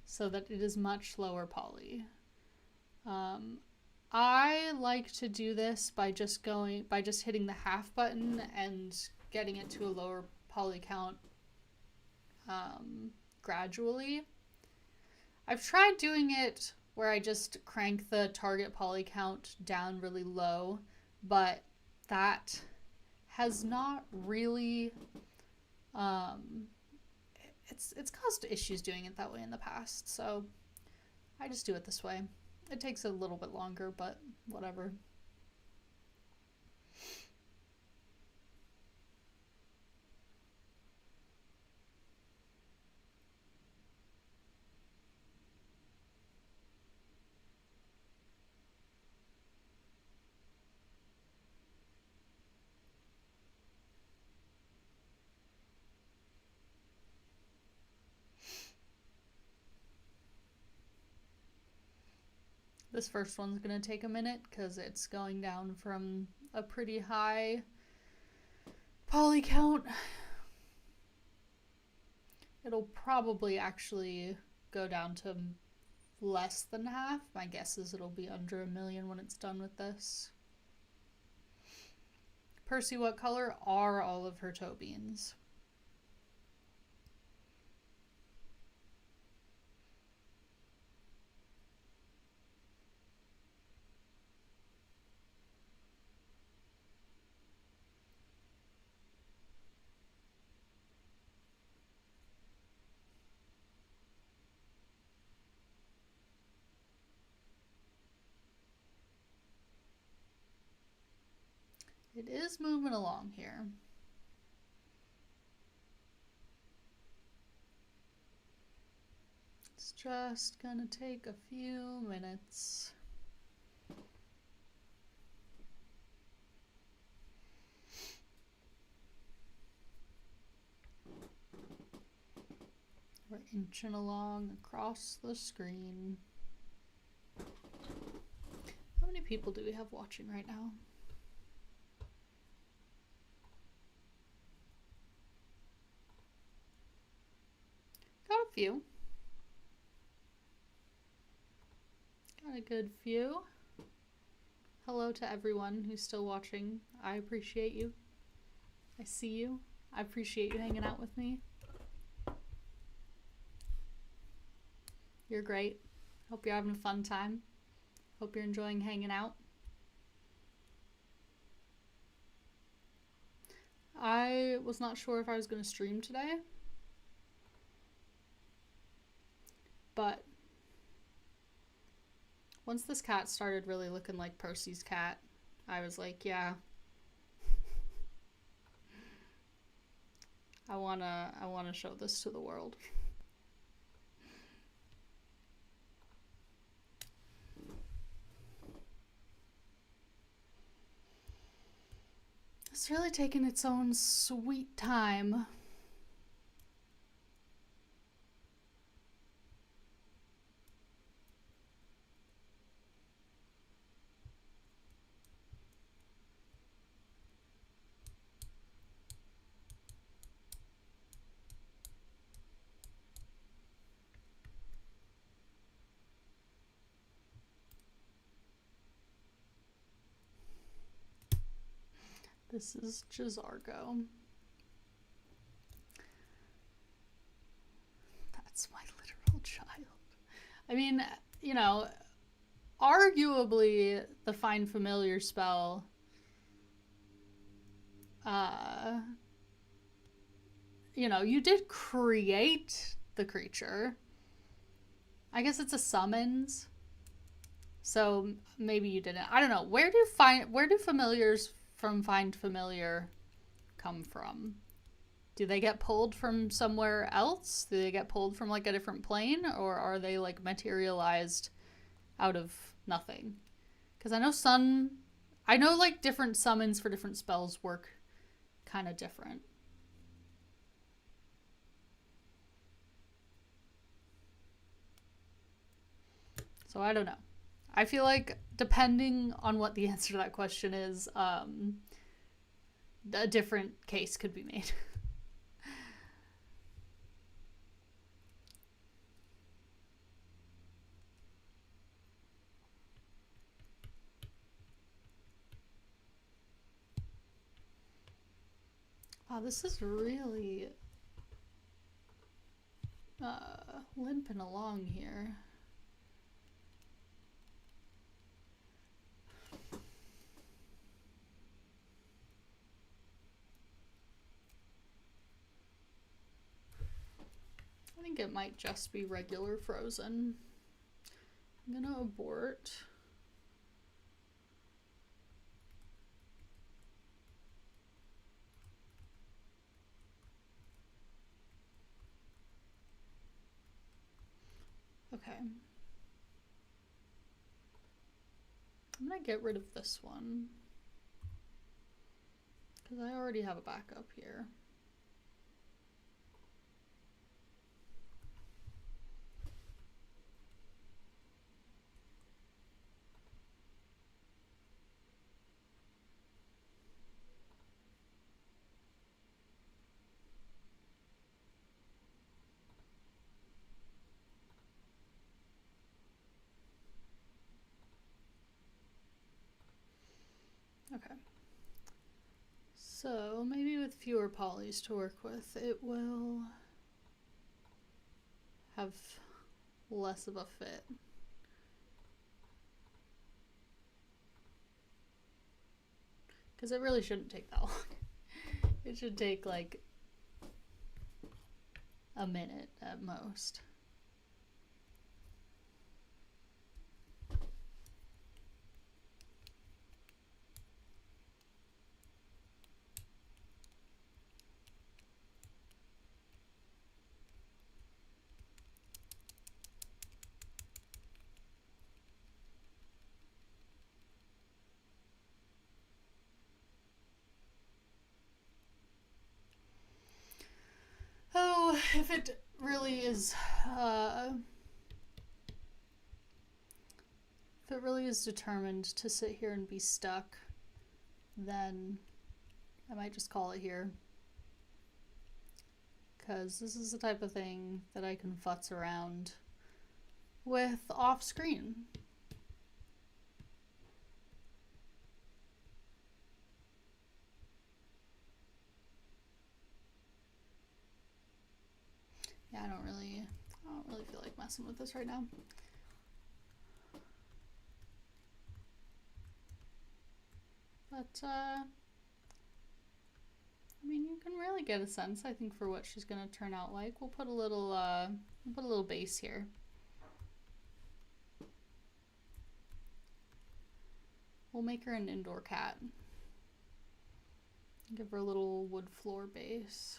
so that it is much lower poly. I like to do this by just hitting the half button and getting it to a lower poly count gradually. I've tried doing it where I just crank the target poly count down really low, but that has not really it's caused issues doing it that way in the past, so I just do it this way. It takes a little bit longer, but whatever. This first one's gonna take a minute because it's going down from a pretty high poly count. It'll probably actually go down to less than half. My guess is it'll be under 1 million when it's done with this. Percy, what color are all of her toe beans? It is moving along here. It's just gonna take a few minutes. We're inching along across the screen. How many people do we have watching right now? Got a few. Got a good few. Hello to everyone who's still watching. I appreciate you. I see you. I appreciate you hanging out with me. You're great. Hope you're having a fun time. Hope you're enjoying hanging out. I was not sure if I was going to stream today, but once this cat started really looking like Percy's cat, I was like, yeah, I wanna show this to the world. It's really taken its own sweet time. This is Jazargo. That's my literal child. I mean, you know, arguably the Find Familiar spell, you know, you did create the creature. I guess it's a summons. So maybe you didn't. I don't know. Where do familiars from Find Familiar come from? Do they get pulled from somewhere else? Do they get pulled from like a different plane, or are they like materialized out of nothing? Because I know like different summons for different spells work kind of different. So I don't know. I feel like depending on what the answer to that question is, a different case could be made. Wow, this is really limping along here. I think it might just be regular frozen. I'm gonna abort. Okay. I'm gonna get rid of this one, because I already have a backup here. Okay. So maybe with fewer polys to work with, it will have less of a fit. Because it really shouldn't take that long. It should take like a minute at most. if it really is, if it really is determined to sit here and be stuck, then I might just call it here. Because this is the type of thing that I can futz around with off screen. Yeah, I don't really feel like messing with this right now. But, I mean, you can really get a sense, I think, for what she's gonna turn out like. We'll put a little base here. We'll make her an indoor cat. Give her a little wood floor base.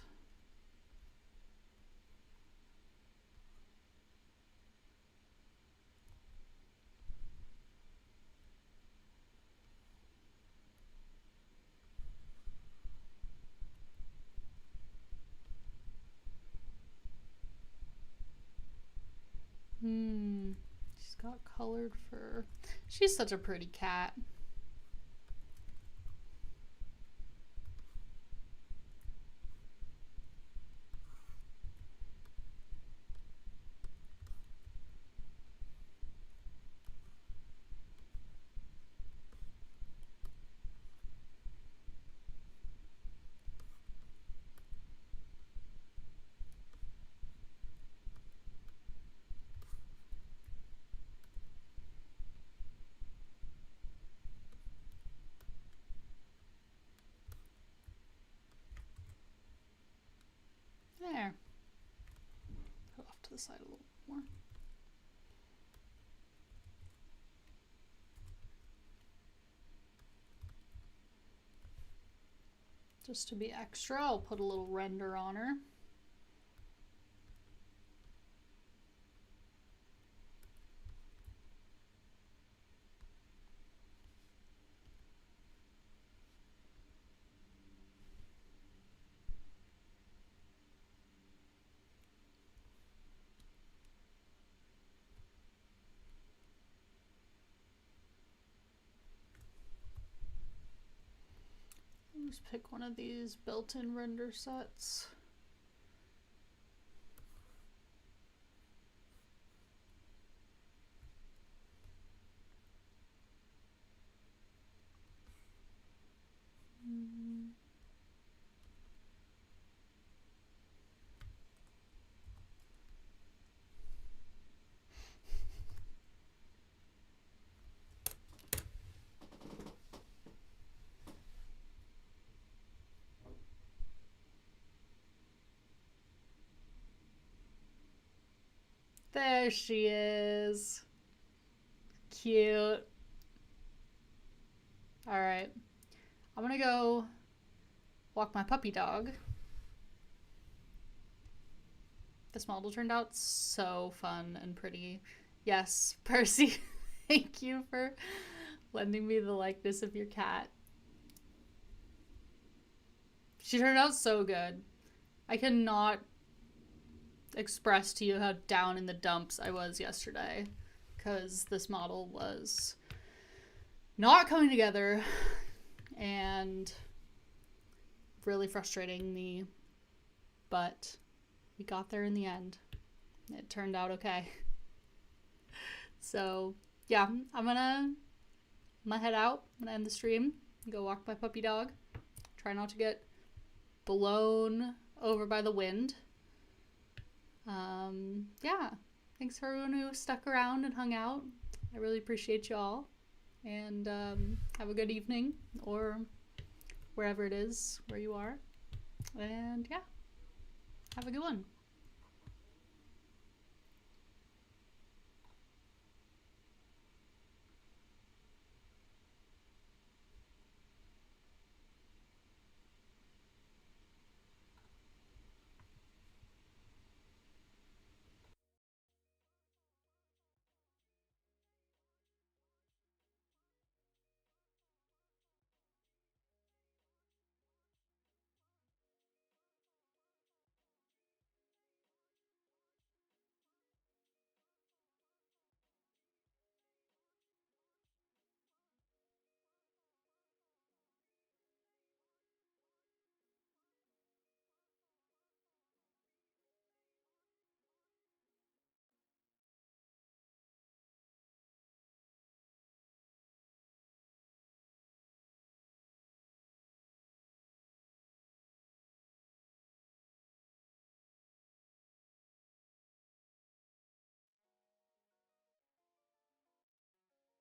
She's got colored fur. She's such a pretty cat. There. Put it off to the side a little more. Just to be extra, I'll put a little render on her. Just pick one of these built-in render sets. There she is. Cute. Alright. I'm gonna go walk my puppy dog. This model turned out so fun and pretty. Yes, Percy, thank you for lending me the likeness of your cat. She turned out so good. I cannot express to you how down in the dumps I was yesterday because this model was not coming together and really frustrating me, but we got there in the end. It turned out okay. So yeah, I'm gonna head out. I'm gonna end the stream, go walk my puppy dog, try not to get blown over by the wind. Yeah, thanks for everyone who stuck around and hung out. I really appreciate you all, and have a good evening or wherever it is where you are, and yeah, have a good one.